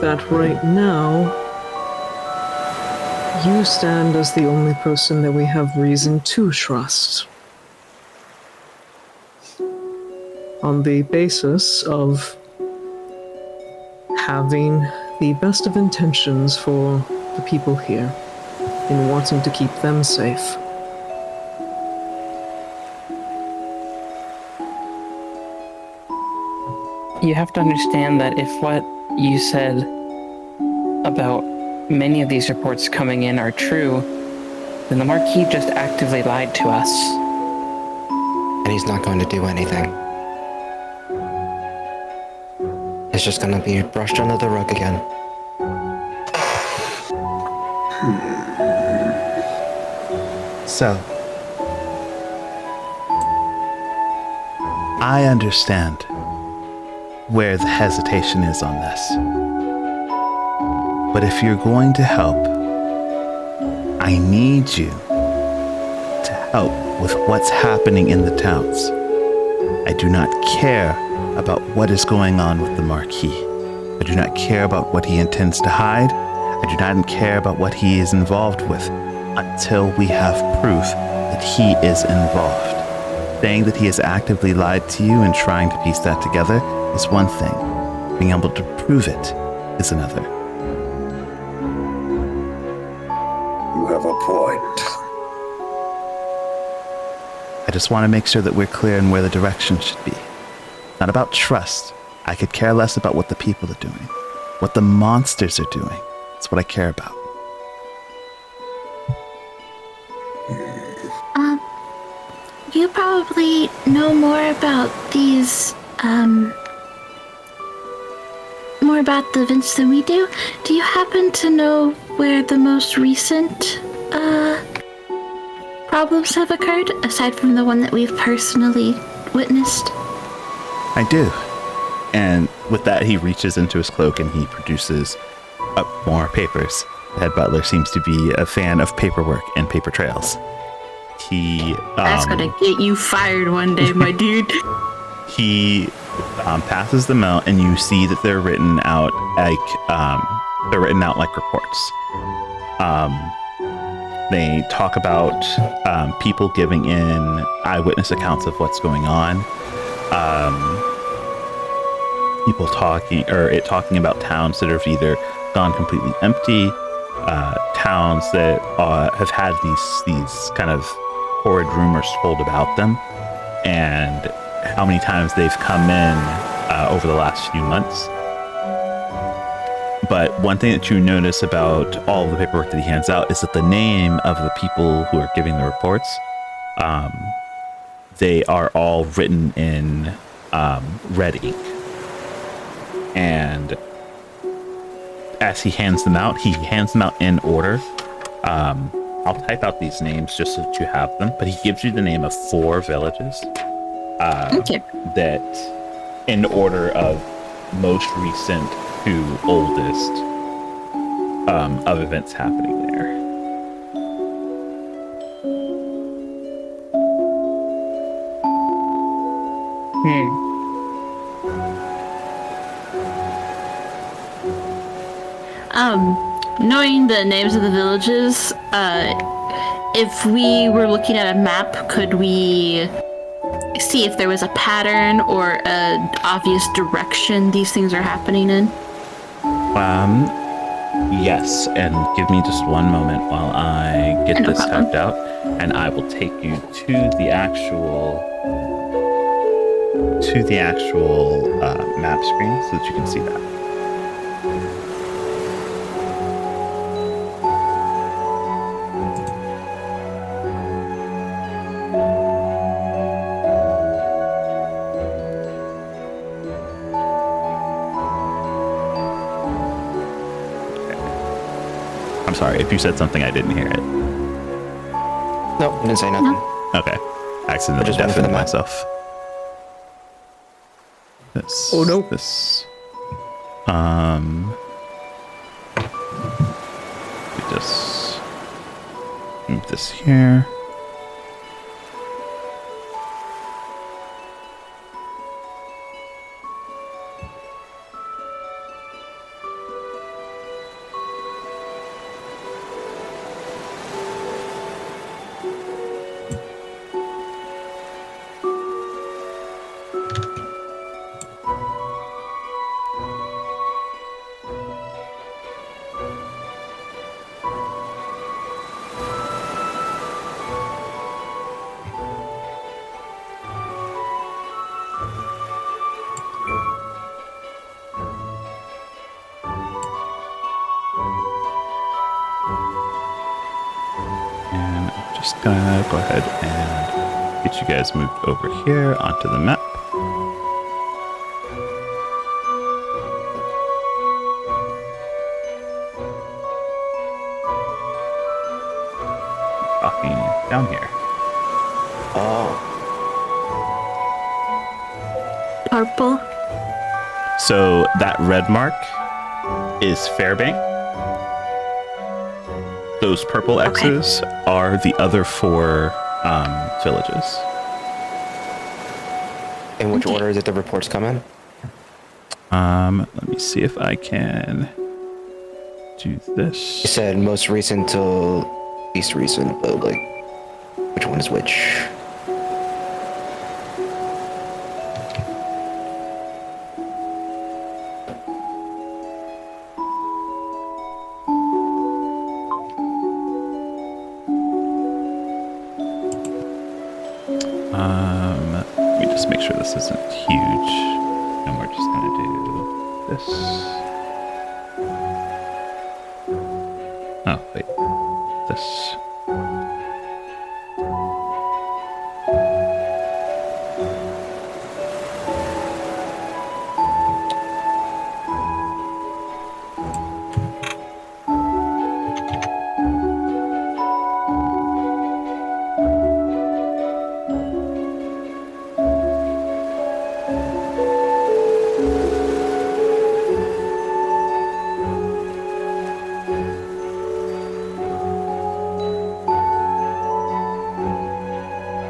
that right now, you stand as the only person that we have reason to trust. On the basis of having the best of intentions for the people here in wanting to keep them safe. You have to understand that if what you said about many of these reports coming in are true, then the Marquis just actively lied to us. And he's not going to do anything. It's just going to be brushed under the rug again. So, I understand where the hesitation is on this. But if you're going to help, I need you to help with what's happening in the towns. I do not care about what is going on with the Marquis. I do not care about what he intends to hide. I do not care about what he is involved with until we have proof that he is involved. Saying that he has actively lied to you and trying to piece that together is one thing. Being able to prove it is another. You have a point. I just want to make sure that we're clear on where the direction should be. Not about trust. I could care less about what the people are doing. What the monsters are doing. That's what I care about. You probably know more about these, more about the events than we do. Do you happen to know where the most recent, problems have occurred, aside from the one that we've personally witnessed? I do. And with that, he reaches into his cloak and he produces up more papers. The head butler seems to be a fan of paperwork and paper trails. That's gonna get you fired one day, my dude. He passes them out, and you see that they're written out like reports. They talk about people giving in eyewitness accounts of what's going on. People talking about towns that have either gone completely empty, towns that have had these kind of horrid rumors told about them, and how many times they've come in over the last few months. But one thing that you notice about all of the paperwork that he hands out is that the name of the people who are giving the reports, they are all written in red ink. And as he hands them out in order. I'll type out these names just so that you have them, but he gives you the name of 4 villages that in order of most recent to oldest of events happening there. Knowing the names of the villages, if we were looking at a map, could we see if there was a pattern or an obvious direction these things are happening in? Yes, and give me just one moment while I get No this problem. typed out, and I will take you to the actual map screen so that you can see that. I'm sorry, if you said something, I didn't hear it. No, I didn't say nothing. Okay. Accidentally just went for the deafened map. myself. This. Oh, no. This. We just move this here. And I'm just gonna go ahead and get you guys moved over here onto the map. Dropping down here. Oh, Purple? So that red mark is Fairbank. Those purple X's are the other 4 villages. in which order did the reports come in? Let me see if I can do You this. said most recent to least recent, but like, which one is which? Let me just make sure this isn't huge. And we're just gonna do this. Oh, wait. This.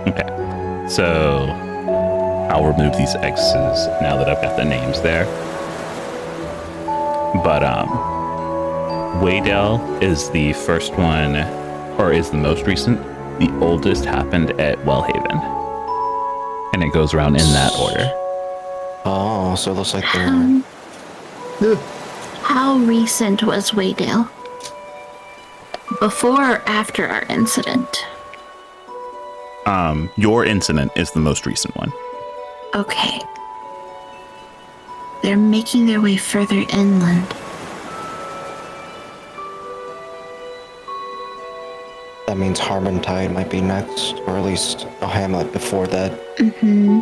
Okay, so I'll remove these X's now that I've got the names there. But Waydale is the first one, or is the most recent. The oldest happened at Wellhaven, and it goes around in that order. Oh, so it looks like they're... How recent was Waydale? Before or after our incident? Your incident is the most recent one. Okay. They're making their way further inland. That means Harmontide might be next, or at least a hamlet before that. Mm-hmm.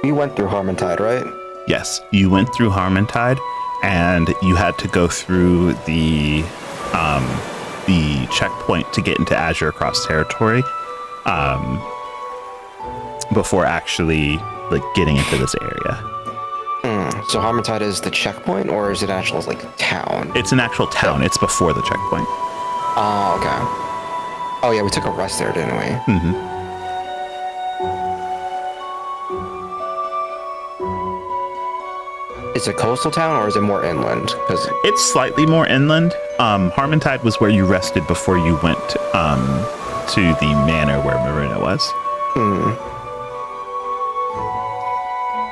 We went through Harmontide, right? Yes, you went through Harmontide, and you had to go through the checkpoint to get into Azure Cross territory, before actually like getting into this area. So Harmontide is the checkpoint, or is it actual like town? It's an actual town. It's before the checkpoint. Oh, okay. Oh yeah, we took a rest there, didn't we? Mm-hmm. Is it coastal town or is it more inland? Because It's slightly more inland. Harmontide was where you rested before you went to the manor where Marina was.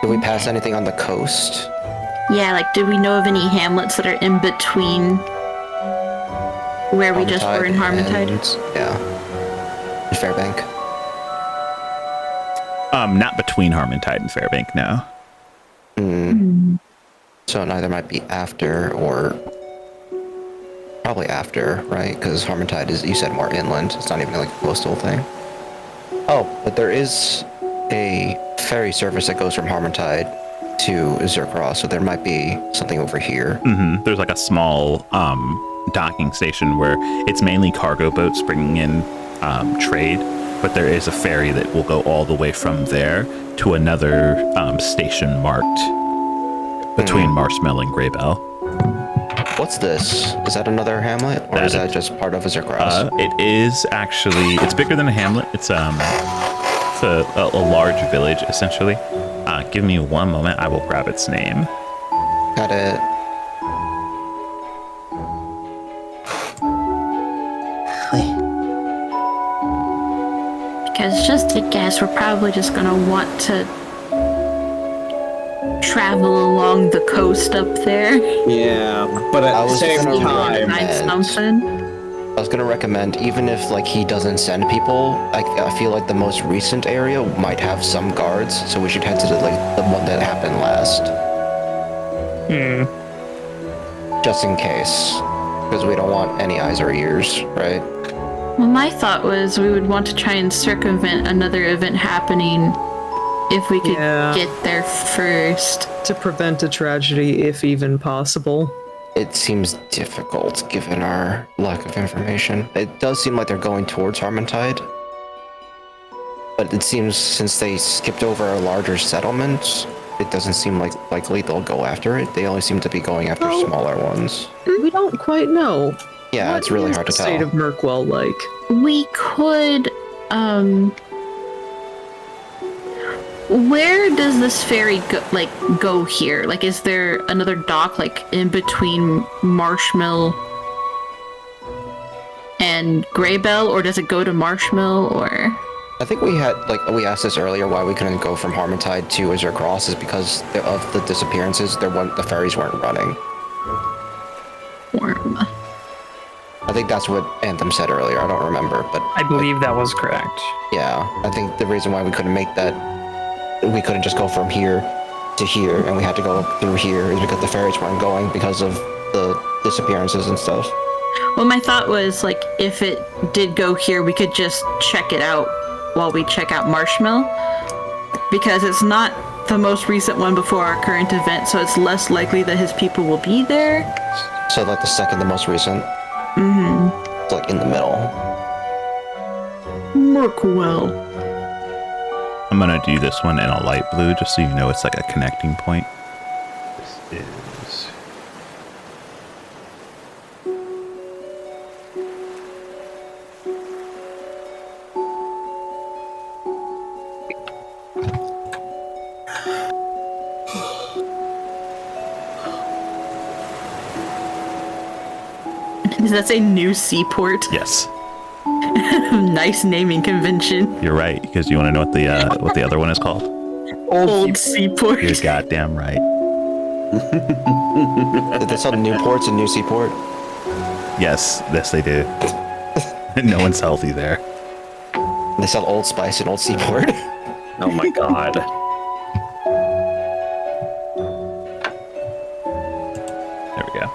did we pass anything on the coast? Yeah, like, do we know of any hamlets that are in between where we just were in Harmontide? Yeah. And Fairbank. Not between Harmontide and Fairbank, no. So it either might be after or probably after, right? Because Harmontide is, you said, more inland. It's not even like a coastal thing. Oh, but there is a ferry service that goes from Harmontide to Zercross, so there might be something over here. There's like a small docking station where it's mainly cargo boats bringing in trade, but there is a ferry that will go all the way from there to another station marked between Marshmallow and Greybell. What's this? Is that another hamlet, or is that just part of Zercross? It is actually, it's bigger than a hamlet. It's a large village, essentially. Give me one moment. I will grab its name. Got it. Because just to guess, we're probably just gonna want to travel along the coast up there. Yeah, but at the same time, Find something. I was gonna recommend, even if like he doesn't send people, I feel like the most recent area might have some guards, so we should head to the one that happened last. Just in case, because we don't want any eyes or ears, right? Well, my thought was we would want to try and circumvent another event happening if we could get there first. To prevent a tragedy, if even possible. It seems difficult given our lack of information. It does seem like they're going towards Harmontide, but it seems since they skipped over a larger settlement, it doesn't seem likely they'll go after it. They only seem to be going after smaller ones. We don't quite know. Yeah, it's really hard to tell. What is the state of Mirkwell like? We could, where does this ferry go here? Like, is there another dock, like, in between Marshmill and Greybell, or does it go to Marshmill, or? I think we asked this earlier why we couldn't go from Harmontide to Azure-Cross is because of the disappearances. The ferries weren't running. I think that's what Anthem said earlier. I don't remember, but I believe that was correct. yeah, I think the reason why we couldn't make that, we couldn't just go from here to here, and we had to go up through here, is because the ferries weren't going because of the disappearances and stuff. Well, my thought was, like, if it did go here, we could just check it out while we check out Marshmill, because it's not the most recent one before our current event, so it's less likely that his people will be there. So like the most recent. It's like in the middle. Mirkwell. I'm gonna do this one in a light blue just so you know it's like a connecting point. This is Does that say new seaport? yes. Nice naming convention. You're right, because you want to know what the other one is called? Old seaport. You're goddamn right. Did they sell Newports and New Seaport? Yes, they do. No one's healthy there. They sell Old Spice in Old Seaport. Oh my god. There we go.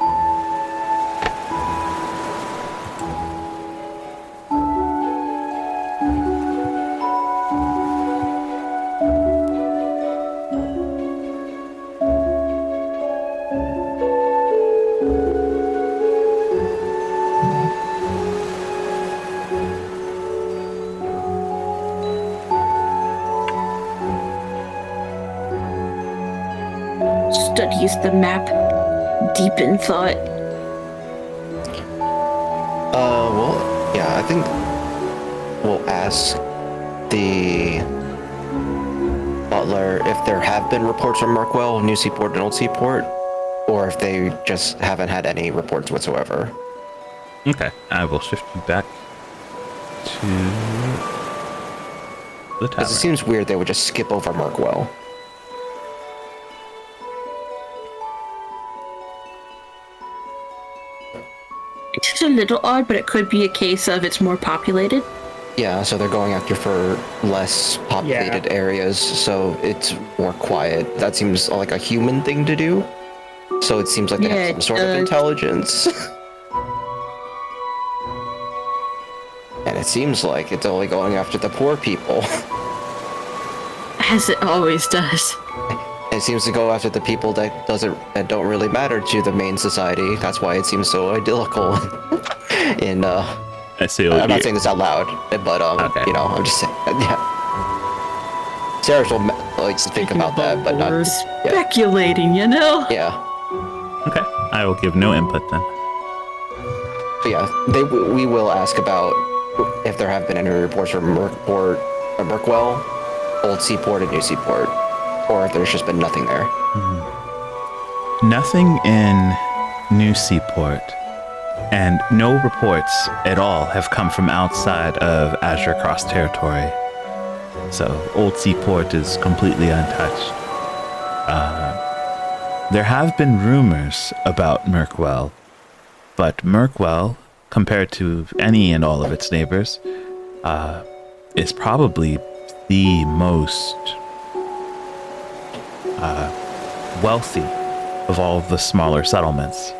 Studies the map deep in thought. Well, yeah, I think we'll ask the butler if there have been reports from Merkwell, New Seaport, and Old Seaport, or if they just haven't had any reports whatsoever. Okay, I will shift you back to the Because tavern. it seems weird they would just skip over Merkwell. It's just a little odd, but it could be a case of it's more populated. Yeah, so they're going after for less populated areas, so it's more quiet. That seems like a human thing to do. So it seems like they Yeah, have some sort of intelligence. And it seems like it's only going after the poor people. As it always does. It seems to go after the people that don't really matter to the main society. That's why it seems so idyllical. In I see. I'm not saying this out loud, but Okay. you know, I'm just saying, yeah. Sarah will like to think about that, but not. We're Yeah, speculating, you know? yeah. Okay, I will give no input then. So yeah, we will ask about if there have been any reports from Merkwell, Old Seaport, and New Seaport, or if there's just been nothing there. Nothing in New Seaport, and no reports at all have come from outside of Azure Cross territory. So Old Seaport is completely untouched. There have been rumors about Merkwell, but Merkwell, compared to any and all of its neighbors, is probably the most wealthy of all of the smaller settlements.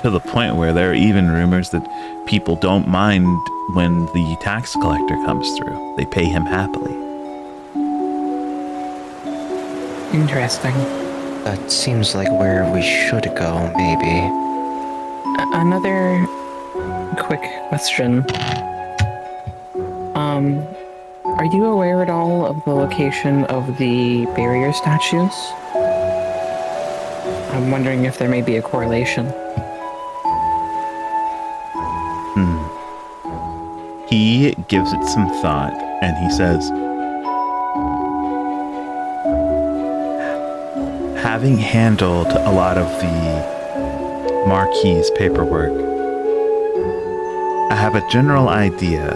To the point where there are even rumors that people don't mind when the tax collector comes through. They pay him happily. Interesting. That seems like where we should go, maybe. Another quick question. Are you aware at all of the location of the barrier statues? I'm wondering if there may be a correlation. He gives it some thought and he says, having handled a lot of the Marquis paperwork, I have a general idea.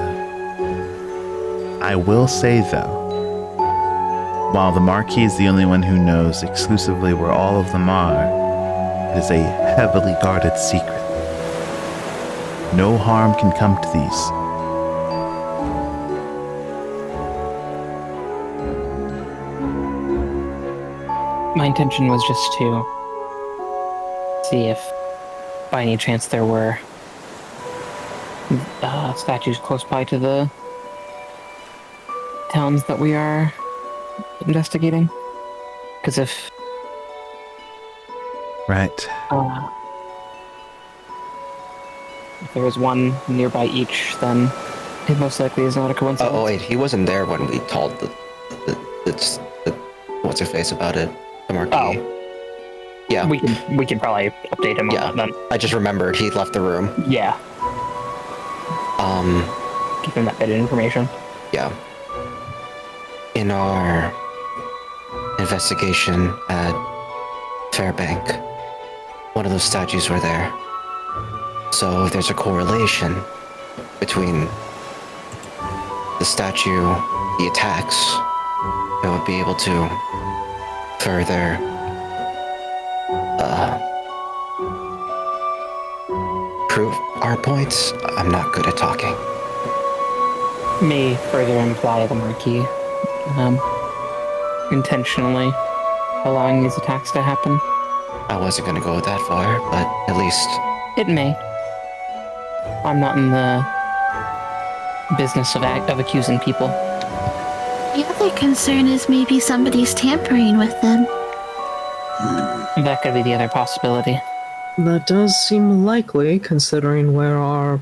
I will say though, while the Marquis is the only one who knows exclusively where all of them are, it is a heavily guarded secret. No harm can come to these. My intention was just to see if, by any chance, there were statues close by to the towns that we are investigating. Because if Right. if there is one nearby each, then it most likely is not a coincidence. Oh wait, he wasn't there when we told the what's her face about it. The Marquis. Oh. Yeah. We can probably update him Yeah. on that then. I just remembered he left the room. Yeah, give him that bit of information. Yeah. In our investigation at Fairbank, one of those statues were there. So if there's a correlation between the statue, the attacks, it would be able to further prove our points. I'm not good at talking. may further imply the Marquis intentionally allowing these attacks to happen. I wasn't gonna go that far, but at least It may. I'm not in the business of accusing people. The other concern is maybe somebody's tampering with them. That could be the other possibility. That does seem likely, considering where our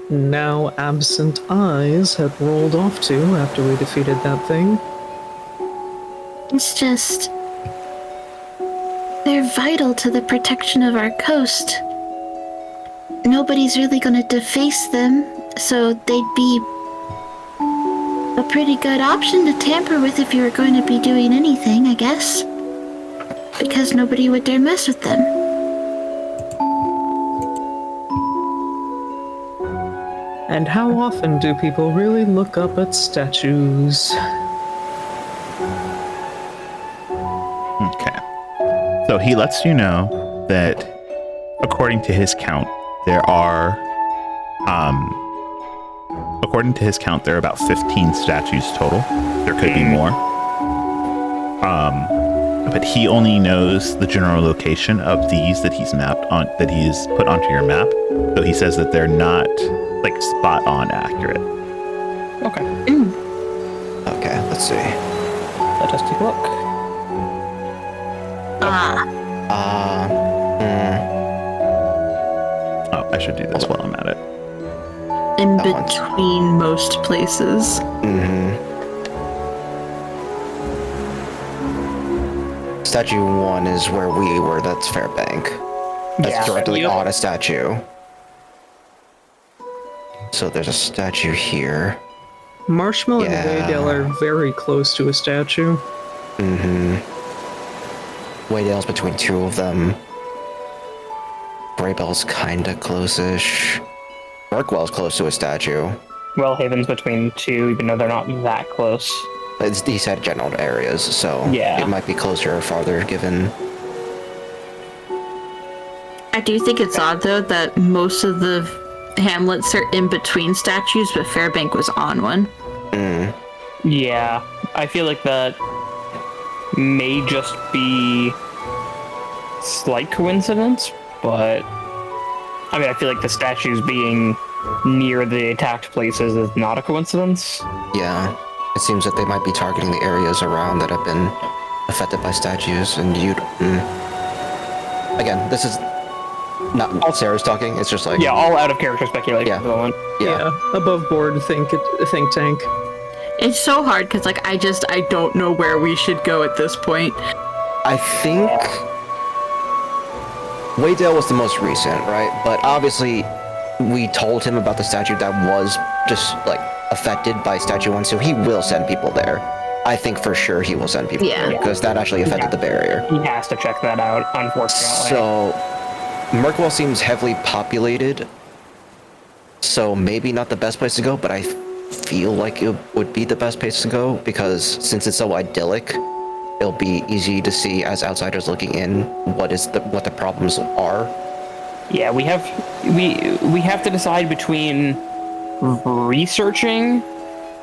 now absent eyes had rolled off to after we defeated that thing. It's just... they're vital to the protection of our coast. Nobody's really gonna deface them, so they'd be a pretty good option to tamper with if you were going to be doing anything, I guess. Because nobody would dare mess with them. And how often do people really look up at statues? Okay. So he lets you know that, according to his count, there are about 15 statues total. There could be more. But he only knows the general location of these that he's put onto your map. So he says that they're not like spot on accurate. Okay. okay. Let's see. Let us take a look. Oh, I should do this while I'm at it. In That one's- between most places. Statue 1 is where we were. That's Fairbank. That's Yeah. directly Yep. on a statue. So there's a statue here. Marshmallow Yeah. and Waydale are very close to a statue. Waydale's between two of them. Greybell's kinda close-ish. Burkwell's close to a statue. Wellhaven's between two, even though they're not that close. He said general areas, so Yeah. it might be closer or farther given. I do think it's odd, though, that most of the hamlets are in between statues, but Fairbank was on one. Yeah, I feel like that may just be slight coincidence, but I mean, I feel like the statues being near the attacked places is not a coincidence. Yeah, it seems that they might be targeting the areas around that have been affected by statues, and Again, this is not Sarah's talking, it's just like... Yeah, all out of character speculation Yeah. at the moment. Yeah. Above board think tank. It's so hard because, like, I don't know where we should go at this point. I think Waydale was the most recent, right? But obviously, we told him about the statue that was just like affected by Statue 1, so he will send people there. I think for sure he will send people Yeah. there because that actually affected the barrier. He has to check that out, unfortunately. So, Merkwell seems heavily populated, so maybe not the best place to go, but I feel like it would be the best place to go because since it's so idyllic, it'll be easy to see as outsiders looking in what the problems are. Yeah, we have to decide between researching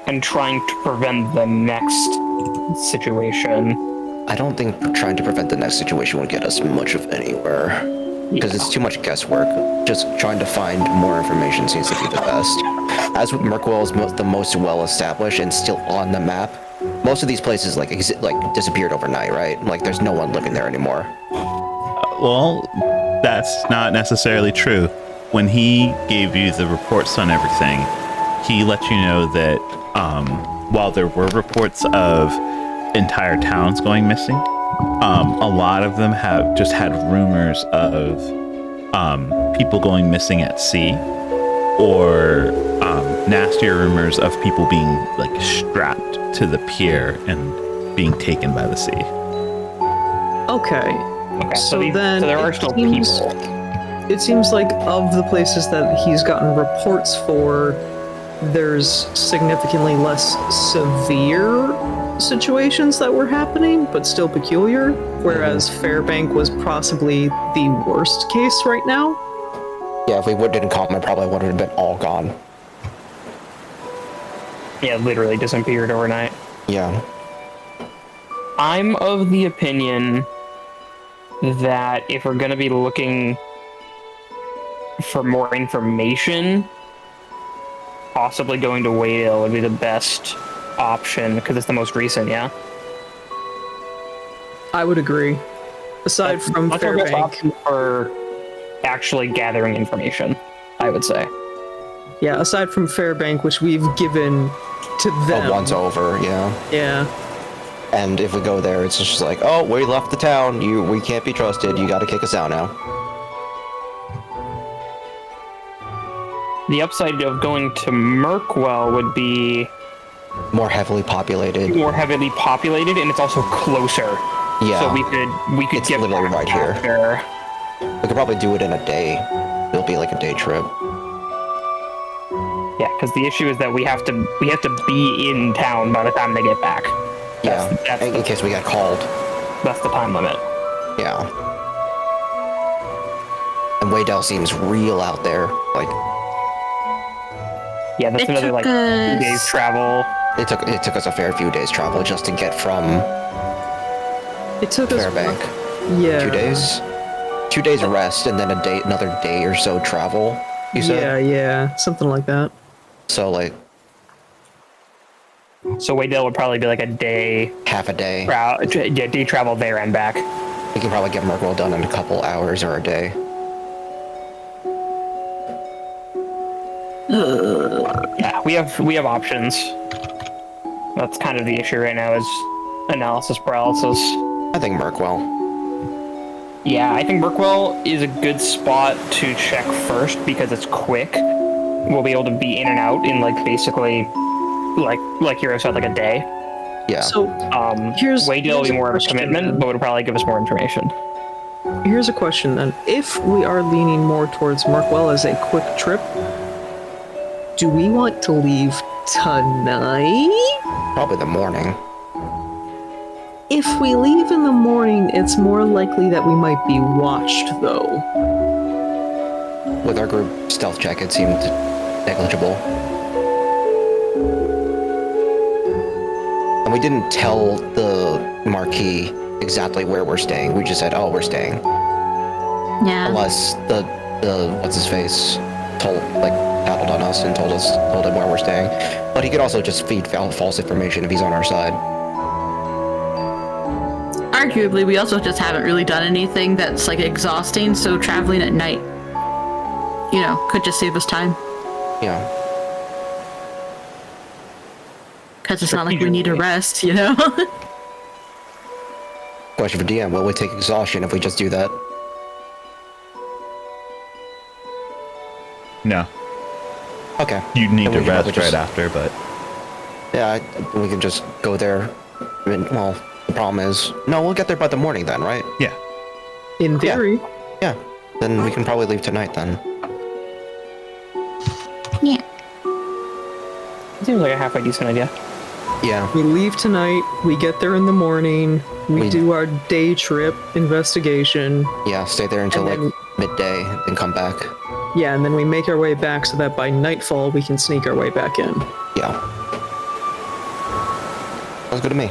and trying to prevent the next situation. I don't think trying to prevent the next situation would get us much of anywhere because it's too much guesswork. Just trying to find more information seems to be the best. As with Merkwell is the most well established and still on the map, most of these places like disappeared overnight, right? Like there's no one living there anymore. Well, that's not necessarily true. When he gave you the reports on everything, he let you know that while there were reports of entire towns going missing, a lot of them have just had rumors of people going missing at sea, or nastier rumors of people being like strapped to the pier and being taken by the sea. Okay. Okay, So so then there are it still seems- people. It seems like of the places that he's gotten reports for, there's significantly less severe situations that were happening, but still peculiar, whereas Fairbank was possibly the worst case right now. Yeah, if we didn't call him, it probably would have been all gone. Yeah, literally disappeared overnight. Yeah. I'm of the opinion that if we're going to be looking for more information, possibly going to Waydale would be the best option because it's the most recent, yeah? I would agree. Aside from That's our best Fairbank. option for actually gathering information, I would say. Yeah, aside from Fairbank, which we've given to them. Once over, yeah. Yeah. And if we go there, it's just like, oh, we left the town. We can't be trusted. You got to kick us out now. The upside of going to Merkwell would be More heavily populated. more heavily populated, and it's also closer. Yeah. So we could It's get literally back right here. after. We could probably do it in a day. It'll be like a day trip. Yeah, because the issue is that we have to be in town by the time they get back. Yeah. That's in case we get called. That's the time limit. Yeah. And Waydale seems real out there. Like, Yeah, that's It another took like 2 us- days travel. it took us a fair few days travel just to get from It took us. Fairbank. Yeah. 2 days. 2 days rest and then another day or so travel. You said. Yeah, something like that. So like So Waydale would probably be like a day half a day. day travel there and back. We can probably get Merkwell done in a couple hours or a day. Yeah, we have options. That's kind of the issue right now is analysis paralysis. I think Merkwell. Yeah, I think Merkwell is a good spot to check first because it's quick. We'll be able to be in and out in like basically like Hero said, like a day. Yeah. So Waydale will here's be a more of a question commitment, then. but would probably give us more information. Here's a question then. If we are leaning more towards Merkwell as a quick trip, do we want to leave tonight? Probably the morning. If we leave in the morning, it's more likely that we might be watched, though. With our group stealth check, it seemed negligible. And we didn't tell the Marquis exactly where we're staying. We just said, oh, we're staying. Yeah. Unless the what's his face tattled on us and told him where we're staying. But he could also just feed false information if he's on our side. Arguably, we also just haven't really done anything that's like exhausting, so traveling at night, could just save us time. Yeah. Because it's not like we need to rest, you know? Question for DM, will we take exhaustion if we just do that? No. Okay. You need Then to we can probably rest right just- after, but Yeah, we can just go there. Well, the problem is... No, we'll get there by the morning then, right? yeah. In theory. Yeah. Then we can probably leave tonight then. Yeah. Seems like a halfway decent idea. Yeah. We leave tonight, we get there in the morning, we We- do our day trip investigation. Yeah, stay there until And like midday, then come back. Yeah, and then we make our way back so that by nightfall we can sneak our way back in. Yeah. Sounds good to me.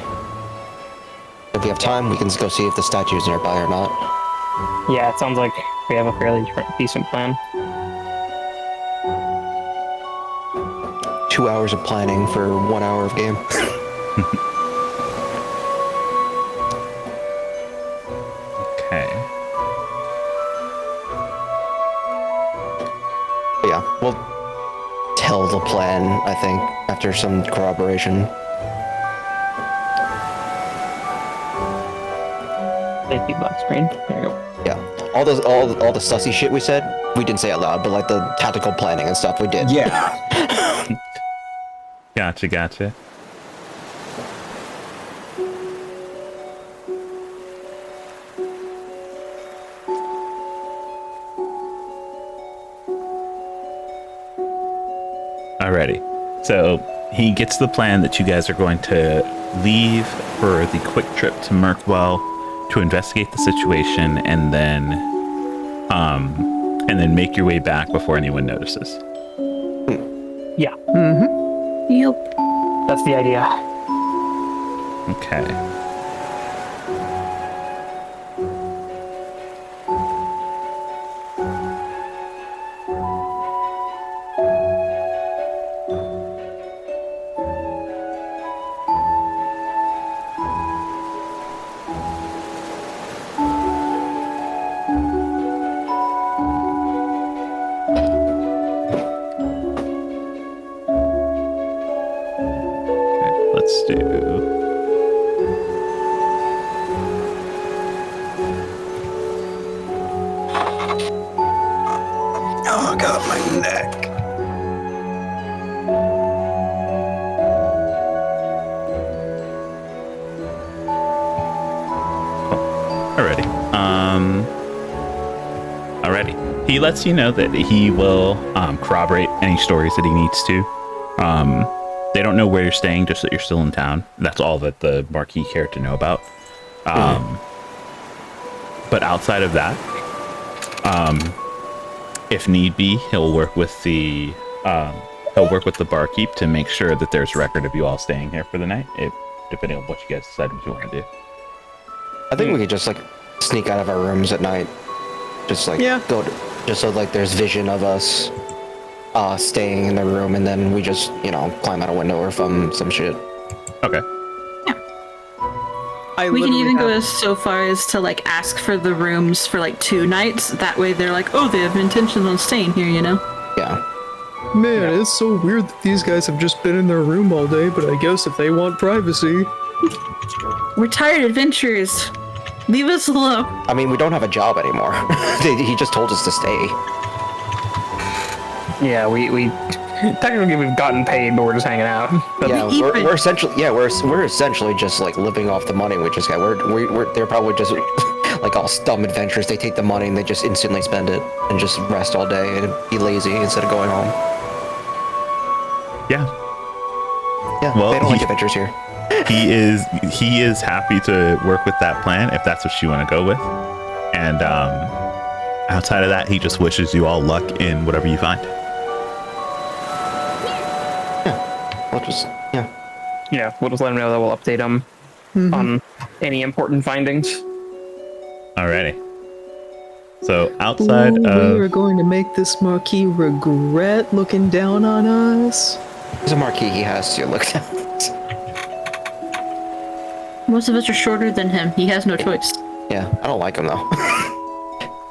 If we have time, we can go see if the statue's nearby or not. Yeah, it sounds like we have a fairly decent plan. 2 hours of planning for 1 hour of game. Okay. But yeah, we'll tell the plan, I think, after some corroboration. Safety black screen. There you go. Yeah. All the sussy shit we said, we didn't say out loud, but like the tactical planning and stuff we did. Yeah. Gotcha. Alrighty. So he gets the plan that you guys are going to leave for the quick trip to Merkwell to investigate the situation and then make your way back before anyone notices. Yeah. Yep. That's the idea. Okay. Okay, let's do. Oh, I got my neck. Alrighty. Alrighty. He lets you know that he will corroborate any stories that he needs to. They don't know where you're staying, just that you're still in town. That's all that the Marquis cared to know about. But outside of that, if need be, he'll work with the barkeep to make sure that there's record of you all staying here for the night, depending on what you guys decide what you want to do. I think we could just like sneak out of our rooms at night. Just like just so like there's vision of us staying in the room, and then we just, you know, climb out a window or from some shit. Okay. We can even go so far as to like ask for the rooms for like 2 nights. That way they're like, oh, they have intentions on staying here, you know? Yeah. Man, it's so weird that these guys have just been in their room all day, but I guess if they want privacy. We're tired adventurers. Leave us alone. I mean, we don't have a job anymore. He just told us to stay. Yeah, we technically we've gotten paid, but we're just hanging out. But Yeah, we're essentially we're essentially just like living off the money we just got. They're probably just like all dumb adventurers. They take the money and they just instantly spend it and just rest all day and be lazy instead of going home. Yeah. Yeah, Well, they don't like adventures here. He is happy to work with that plan if that's what you want to go with. And outside of that, he just wishes you all luck in whatever you find. yeah, we'll just let him know that we'll update him on any important findings. Alrighty. So outside we of are going to make this Marquis regret looking down on us. He's a marquee. He has to look down. Most of us are shorter than him. He has no choice. Yeah, I don't like him though.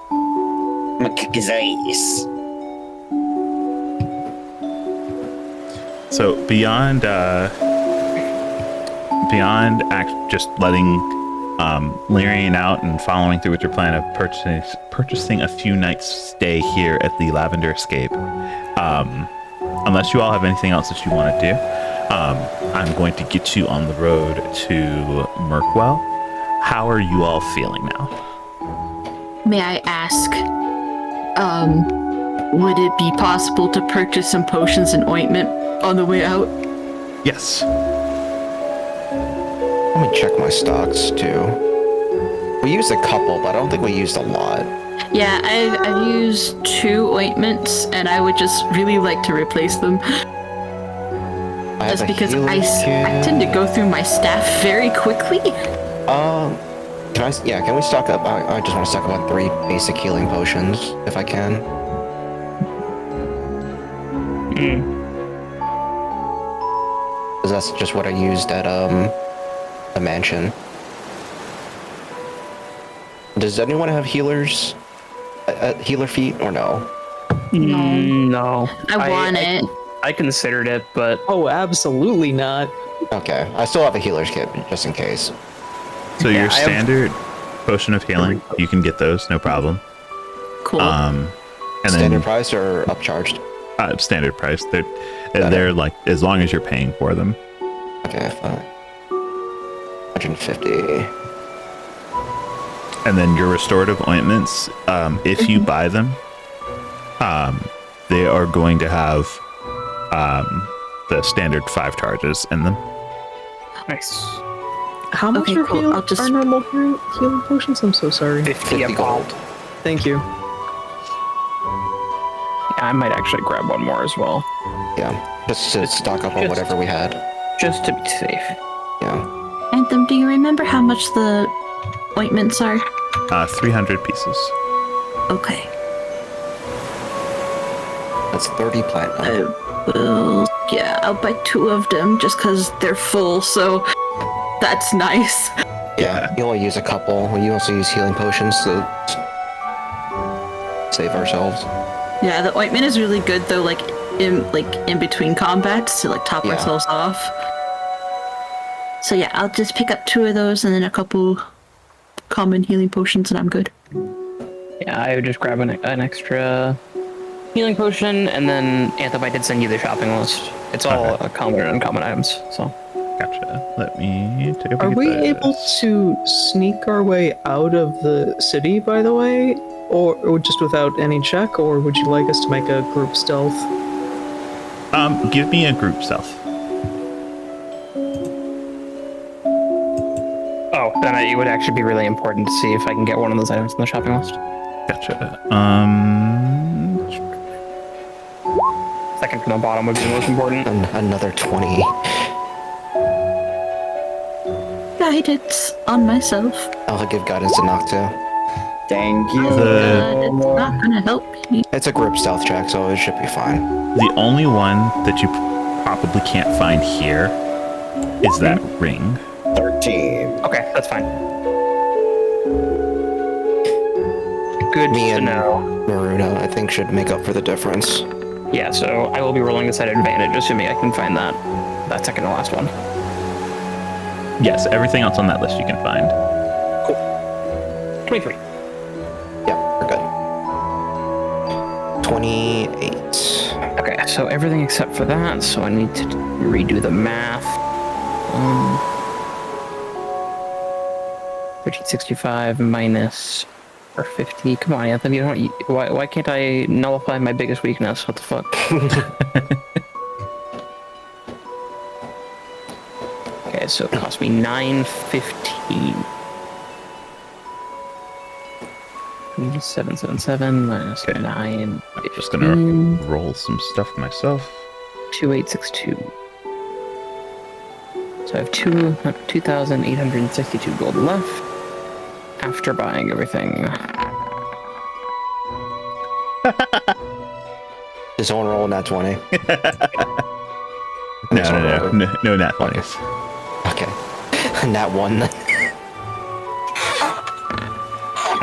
I'm gonna kick his ass. So beyond just letting Lyrian out and following through with your plan of purchasing a few nights stay here at the Lavender Escape, unless you all have anything else that you want to do, I'm going to get you on the road to Mirkwell. How are you all feeling now? May I ask, would it be possible to purchase some potions and ointment on the way out? Yes. Let me check my stocks too. We used a couple, but I don't think we used a lot. Yeah, I've used 2 ointments, and I would just really like to replace them. Just because I tend to go through my staff very quickly. Can we stock up? I just want to stock up on 3 basic healing potions, if I can. Because that's just what I used at, the mansion. Does anyone have healers? Healer feet, or no? No. I want it. I considered it, but Oh, absolutely not. Okay, I still have a healer's kit, just in case. So Yeah, your I have- standard potion of healing, you can get those, no problem. Cool. And Standard price or upcharged? then standard price. They're like, as long as you're paying for them. Okay, fine. 150. And then your restorative ointments, if you buy them, they are going to have the standard 5 charges in them. nice. How much Okay, are, cool. I'll just- are normal healing potions? I'm so sorry. 50 50 gold. Thank you. Yeah, I might actually grab one more as well. Yeah, just to stock up on whatever we had. Just to be safe. Yeah. Anthem, do you remember how much the ointments are? 300 pieces. Okay. That's 30 platinum. I'll buy 2 of them just because they're full, so that's nice. Yeah, you only use a couple. We also use healing potions to save ourselves. Yeah, the ointment is really good though, like in between combats to like top ourselves off. So yeah, I'll just pick up 2 of those and then a couple common healing potions and I'm good. Yeah, I would just grab an extra healing potion, and then Anthem, I did send you the shopping list. It's all common and uncommon items, so. Gotcha. Let me take a peek Are at we this. able to sneak our way out of the city, by the way? Or just without any check? Or would you like us to make a group stealth? Give me a group stealth. Oh, then it would actually be really important to see if I can get one of those items on the shopping list. Gotcha. Second from the bottom would be the most important. And another 20. Guidance on myself. I'll give guidance to Noctu. Thank you. It's not gonna help me. It's a group stealth check, so it should be fine. The only one that you probably can't find here is that ring. 13. Okay, that's fine. Good Me to and know. Maruna, I think, should make up for the difference. Yeah, so I will be rolling this at advantage, assuming I can find that second to last one. Yes, everything else on that list you can find. 23. Yeah, we're good. 28. Okay, so everything except for that, so I need to redo the math. 1365 minus 450. Come on, Anthony, why can't I nullify my biggest weakness? What the fuck? Okay, so it cost me 915. 777 minus Okay. 9. I'm just gonna roll some stuff myself. 2862. So I have 2,862 gold left after buying everything. Did someone roll in that 20? No, nat 20s. Okay. Nat 1.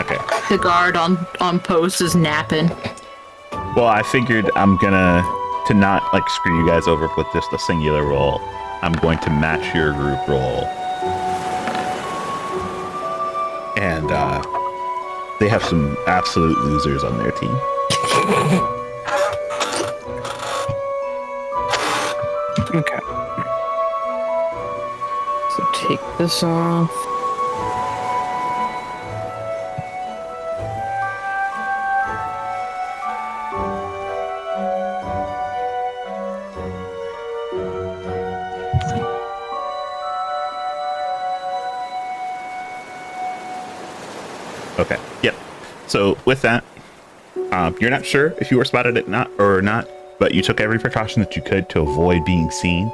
Okay. The guard on post is napping. Well, I figured to not like screw you guys over with just a singular roll, I'm going to match your group roll. And they have some absolute losers on their team. Okay. So take this off. Okay. Yep. So with that, you're not sure if you were spotted or not, but you took every precaution that you could to avoid being seen.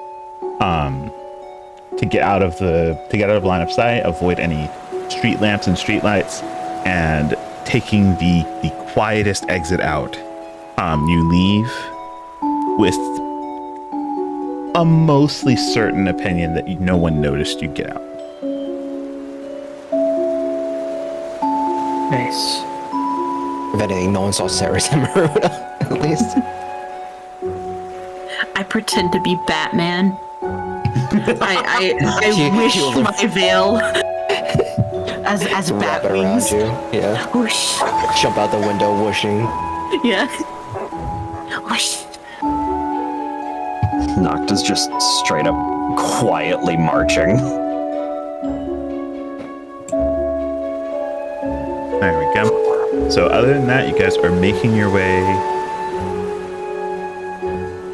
To get out of line of sight, avoid any street lamps and street lights, and taking the quietest exit out. You leave with a mostly certain opinion that no one noticed you get out. Nice. If anything, no one saw Sarah's and Maruna, at least. I pretend to be Batman. I wish you- my veil as Wrap bat it around wings. you. Yeah. Whoosh. Jump out the window whooshing. Yeah. Whoosh. Nocta's just straight up quietly marching. There we go. So other than that, you guys are making your way.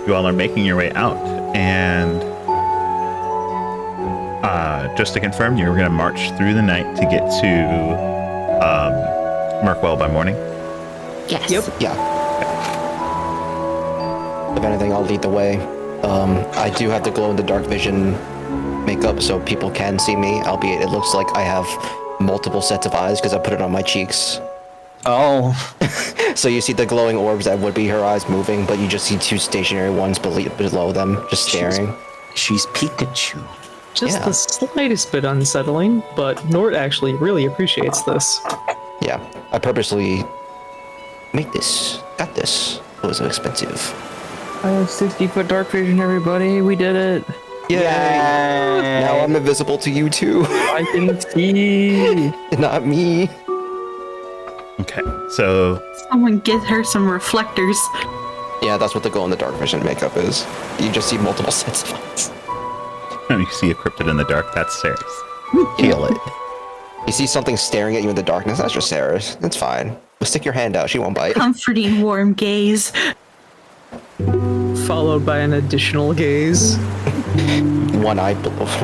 You all are making your way out, and just to confirm, you were going to march through the night to get to Mirkwell by morning. Yes. Yep. Yeah. If anything, I'll lead the way. I do have the glow-in-the-dark vision makeup, so people can see me, albeit it looks like I have multiple sets of eyes because I put it on my cheeks. Oh. So you see the glowing orbs that would be her eyes moving, but you just see two stationary ones below them, just staring. She's Pikachu. Just Yeah. the slightest bit unsettling, but Nort actually really appreciates this. Yeah, I purposely got this. It was expensive. I have 60-foot dark vision, everybody. We did it. Yay! Now I'm invisible to you too. I can see. Not me. Okay, so Someone get her some reflectors. Yeah, that's what the glow-in-the-dark vision makeup is. You just see multiple sets of eyes. you see a cryptid in the dark. That's Sarah's. Heal it. You see something staring at you in the darkness. That's just Sarah's. It's fine. But stick your hand out. She won't bite. Comforting, warm gaze. Followed by an additional gaze. One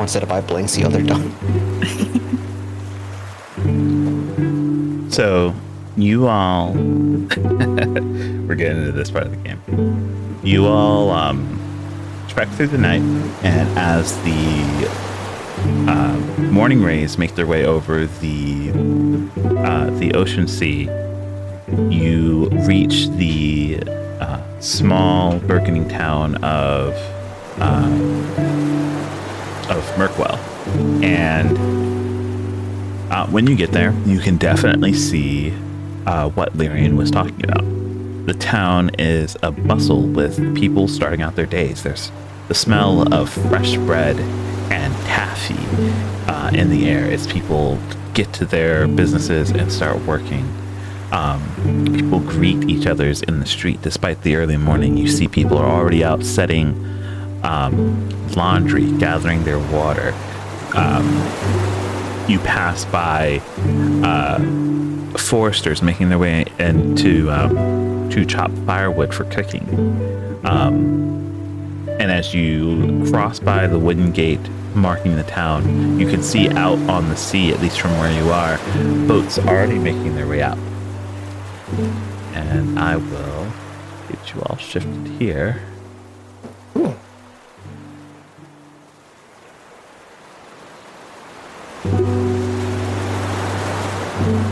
set of eye blinks, the other don't. So, you all, we're getting into this part of the game. You all trek through the night, and as the morning rays make their way over the ocean sea, you reach the small burgeoning town of Mirkwell, and when you get there, you can definitely see what Lyrian was talking about. The town is a bustle with people starting out their days. There's the smell of fresh bread and taffy in the air as people get to their businesses and start working. People greet each other's in the street. Despite the early morning, you see people are already out setting laundry, gathering their water. You pass by foresters making their way into to chop firewood for cooking. And as you cross by the wooden gate marking the town, you can see out on the sea, at least from where you are, boats already making their way out. And I will get you all shifted here.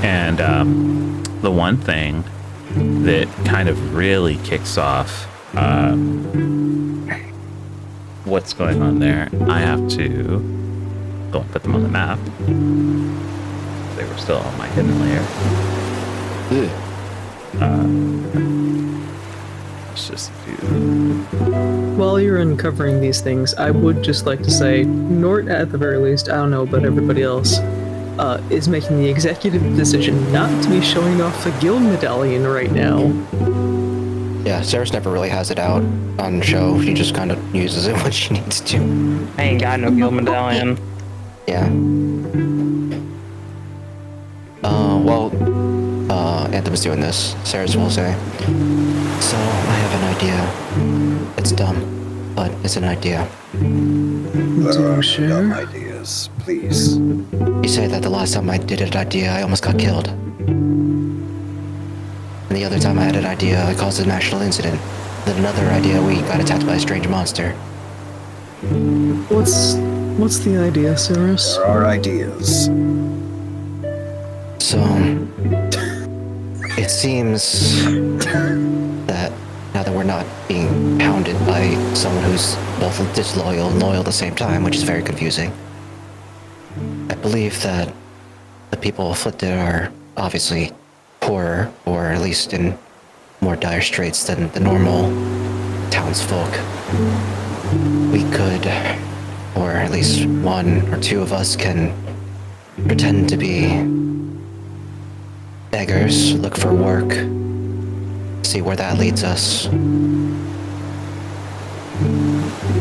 And the one thing that kind of really kicks off what's going on there, I have to go and put them on the map. They were still on my hidden layer. It's just a few. While you're uncovering these things, I would just like to say, Nort, at the very least, I don't know about everybody else, is making the executive decision not to be showing off the guild medallion right now. Yeah, Sarah's never really has it out on show. She just kind of uses it when she needs to. I ain't got no guild medallion. Yeah. Anthem's doing this. Sarah's will say. So, I have an idea. It's dumb, but it's an idea. Do share. Ideas, please. You say that the last time I did an idea, I almost got killed. And the other time I had an idea, I caused a national incident. Then another idea, we got attacked by a strange monster. What's the idea, Cyrus? There are ideas. So, it seems that now that we're not being pounded by someone who's both disloyal and loyal at the same time, which is very confusing, I believe that the people afflicted are obviously poorer, or at least in more dire straits than the normal townsfolk. We could, or at least one or two of us can pretend to be beggars, look for work, see where that leads us.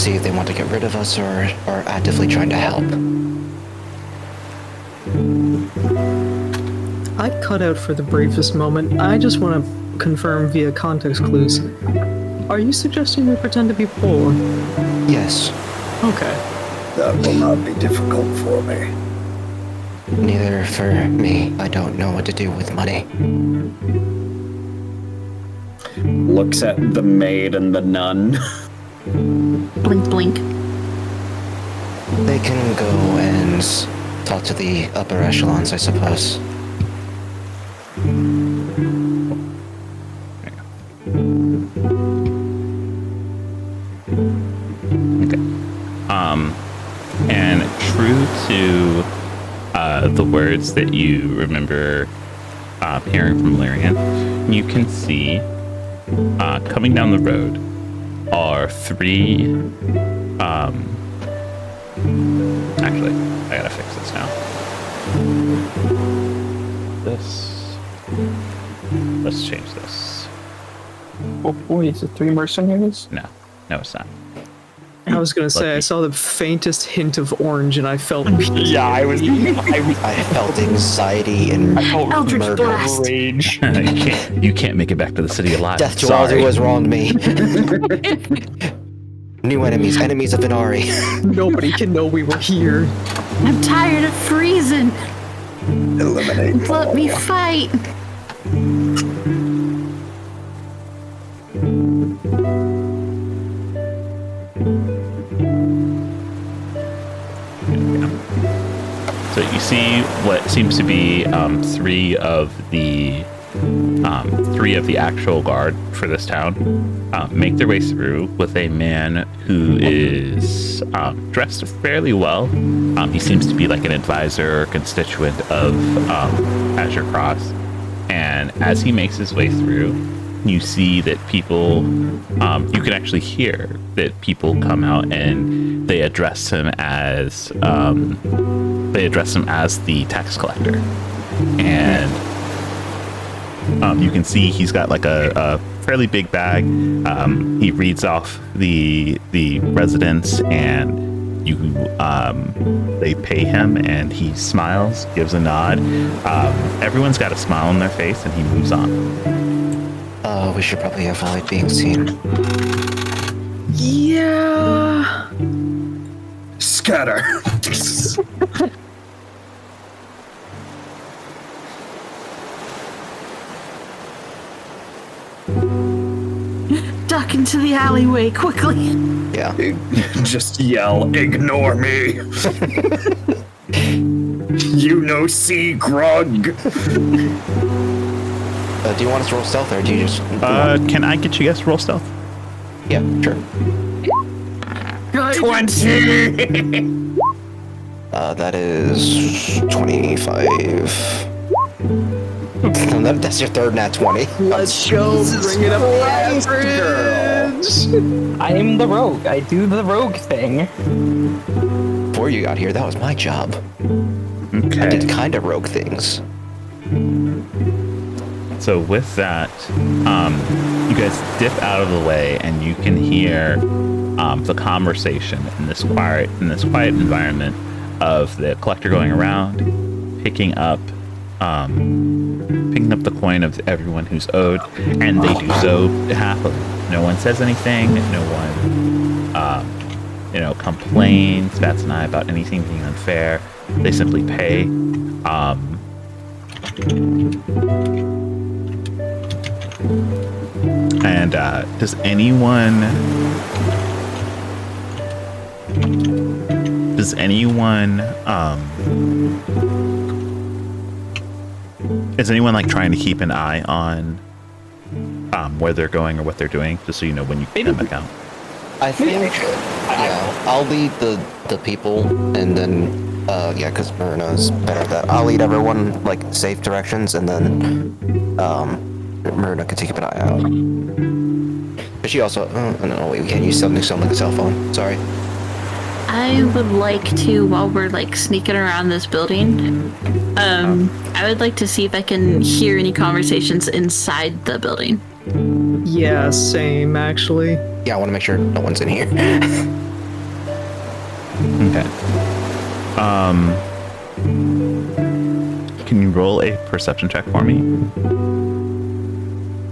See if they want to get rid of us or are actively trying to help. I cut out for the briefest moment. I just want to confirm via context clues. Are you suggesting we pretend to be poor? Yes, Okay. That will not be difficult for me. neither for me. I don't know what to do with money. Looks at the maid and the nun. Blink, blink. They can go and talk to the upper echelons, I suppose. Okay. And true to the words that you remember hearing from Lyrian, you can see coming down the road are three. Actually, I gotta fix this now. Let's change this. Oh boy, is it 3 mercenaries? No, it's not. I was gonna say I Lucky. saw the faintest hint of orange, and I felt Yeah, I I felt anxiety and Eldritch murder. Blast. rage. you can't make it back to the city alive. Death to all Sorry. who has wronged me. New enemies of Inari. nobody can know we were here. I'm tired of freezing. Eliminate. Let me fight. So you see what seems to be three of the actual guard for this town make their way through with a man who is dressed fairly well. He seems to be like an advisor or constituent of Azure Cross. And as he makes his way through, you see that people, you can actually hear that people come out and they address him as the tax collector. And you can see he's got like a fairly big bag. He reads off the residents, and they pay him, and he smiles, gives a nod. Everyone's got a smile on their face, and he moves on. We should probably avoid being seen. Yeah. Scatter. Duck into the alleyway quickly. Yeah. Just yell, ignore me. You know, see, Grug. Do you want us to roll stealth, or do you just... Can I get you guys to roll stealth? Yeah, sure. 20. That is 25. That's your third nat 20. Let's go. Bring it up the average. I am the rogue. I do the rogue thing. Before you got here, that was my job. I Okay. did kind of rogue things. So with that, you guys dip out of the way, and you can hear the conversation in this quiet environment of the collector going around, picking up the coin of everyone who's owed, and they do so happily. No one says anything. No one, complains, bats an eye about anything being unfair. They simply pay. And does anyone is anyone like trying to keep an eye on where they're going or what they're doing, just so you know when you can come back out? I think, yeah, I'll lead the people, and then, because Myrna's better at that. I'll lead everyone, like, safe directions, and then, Myrna can take an eye out. But she also, no, wait, we can't use something like a cell phone, sorry. I would like to, while we're like sneaking around this building, I would like to see if I can hear any conversations inside the building. Yeah, same actually. Yeah, I want to make sure no one's in here. Okay. Can you roll a perception check for me?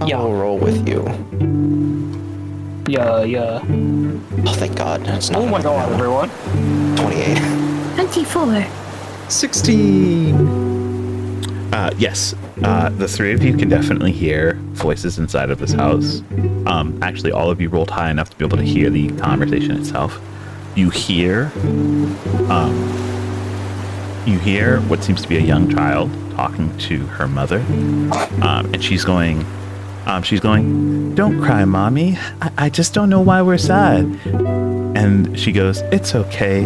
I'll roll with you. Yeah. Oh, thank God. It's not. Oh my god, everyone. 28. 24. 16. Yes. The three of you can definitely hear voices inside of this house. Actually, all of you rolled high enough to be able to hear the conversation itself. You hear what seems to be a young child talking to her mother, and she's going, "Don't cry, Mommy. I just don't know why we're sad." And she goes, "It's okay.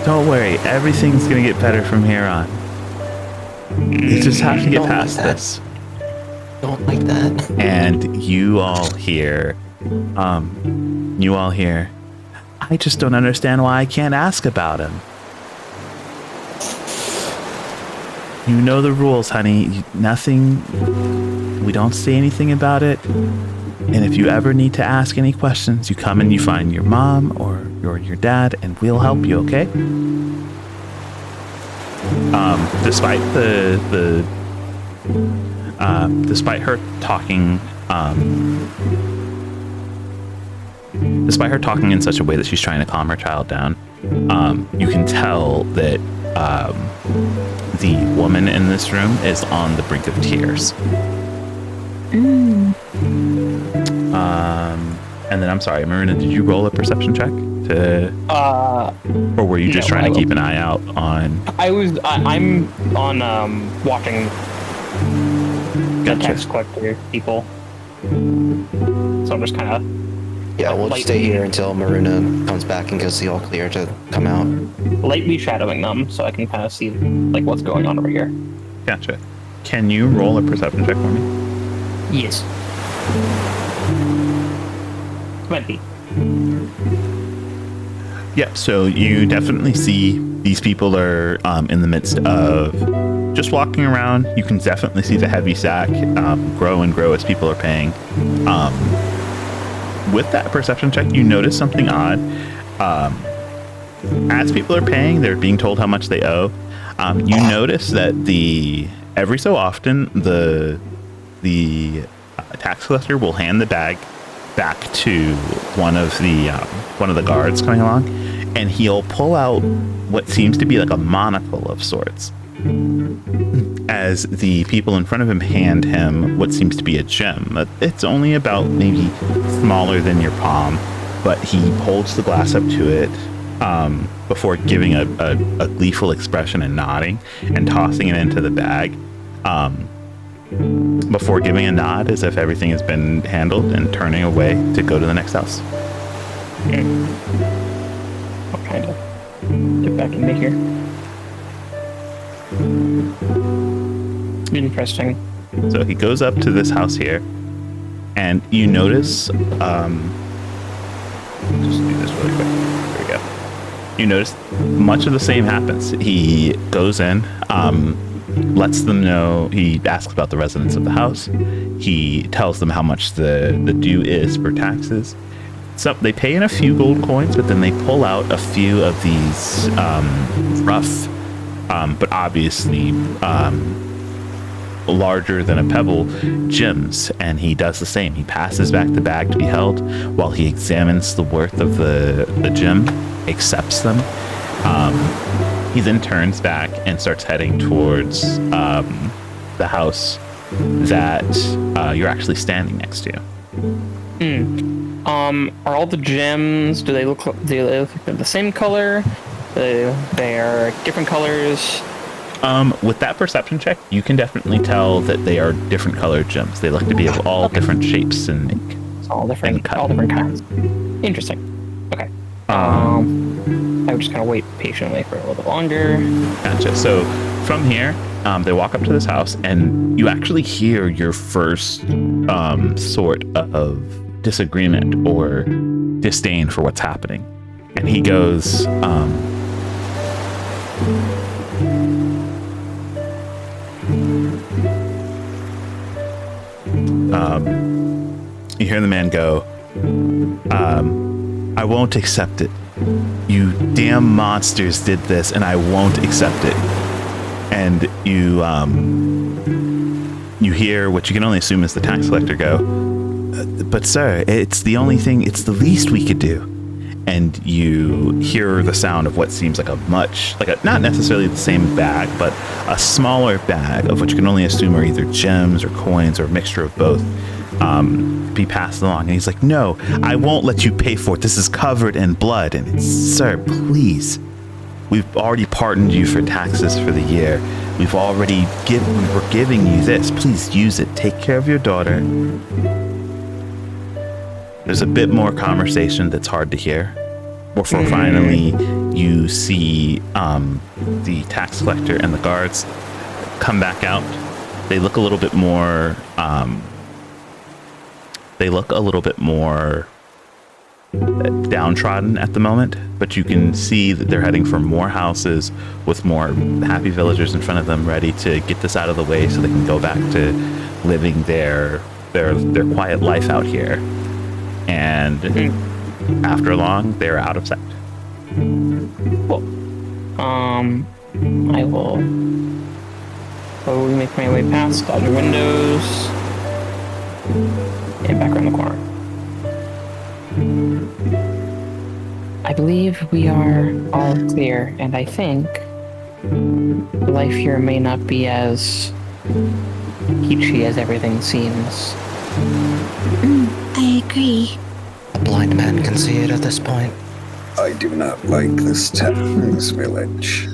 Don't worry. Everything's gonna get better from here on. You just have to get past this." Don't like that. And you all hear, "I just don't understand why I can't ask about him. You know the rules, honey. We don't say anything about it. And if you ever need to ask any questions, you come and you find your mom or your dad, and we'll help you, okay?" Despite her talking, in such a way that she's trying to calm her child down, you can tell that the woman in this room is on the brink of tears. And then I'm sorry, Marina, did you roll a perception check or were you just trying to keep an eye out on? I'm on watching the tax collector people, so I'm just kind of We'll just stay here until Marina comes back and gives the all clear to come out. Lightly shadowing them, so I can kind of see like what's going on over here. Gotcha. Can you roll a perception check for me? Yes. 20. Yeah, so you definitely see these people are in the midst of just walking around. You can definitely see the heavy sack grow and grow as people are paying. With that perception check, you notice something odd. As people are paying, they're being told how much they owe. You notice that every so often the tax collector will hand the bag back to one of the guards coming along, and he'll pull out what seems to be like a monocle of sorts. As the people in front of him hand him what seems to be a gem. It's only about maybe smaller than your palm, but he holds the glass up to it before giving a gleeful expression and nodding and tossing it into the bag. Before giving a nod as if everything has been handled and turning away to go to the next house. I'll kind of get back into here. Interesting. So he goes up to this house here, and you notice, just do this really quick. There we go. You notice much of the same happens. He goes in, lets them know, he asks about the residents of the house. He tells them how much the due is for taxes. So they pay in a few gold coins, but then they pull out a few of these rough, but obviously larger than a pebble gems, and he does the same. He passes back the bag to be held while he examines the worth of the gem, accepts them. He then turns back and starts heading towards the house that you're actually standing next to. Are all the gems, do they look like they're the same color? They are different colors? With that perception check, you can definitely tell that they are different colored gems. They look to be of all different shapes and make. All different kinds. Interesting. Okay. I would just kind of wait patiently for a little bit longer. Gotcha. So from here, they walk up to this house, and you actually hear your first sort of disagreement or disdain for what's happening. And he goes, you hear the man go, I won't accept it. You damn monsters did this, and I won't accept it. And you hear what you can only assume is the tax collector go, but sir, it's the only thing, it's the least we could do. and you hear the sound of what seems like not necessarily the same bag, but a smaller bag of what you can only assume are either gems or coins or a mixture of both, be passed along. And he's like, no, I won't let you pay for it. This is covered in blood. And it's, sir, please. We've already pardoned you for taxes for the year. We're giving you this. Please use it. Take care of your daughter. There's a bit more conversation that's hard to hear before finally you see the tax collector and the guards come back out. They look a little bit more downtrodden at the moment, but you can see that they're heading for more houses with more happy villagers in front of them, ready to get this out of the way so they can go back to living their quiet life out here. And after long, they're out of sight. Cool. I will slowly make my way past all the windows and back around the corner. I believe we are all clear, and I think life here may not be as peachy as everything seems. I agree. A blind man can see it at this point. I do not like this village.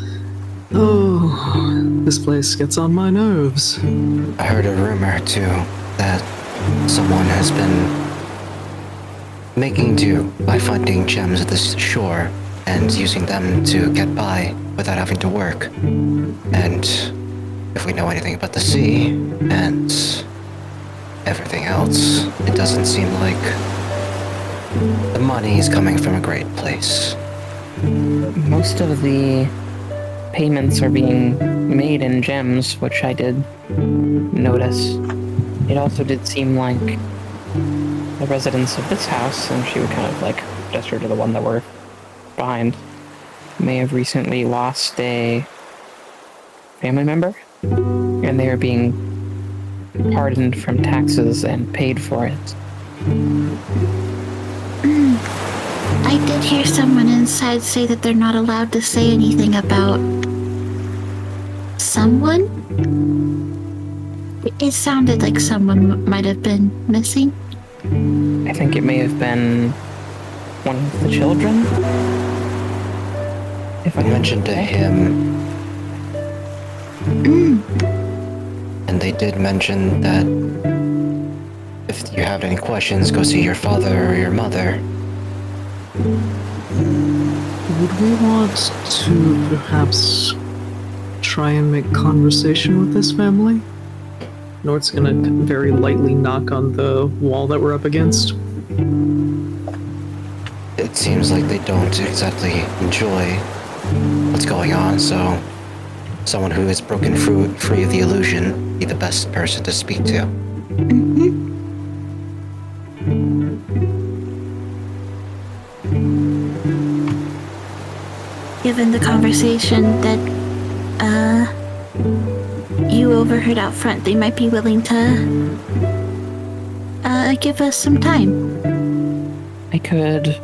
Oh, this place gets on my nerves. I heard a rumor, too, that someone has been making do by finding gems at this shore and using them to get by without having to work. And if we know anything about the sea and everything else, it doesn't seem like the money is coming from a great place. Most of the payments are being made in gems, which I did notice. It also did seem like the residents of this house, and she would kind of like gesture to the one that we're behind, may have recently lost a family member, and they are being pardoned from taxes and paid for it. I did hear someone inside say that they're not allowed to say anything about someone. It sounded like someone might have been missing. I think it may have been one of the children. If I mentioned to him, and they did mention that if you have any questions, go see your father or your mother. Would we want to perhaps try and make conversation with this family? Nort's gonna very lightly knock on the wall that we're up against. It seems like they don't exactly enjoy what's going on, so someone who is broken free of the illusion would be the best person to speak to. Given the conversation that you overheard out front, they might be willing to give us some time. I could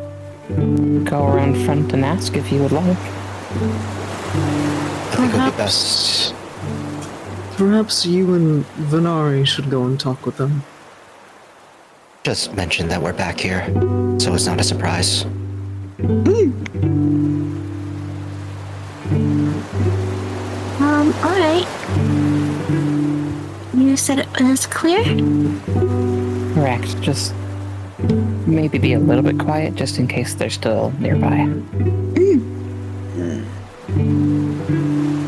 go around front and ask if you would like. I think it would be best. Perhaps you and Venari should go and talk with them. Just mention that we're back here, so it's not a surprise. Alright. You said it was clear? Correct. Just maybe be a little bit quiet just in case they're still nearby.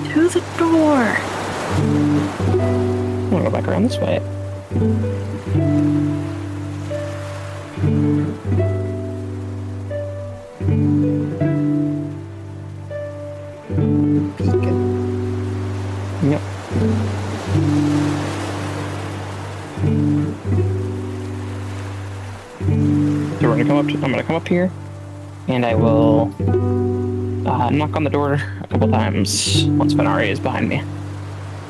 Through the door. I'm gonna go back around this way. Yep. So we're gonna I'm gonna come up here, and I will knock on the door a couple times once Venari is behind me.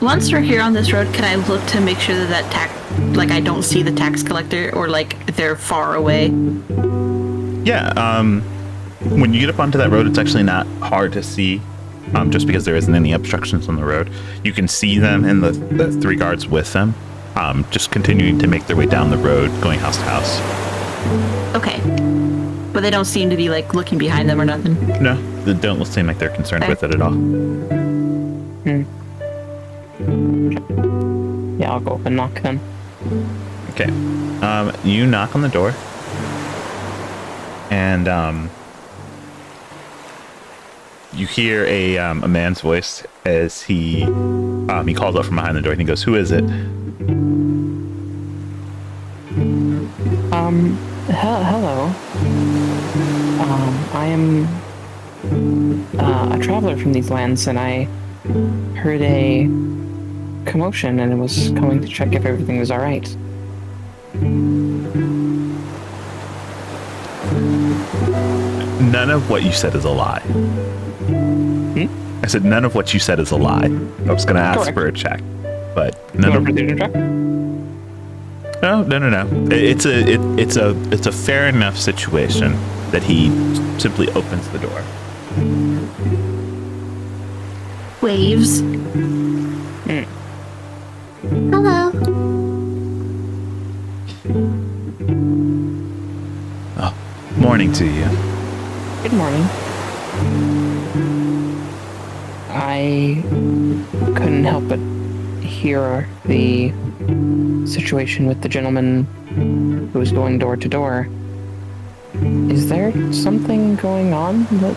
Once we're here on this road, can I look to make sure that I don't see the tax collector, or like they're far away? Yeah, when you get up onto that road, it's actually not hard to see, just because there isn't any obstructions on the road. You can see them and the 3 guards with them, just continuing to make their way down the road, going house to house. Okay. But they don't seem to be like looking behind them or nothing. No, they don't seem like they're concerned with it at all. Yeah, I'll go up and knock then. Okay. You knock on the door, and you hear a man's voice as he calls out from behind the door, and he goes, "Who is it?" Hello. I am a traveler from these lands, and I heard a commotion and was coming to check if everything was all right. None of what you said is a lie. I said none of what you said is a lie. I was going to ask for a check, but none of it. Check? No. It's a fair enough situation that he simply opens the door. Waves. Hello. Oh, morning to you. Good morning. I couldn't help but hear the situation with the gentleman who was going door to door. Is there something going on that...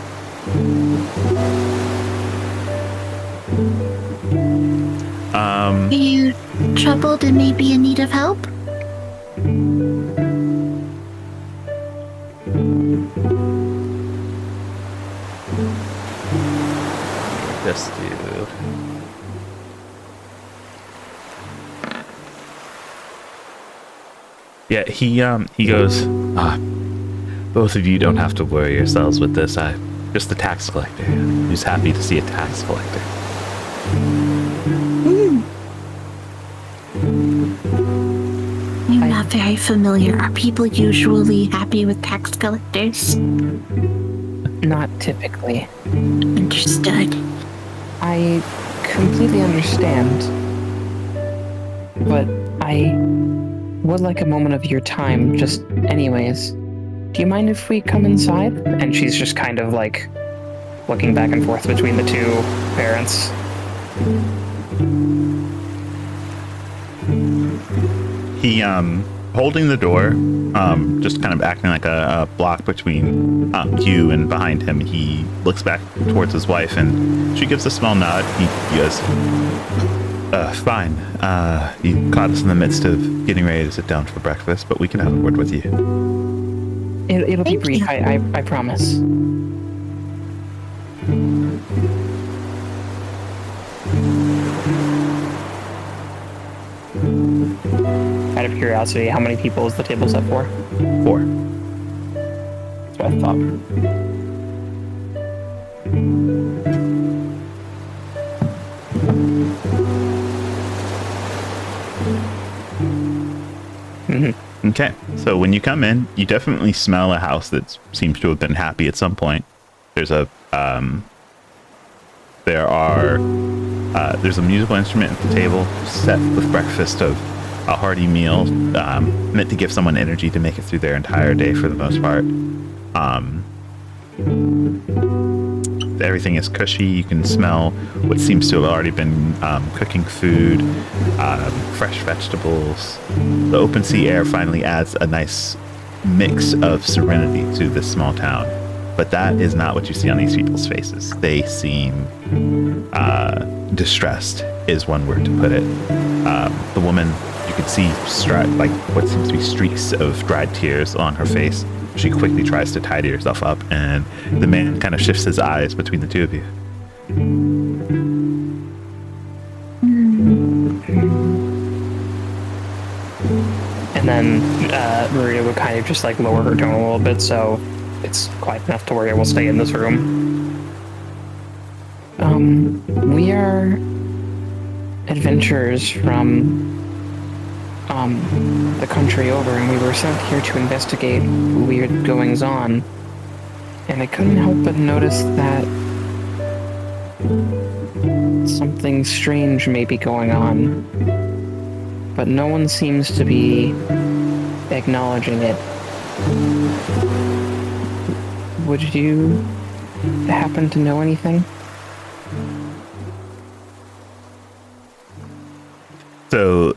Are you troubled and maybe in need of help? This dude. Yeah, he goes, both of you don't have to worry yourselves with this. I'm just a tax collector who's happy to see a tax collector. I'm not very familiar. Are people usually happy with tax collectors? Not typically. Understood. I completely understand. But I would like a moment of your time, just anyways. Do you mind if we come inside? And she's just kind of like looking back and forth between the two parents. He, holding the door, just kind of acting like a block between you and behind him, he looks back towards his wife and she gives a small nod. He goes, fine. You caught us in the midst of getting ready to sit down for breakfast, but we can have a word with you. It'll be brief, I promise. Out of curiosity, how many people is the table set for? 4. That's what I thought. Mm-hmm. Okay, so when you come in, you definitely smell a house that seems to have been happy at some point. There's a there's a musical instrument at the table set with breakfast of a hearty meal meant to give someone energy to make it through their entire day for the most part. Everything is cushy. You can smell what seems to have already been cooking food, fresh vegetables. The open sea air finally adds a nice mix of serenity to this small town. But that is not what you see on these people's faces. They seem distressed, is one word to put it. The woman, you can see like what seems to be streaks of dried tears on her face. She quickly tries to tidy herself up, and the man kind of shifts his eyes between the two of you. And then Maria would kind of just like lower her tone a little bit, so it's quiet enough to where we'll stay in this room. We are adventurers from the country over, and we were sent here to investigate weird goings-on. And I couldn't help but notice that something strange may be going on, but no one seems to be acknowledging it. Would you happen to know anything? So,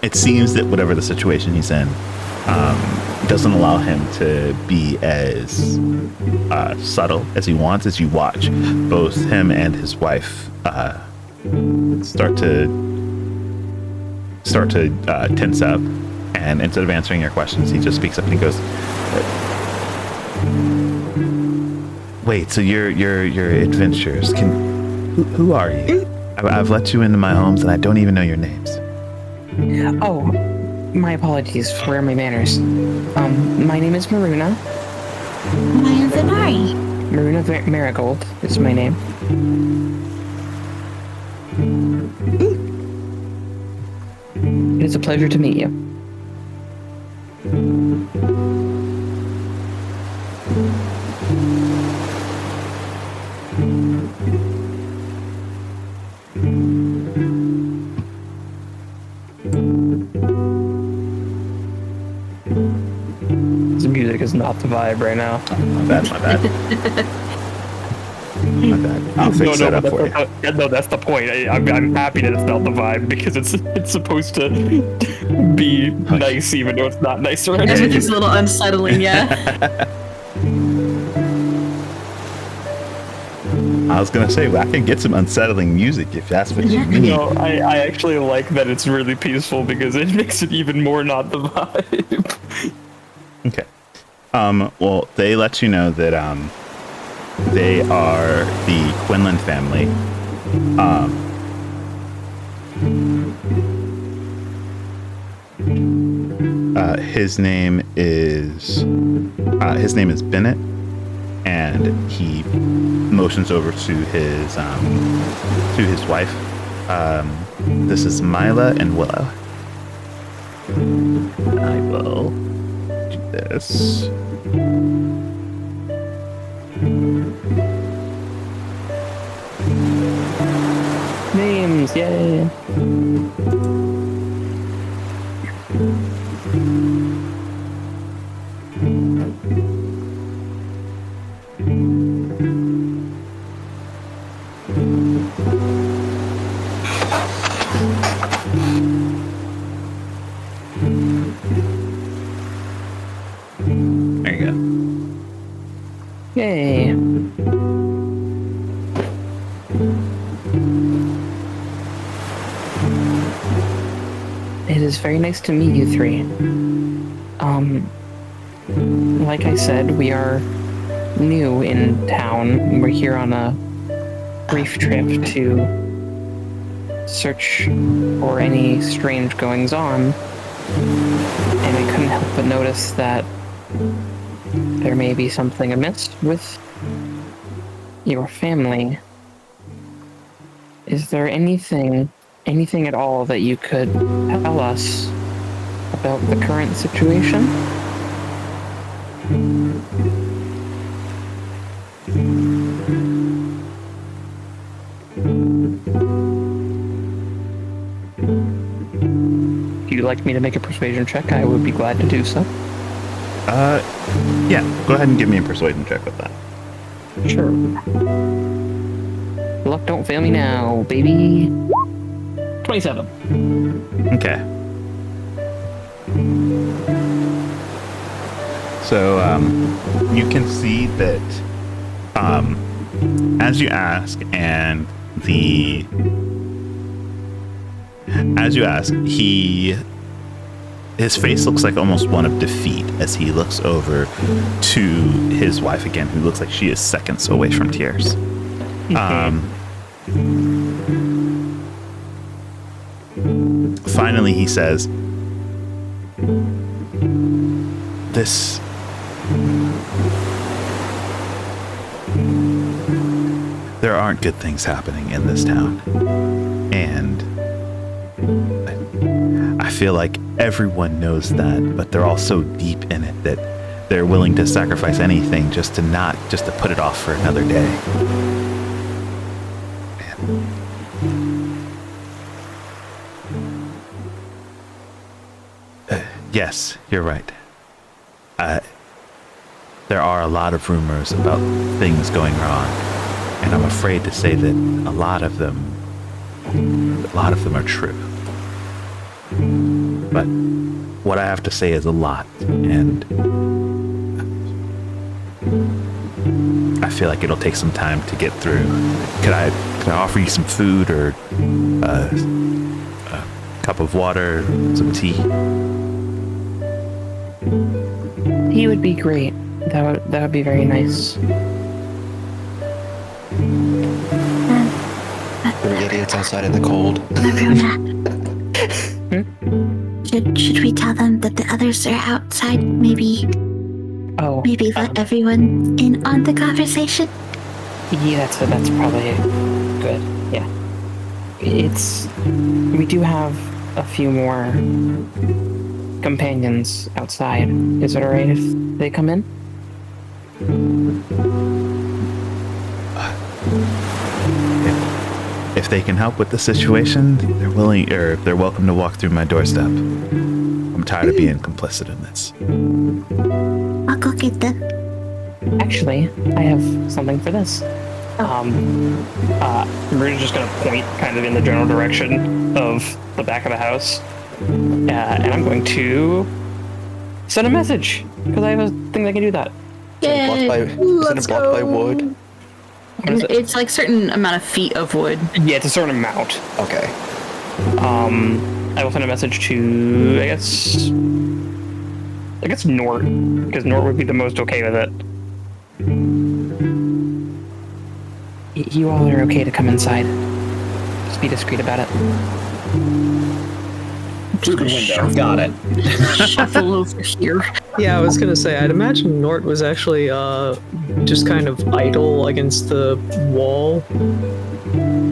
it seems that whatever the situation he's in, doesn't allow him to be as subtle as he wants. As you watch both him and his wife start to tense up, and instead of answering your questions, he just speaks up and he goes, "Wait, so your adventures? Who are you? I've let you into my homes and I don't even know your names." Oh, my apologies. Where are my manners? My name is Maruna. My name's Amari. Maruna Marigold is my name. It is a pleasure to meet you. This music is not the vibe right now. My bad. My bad. I'll fix that up for you. No, that's the point. I'm happy that it's not the vibe because it's supposed to be nice even though it's not nice already. Everything's a little unsettling, yeah. I was gonna say, well, I can get some unsettling music if that's what you need. No, I actually like that it's really peaceful because it makes it even more not the vibe. Okay. Well, they let you know that they are the Quinlan family. His name is Bennett, and he motions over to his wife. This is Mila and Willow. I will do this. Names, yay! There you go. Yay! It is very nice to meet you three. Like I said, we are new in town. We're here on a brief trip to search for any strange goings on. And I couldn't help but notice that there may be something amiss with your family. Is there anything at all that you could tell us about the current situation? If you'd like me to make a persuasion check, I would be glad to do so. Yeah, go ahead and give me a persuasion check with that. Sure. Luck don't fail me now, baby. 27. Okay. So, you can see that, as you ask, his face looks like almost one of defeat as he looks over to his wife again, who looks like she is seconds away from tears. Finally, he says, there aren't good things happening in this town. And I feel like everyone knows that, but they're all so deep in it that they're willing to sacrifice anything just to put it off for another day. Yes, you're right. There are a lot of rumors about things going wrong, and I'm afraid to say that a lot of them are true. But what I have to say is a lot, and I feel like it'll take some time to get through. Could I offer you some food or a cup of water, some tea? He would be great. That would be very nice. Three idiots outside in the cold. Should we tell them that the others are outside? Maybe let everyone in on the conversation? Yeah, that's probably good. Yeah. We do have a few more companions outside. Is it alright if they come in? If they can help with the situation, they're welcome to walk through my doorstep. I'm tired of being complicit in this. I'll go get them. Actually, I have something for this. We're just gonna point kind of in the general direction of the back of the house. And I'm going to send a message, because I have a thing that can do that. Isn't it blocked by wood? It's like certain amount of feet of wood. Yeah, it's a certain amount. Okay. I will send a message to, I guess Nort, because Nort would be the most okay with it. You all are okay to come inside. Just be discreet about it. Through the window. Got it. Shuffle over here. Yeah, I was gonna say, I'd imagine Nort was actually just kind of idle against the wall,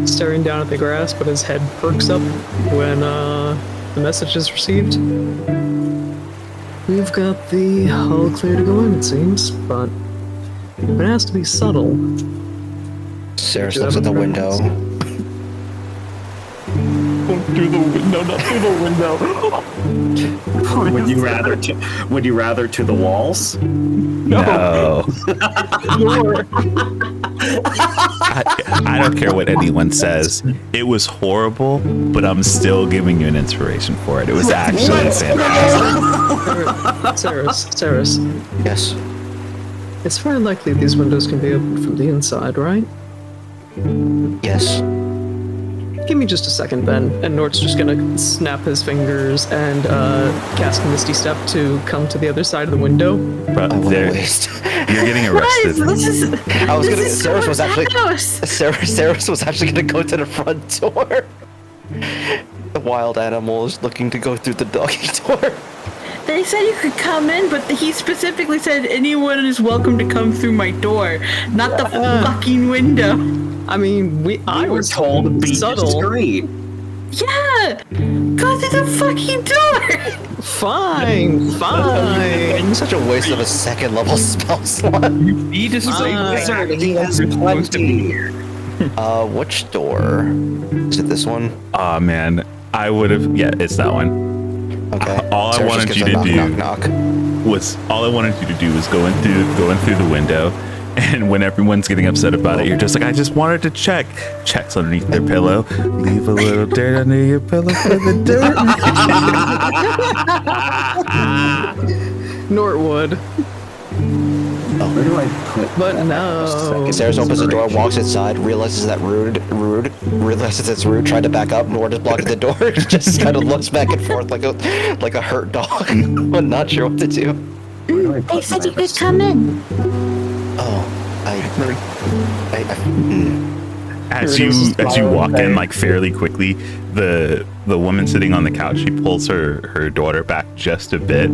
staring down at the grass, but his head perks up when the message is received. We've got the all clear to go in, it seems, but it has to be subtle. Sarah looks at the window. Through the window, not through the window. Would you rather to the walls? No. I don't care what anyone says. It was horrible, but I'm still giving you an inspiration for it. It was actually fantastic. Saris, Yes. it's very likely these windows can be opened from the inside, right? Yes. Give me just a second then, and Nort's just gonna snap his fingers and cast Misty Step to come to the other side of the window. But I went there, waste. you're getting arrested. I was gonna. Saris was actually. Saris was actually gonna go to the front door. The wild animal is looking to go through the doggy door. They said you could come in, but he specifically said anyone is welcome to come through my door, not the fucking window. I mean, I was told to be subtle. discreet. Yeah! Go through the fucking door! Fine. Such a waste of a second level spell slot. Be discreet. Sir, he has plenty. Which door? Is it this one? Aw, man. I would have. Yeah, it's that one. Okay. All I Sarah wanted just you gives to a do knock. was going through the window, and when everyone's getting upset about it, you're just like, I just wanted to check. Checks underneath their pillow. Leave a little dirt under your pillow for the dirt. Nortwood. Where do I put? But no. Sarah opens the door, walks inside, realizes that realizes it's rude, tried to back up, Nord is blocking the door, just kind of looks back and forth like a hurt dog, but not sure what to do. They said you could come in. Oh, As you walk in, like, fairly quickly, the woman sitting on the couch, she pulls her daughter back just a bit.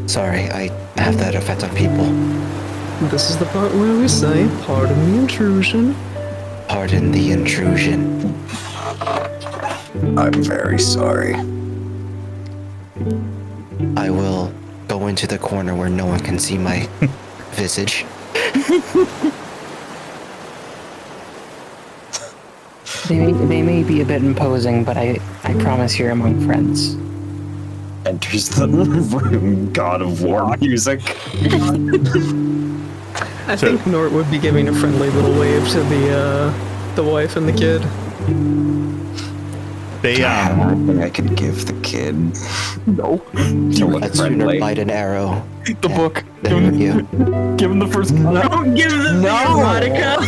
Sorry, I have that effect on people. This is the part where we say, pardon the intrusion. Pardon the intrusion. I'm very sorry. I will go into the corner where no one can see my visage. They may be a bit imposing, but I promise you're among friends. Enters the room, God of War music. I think Nort would be giving a friendly little wave to the wife and the kid. They I think I could give the kid. No. I'd sooner bite an arrow. The book. Than you. Give him the first. Don't give them the erotica.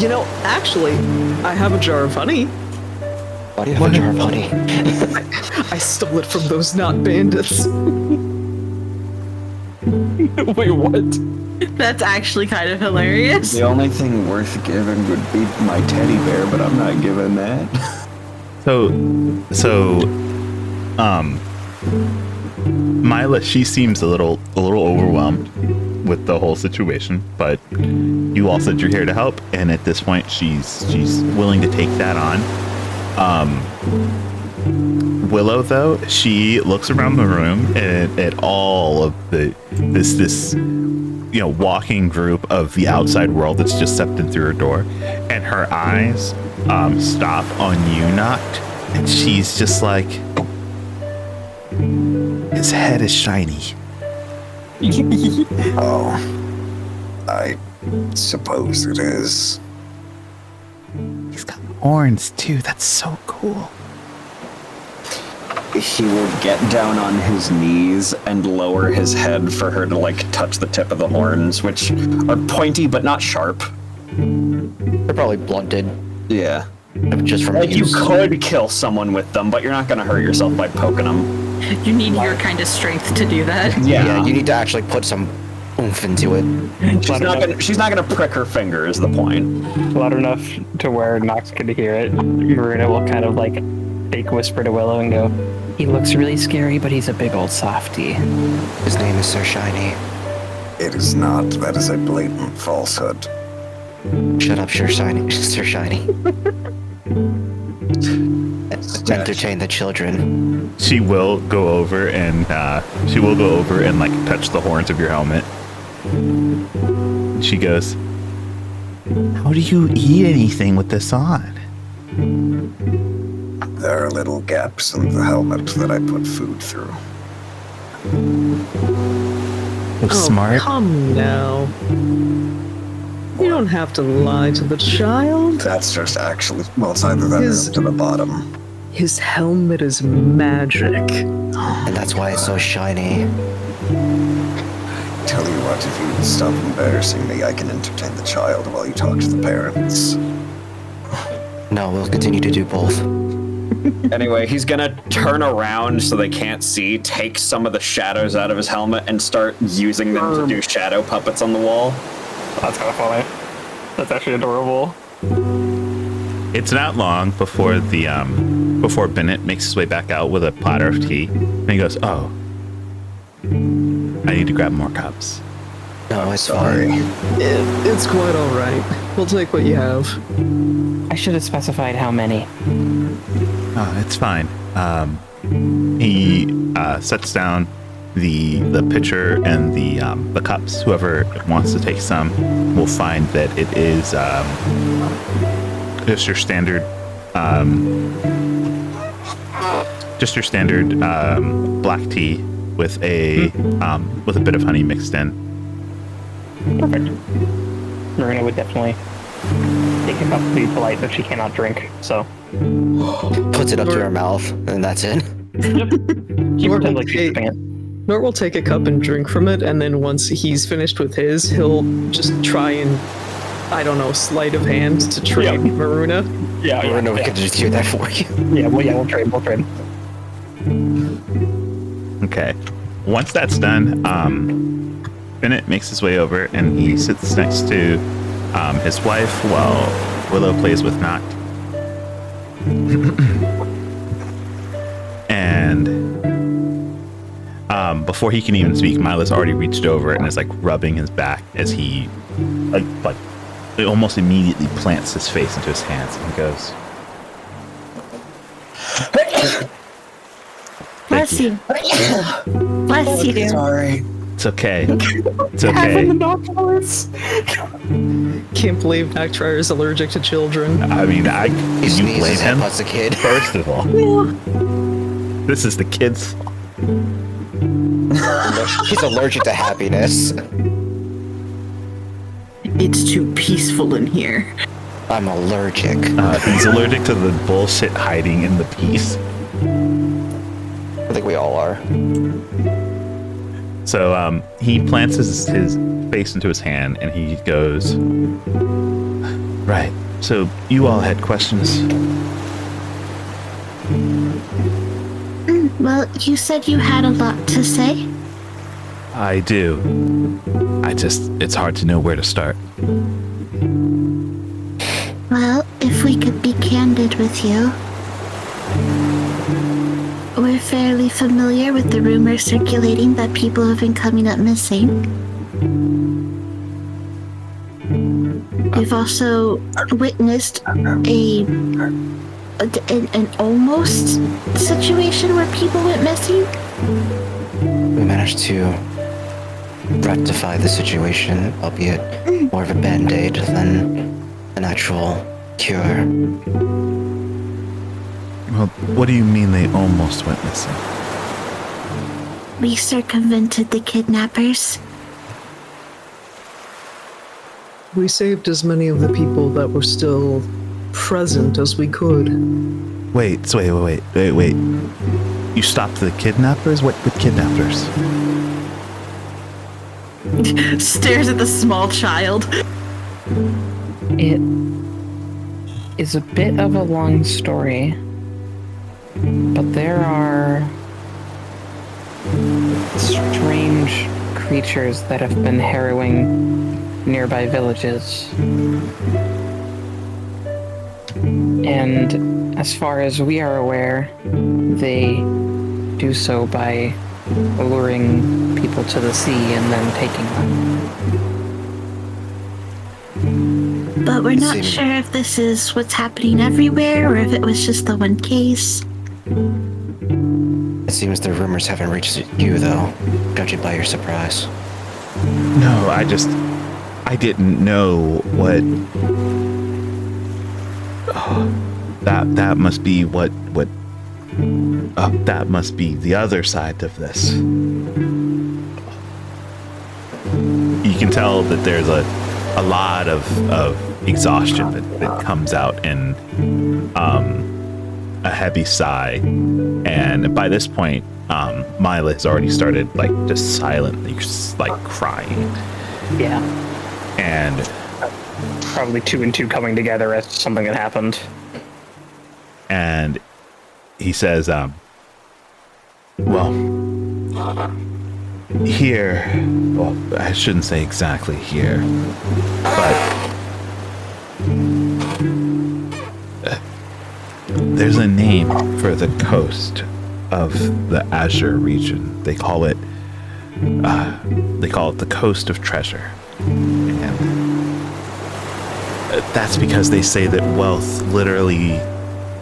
You know, actually, I have a jar of honey. Why do you have a jar of honey? I stole it from those not bandits. Wait, what? That's actually kind of hilarious. The only thing worth giving would be my teddy bear, but I'm not giving that. Mila, she seems a little overwhelmed with the whole situation, but you all said you're here to help, and at this point, she's willing to take that on. Willow, though, she looks around the room at all of this walking group of the outside world that's just stepped in through her door, and her eyes stop on you, Noct, and she's just like, his head is shiny. Oh, I suppose it is. He's got horns too. That's so cool. He will get down on his knees and lower his head for her to touch the tip of the horns, which are pointy but not sharp. They're probably blunted. Yeah. Just from You use. could kill someone with them, but you're not going to hurt yourself by poking them. You need your kind of strength to do that. Yeah, you need to actually put some oomph into it. She's not gonna prick her finger is the point. Loud enough to where Nox could hear it. Marina will kind of fake whisper to Willow and go, "He looks really scary, but he's a big old softy." His name is Sir Shiny. It is not. That is a blatant falsehood. Shut up, Sir Shiny. Sir Shiny. Entertain the children. She will go over and touch the horns of your helmet. She goes, How do you eat anything with this on? There are little gaps in the helmet that I put food through. Oh, smart. Come now. You don't have to lie to the child. That's just actually, well, it's either that or to the bottom. His helmet is magic. And that's why it's so shiny. Tell you what, if you stop embarrassing me, I can entertain the child while you talk to the parents. No, we'll continue to do both. Anyway, he's gonna turn around so they can't see, take some of the shadows out of his helmet, and start using them to do shadow puppets on the wall. That's kind of funny. That's actually adorable. it's not long before before Bennett makes his way back out with a platter of tea, and he goes, "Oh, I need to grab more cups." No, it's fine. It's quite all right. We'll take what you have. I should have specified how many. Oh, it's fine. He sets down the pitcher and the cups. Whoever wants to take some will find that it is just your standard black tea with a bit of honey mixed in. Perfect. Marina would definitely take a cup to be polite, but she cannot drink, so. Puts it up to her mouth, and that's it. Yep. She Nort pretends will like she's sipping it. Nort will take a cup and drink from it, and then once he's finished with his, he'll just try and, I don't know, sleight of hand to trade Maruna. Yeah, Maruna, we could just do that for you. We'll trade. Okay. Once that's done, Bennett makes his way over and he sits next to his wife while Willow plays with Noct. And before he can even speak, Mila's already reached over and is like rubbing his back as he like almost immediately plants his face into his hands and goes, Bless you. Bless you. Sorry. It's okay. It's okay. Can't believe Backtrier is allergic to children. I mean, He can you sneezes blame him? and puts a kid. First of all, this is the kid's fault. He's allergic to happiness. It's too peaceful in here. I'm allergic. He's allergic to the bullshit hiding in the peace. I think we all are. So he plants his face into his hand and he goes, right. So you all had questions. Well, you said you had a lot to say. I do. It's hard to know where to start. Well, if we could be candid with you, we're fairly familiar with the rumors circulating that people have been coming up missing. We've also witnessed an almost situation where people went missing. We managed to rectify the situation, albeit more of a band-aid than an actual cure. Well, what do you mean they almost went missing? We circumvented the kidnappers. We saved as many of the people that were still present as we could. Wait. You stopped the kidnappers? What kidnappers? Stares at the small child. It is a bit of a long story, but there are strange creatures that have been harrowing nearby villages. And as far as we are aware, they do so by luring people to the sea and then taking them. But we're not sure if this is what's happening everywhere or if it was just the one case. It seems the rumors haven't reached you, though, judging by your surprise. No, I didn't know what. Oh, that must be what. That must be the other side of this. You can tell that there's a lot of exhaustion that comes out in a heavy sigh, and by this point, Mila has already started just silently crying. Yeah. And Probably 2 and 2 coming together as something had happened. And he says, well, here, well, I shouldn't say exactly here, but there's a name for the coast of the Azure region. They call it the Coast of Treasure. And that's because they say that wealth literally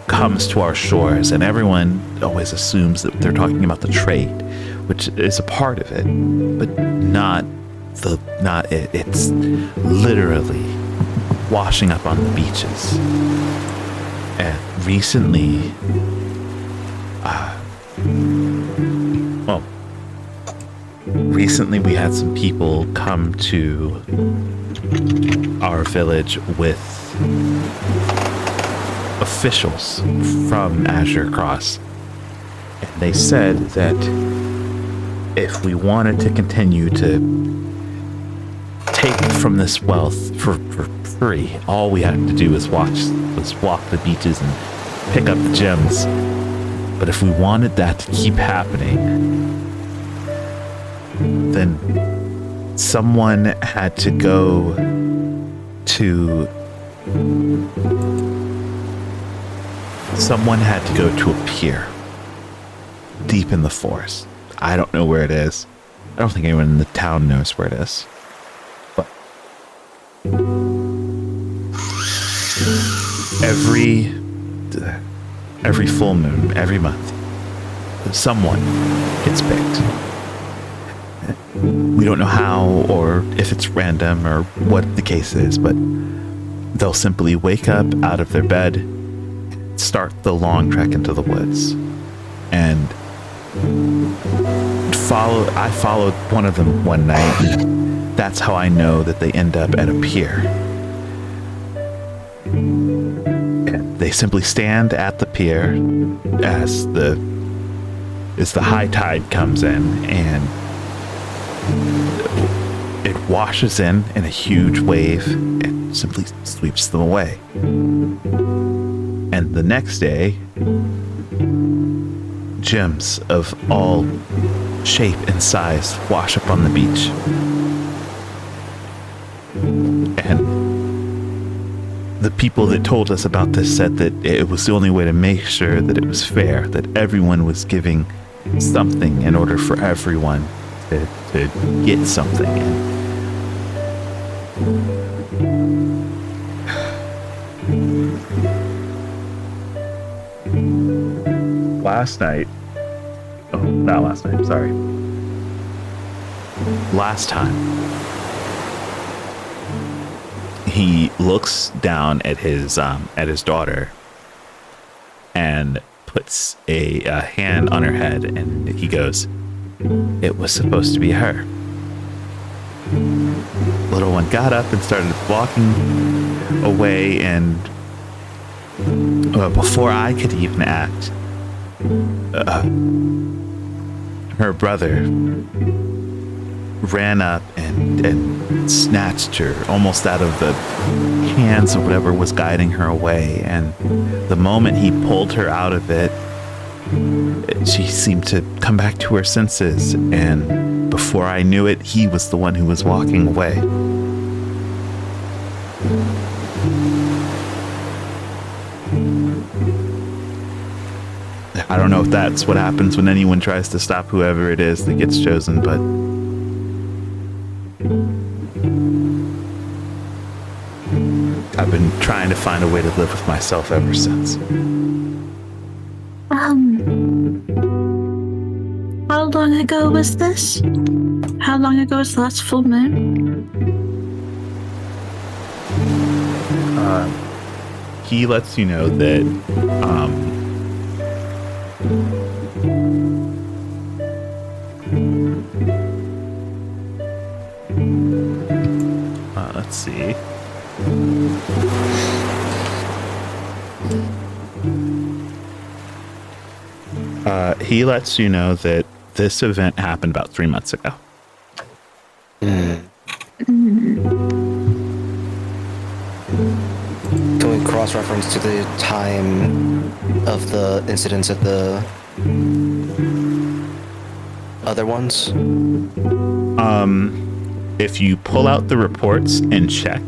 comes to our shores, and everyone always assumes that they're talking about the trade, which is a part of it, but not it. It's literally washing up on the beaches. And recently, we had some people come to our village with officials from Azure Cross, and they said that if we wanted to continue to take from this wealth for free, all we had to do was walk the beaches and pick up the gems. But if we wanted that to keep happening, then someone had to go to a pier deep in the forest. I don't know where it is. I don't think anyone in the town knows where it is. But every full moon, every month, someone gets picked. We don't know how or if it's random or what the case is, but they'll simply wake up out of their bed, start the long trek into the woods, and I followed one of them one night, and that's how I know that they end up at a pier. And they simply stand at the pier as the high tide comes in, and it washes in a huge wave and simply sweeps them away. And the next day, gems of all shape and size wash up on the beach. And the people that told us about this said that it was the only way to make sure that it was fair, that everyone was giving something in order for everyone to get something in. Last night, not last night, sorry. Last time, he looks down at his daughter and puts a hand on her head, and he goes, "It was supposed to be her." Little one got up and started walking away, and before I could even act, her brother ran up and snatched her almost out of the hands of whatever was guiding her away. And the moment he pulled her out of it, she seemed to come back to her senses. And before I knew it, he was the one who was walking away. I don't know if that's what happens when anyone tries to stop whoever it is that gets chosen, but I've been trying to find a way to live with myself ever since. How long ago was this? How long ago was the last full moon? He lets you know that let's see. He lets you know that this event happened about 3 months ago. Can we cross-reference to the time of the incidents at the other ones? If you pull out the reports and check,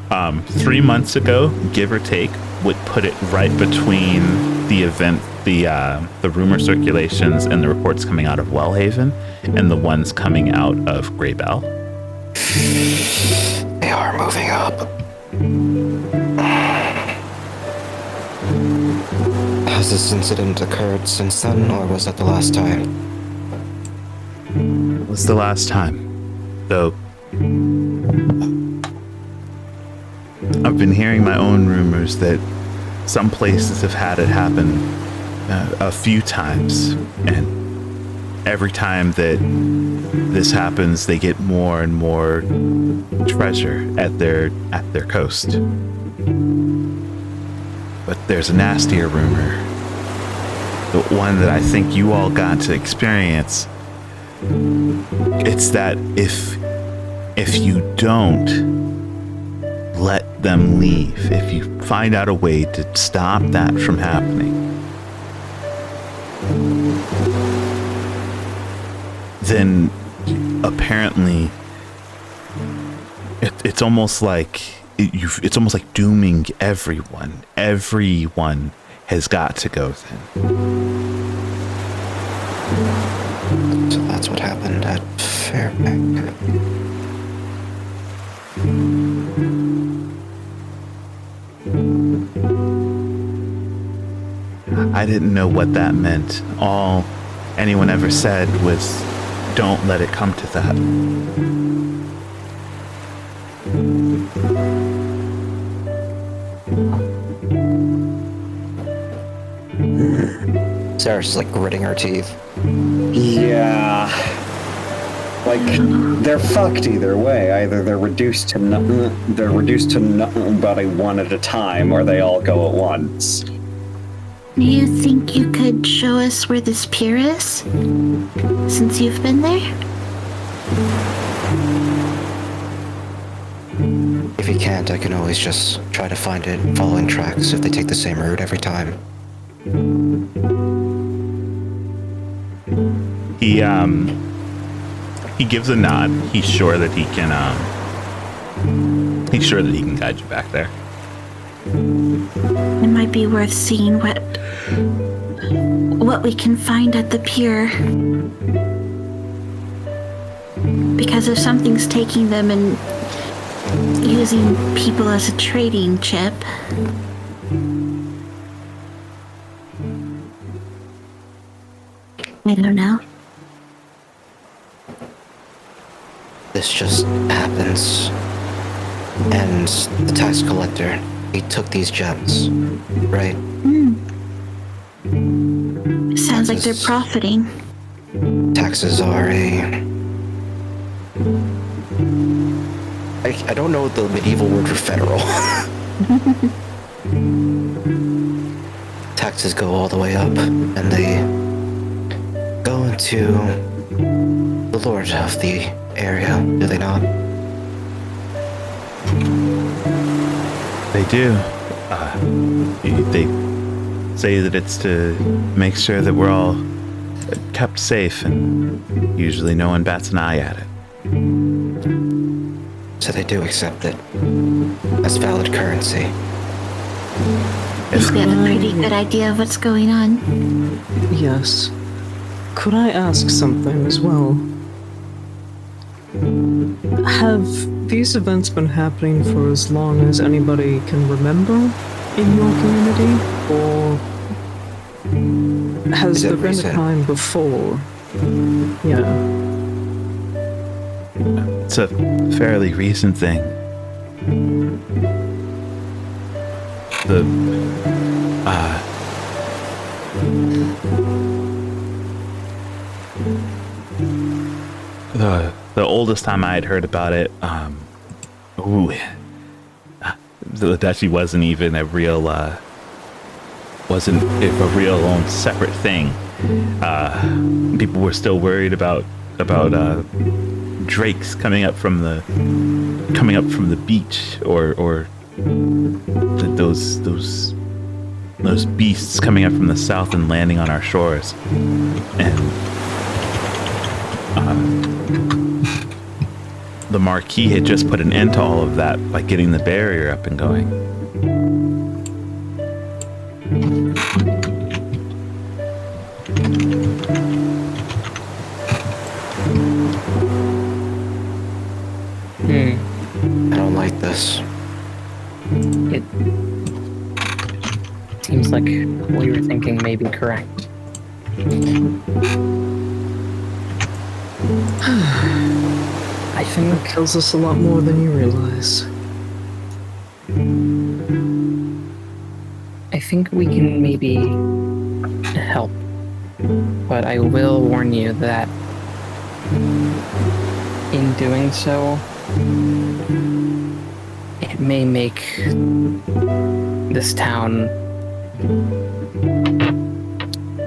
3 months ago, give or take, would put it right between the event, the rumor circulations and the reports coming out of Wellhaven and the ones coming out of Greybell. They are moving up. Has this incident occurred since then, or was that the last time? It was the last time. Though I've been hearing my own rumors that some places have had it happen a few times, and every time that this happens, they get more and more treasure at their coast. But there's a nastier rumor, the one that I think you all got to experience. It's that if you don't let them leave, if you find out a way to stop that from happening, then apparently it's almost like it's almost like dooming everyone. Everyone has got to go then. So that's what happened at Fairbank. I didn't know what that meant. All anyone ever said was, don't let it come to that. Sarah's just like gritting her teeth. Yeah. Like, they're fucked either way. Either they're reduced to nothing but a one at a time, or they all go at once. Do you think you could show us where this pier is? Since you've been there? If you can't, I can always just try to find it following tracks if they take the same route every time. He gives a nod. He's sure that he can guide you back there. It might be worth seeing what we can find at the pier. Because if something's taking them and using people as a trading chip. I don't know. This just happens. And the tax collector, he took these gems, right? Sounds like they're profiting. Taxes are I don't know the medieval word for federal. Taxes go all the way up, and they go into the lord of the area, do they not? They do. They say that it's to make sure that we're all kept safe, and usually no one bats an eye at it. So they do accept it as valid currency. We have a pretty good idea of what's going on. Yes. Could I ask something as well? Have these events been happening for as long as anybody can remember in your community? Or has there been a recent? time before? Yeah. It's a fairly recent thing. The oldest time I had heard about it, that actually wasn't even a real, separate thing. People were still worried about drakes coming up from the beach, or those beasts coming up from the south and landing on our shores, and the Marquis had just put an end to all of that by getting the barrier up and going. I don't like this. It seems like what you were thinking may be correct. I think That kills us a lot more than you realize. I think we can maybe help, but I will warn you that in doing so, it may make this town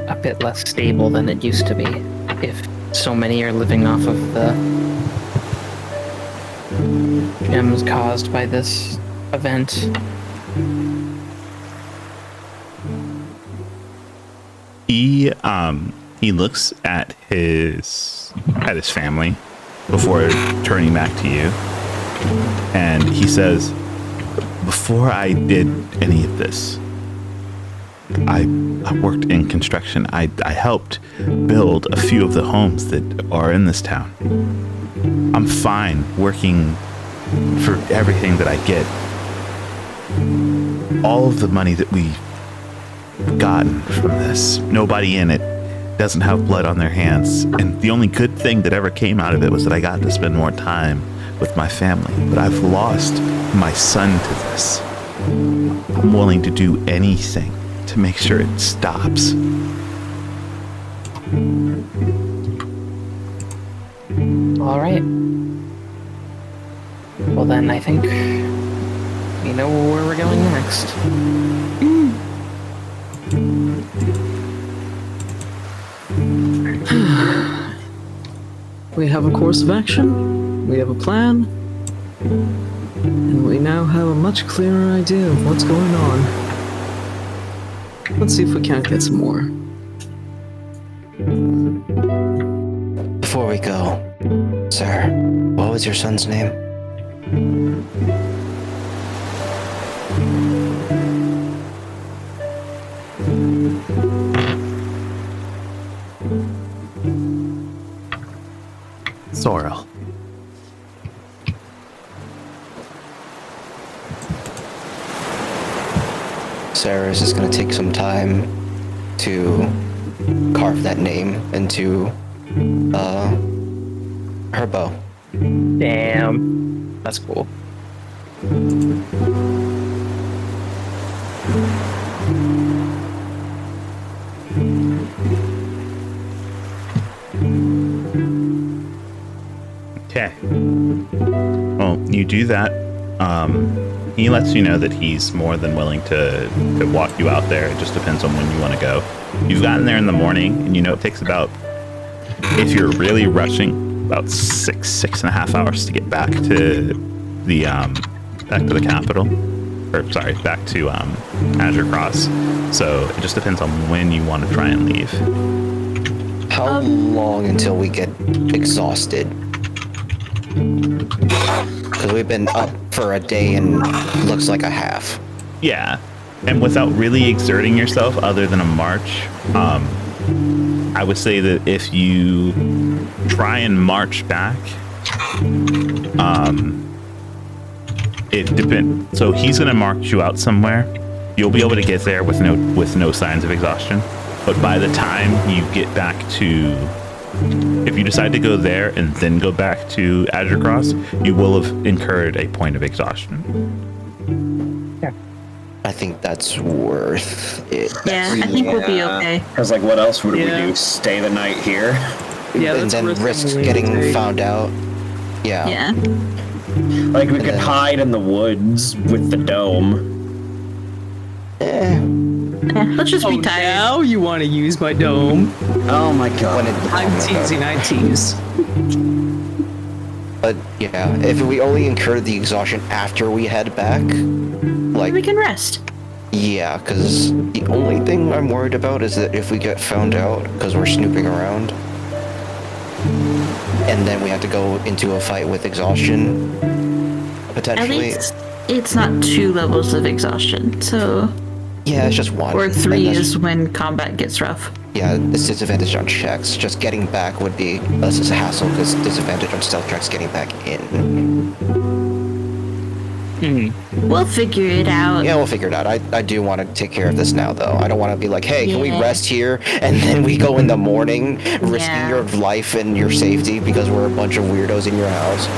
a bit less stable than it used to be, if so many are living off of the gems caused by this event. He looks at his family before turning back to you, and he says, before I did any of this, I worked in construction. I helped build a few of the homes that are in this town. I'm fine working for everything that I get. All of the money that we gotten from this. Nobody in it doesn't have blood on their hands, and the only good thing that ever came out of it was that I got to spend more time with my family. But I've lost my son to this. I'm willing to do anything to make sure it stops. All right. Well, then I think we know where we're going next. We have a course of action, we have a plan, and we now have a much clearer idea of what's going on. Let's see if we can't get some more. Before we go, sir, what was your son's name? Sorrel. Sarah is just gonna take some time to carve that name into her bow. Damn. That's cool. Okay. Well, you do that. He lets you know that he's more than willing to walk you out there. It just depends on when you want to go. You've gotten there in the morning, and you know it takes about, if you're really rushing, about six and a half hours to get back to the capital, or sorry, back to Azure Cross. So it just depends on when you want to try and leave. How long until we get exhausted? Because we've been up for a day and looks like a half. Yeah, and without really exerting yourself other than a march, I would say that if you try and march back, it depends. So he's gonna march you out somewhere. You'll be able to get there with no signs of exhaustion. But by the time you get back to, if you decide to go there and then go back to Azure Cross, you will have incurred a point of exhaustion. I think that's worth it. Yeah, I think we'll be okay. Because, like, what else would Yeah. we do? Stay the night here? Yeah, And that's then risk getting found out. Yeah. Yeah. Like, we could hide in the woods with the dome. Let's just be tired. Now you want to use my dome? Oh my god. I'm teasing, I tease. But yeah, if we only incur the exhaustion after we head back, like, We can rest. yeah, because the only thing I'm worried about is that if we get found out because we're snooping around, and then we have to go into a fight with exhaustion, At potentially. least it's not 2 levels of exhaustion. So, Yeah, it's just one. or And 3 that's- is when combat gets rough. Yeah, it's disadvantage on checks. Just getting back would be less as a hassle because disadvantage on stealth checks getting back in. We'll figure it out. Yeah, we'll figure it out. I do want to take care of this now, though. I don't want to be like, hey, can we Yeah. rest here? And then we go in the morning, risking Yeah. your life and your safety because we're a bunch of weirdos in your house.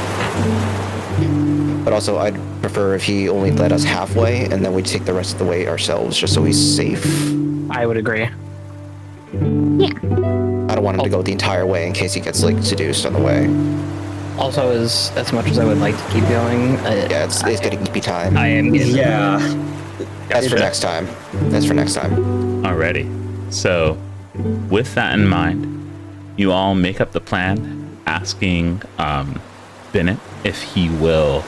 But also, I'd prefer if he only led us halfway and then we take the rest of the way ourselves just so he's safe. I would agree. I don't want him to go the entire way in case he gets, like, seduced on the way. Also, as much as I would like to keep going, Yeah, it's getting eepy time. I am getting Yeah. That's for next time. That's for next time. Alrighty. So, with that in mind, you all make up the plan, asking Bennett if he will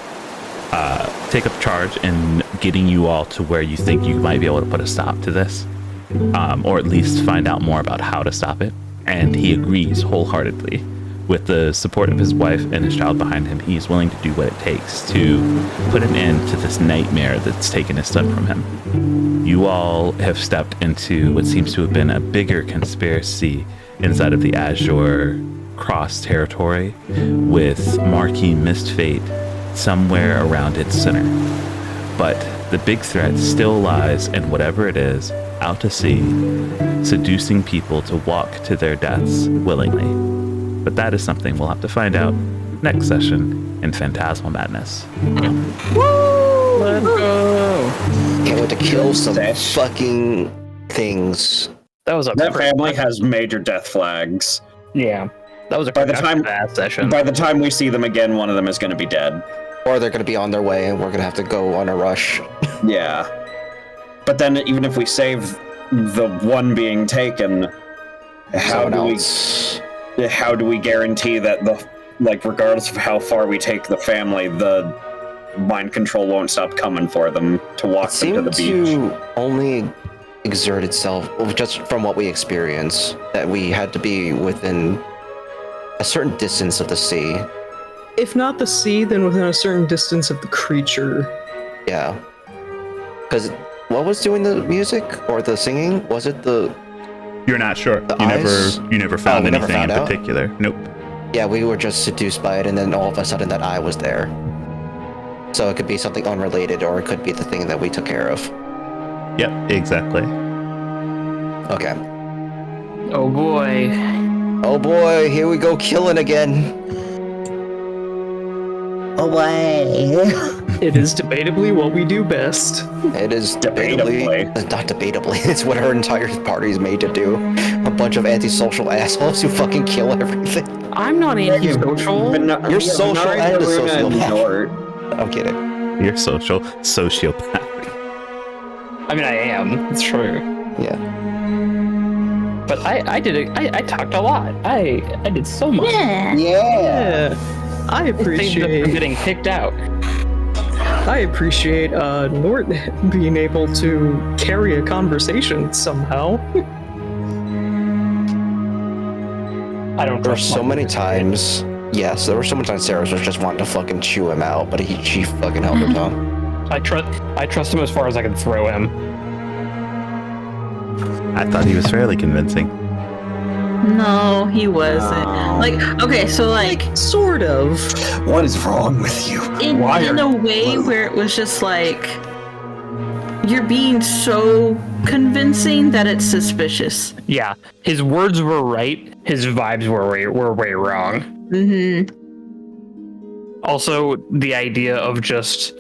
take up charge in getting you all to where you think you might be able to put a stop to this, or at least find out more about how to stop it. And he agrees wholeheartedly. With the support of his wife and his child behind him, he's willing to do what it takes to put an end to this nightmare that's taken his son from him. You all have stepped into what seems to have been a bigger conspiracy inside of the Azure Cross territory, with Marquis Mistfate somewhere around its center. But the big threat still lies in whatever it is out to sea, seducing people to walk to their deaths willingly. But that is something we'll have to find out next session in Phantasmal Madness. Let's go. Can't wait to kill some fucking things. That was a That family has major death flags. Yeah. That was a By the time session. By the time we see them again, one of them is going to be dead. Or they're going to be on their way and we're going to have to go on a rush. Yeah. But then even if we save the one being taken, how do we guarantee that regardless of how far we take the family, the mind control won't stop coming for them to walk them to the beach? To only exert itself just from what we experience, that we had to be within a certain distance of the sea. If not the sea, then within a certain distance of the creature. Yeah. Because what was doing the music or the singing? Was it the... You're not sure. The You eyes? never found we never anything found in out? particular. Nope. Yeah, we were just seduced by it, and then all of a sudden that eye was there. So it could be something unrelated, or it could be the thing that we took care of. Yep, exactly. Okay. Oh boy. Oh boy, here we go killing again. Away. It is debatably what we do best. It is debatably. Not debatably. It's what our entire party is made to do. A bunch of antisocial assholes who fucking kill everything. I'm not antisocial. You're social and a sociopath. I'm kidding. You're sociopath. I mean, I am. It's true. Yeah. But I did it. I talked a lot. I did so much. Yeah. I Saved us from appreciate getting kicked out. Nort being able to carry a conversation somehow. I don't. There were so many times. Yes, there were so many times Sarah was just wanting to fucking chew him out, but she fucking held her tongue. I trust him as far as I can throw him. I thought he was fairly convincing. No, he wasn't. Okay, so Sort of. What is wrong with you? in a way where it was just you're being so convincing that it's suspicious. Yeah, his words were right. His vibes were way wrong. Mm-hmm. Also, the idea of just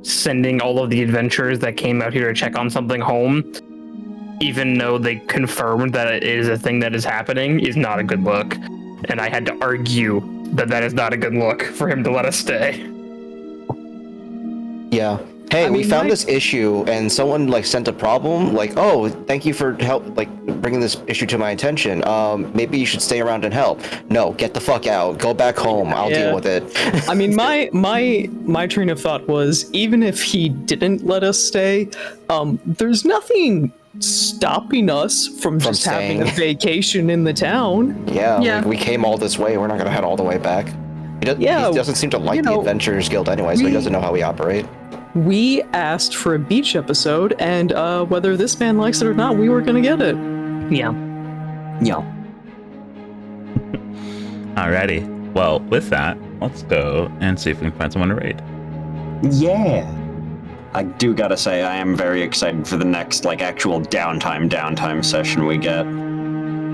sending all of the adventurers that came out here to check on something home, even though they confirmed that it is a thing that is happening, is not a good look. And I had to argue that is not a good look for him to let us stay. Yeah. Hey, we found this issue, and someone sent a problem. Oh, thank you for help, bringing this issue to my attention. Maybe you should stay around and help. No, get the fuck out. Go back home. I'll deal with it. I mean, my train of thought was, even if he didn't let us stay, there's nothing stopping us from just having a vacation in the town. Yeah. We came all this way. We're not gonna head all the way back. He doesn't seem to like the Adventurers Guild anyway, so he doesn't know how we operate. We asked for a beach episode, and whether this man likes it or not, we were gonna get it. Yeah. Alrighty. Well, with that, let's go and see if we can find someone to raid. Yeah. I do gotta say, I am very excited for the next, actual downtime session we get.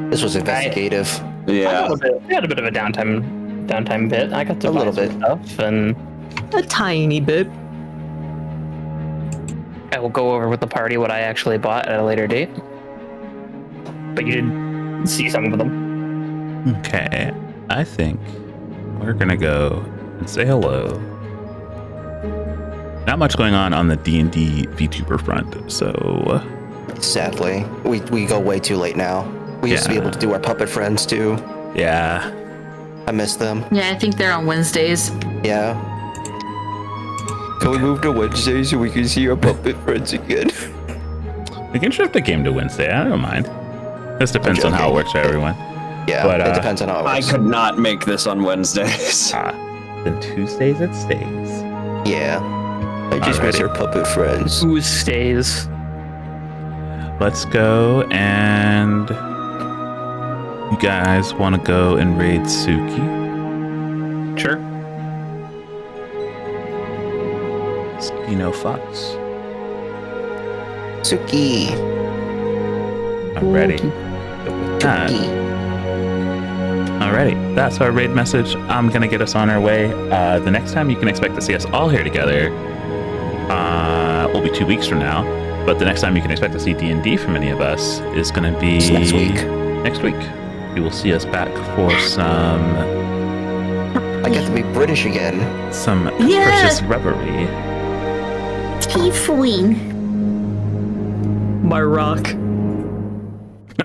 This was investigative. Yeah. We had a bit of a downtime bit. I got to buy some stuff, and A tiny bit. I will go over with the party what I actually bought at a later date. But you did see some of them. Okay. I think we're gonna go and say hello. Not much going on the D&D VTuber front, so... Sadly. We go way too late now. We used to be able to do our puppet friends, too. Yeah. I miss them. Yeah, I think they're on Wednesdays. Yeah. Can we move to Wednesday so we can see our puppet friends again? We can shift the game to Wednesday. I don't mind. This depends on how it works for everyone. Yeah, but, it depends on how it works. I could not make this on Wednesdays. Then Tuesdays it stays. Yeah. I just miss our puppet friends. Who stays? Let's go, and you guys want to go and raid Suki? Sure. Fox. Suki. I'm ready. Alrighty, that's our raid message. I'm gonna get us on our way. The next time you can expect to see us all here together will be 2 weeks from now. But the next time you can expect to see D&D from any of us is gonna be It's next week. Next week. You will see us back for some I get to be British again. capricious reverie. Tiefling. My rock.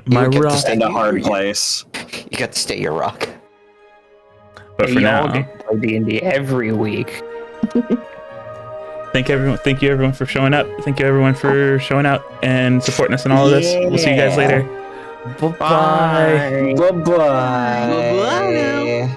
My You get to rock. stay- And a hard place. You got to stay your rock. But for Y'all now, get to play D&D every week. thank you everyone for showing up. Thank you everyone for showing out and supporting us in all of this. We'll see you guys later. Bye-bye. Bye-bye. Bye-bye now.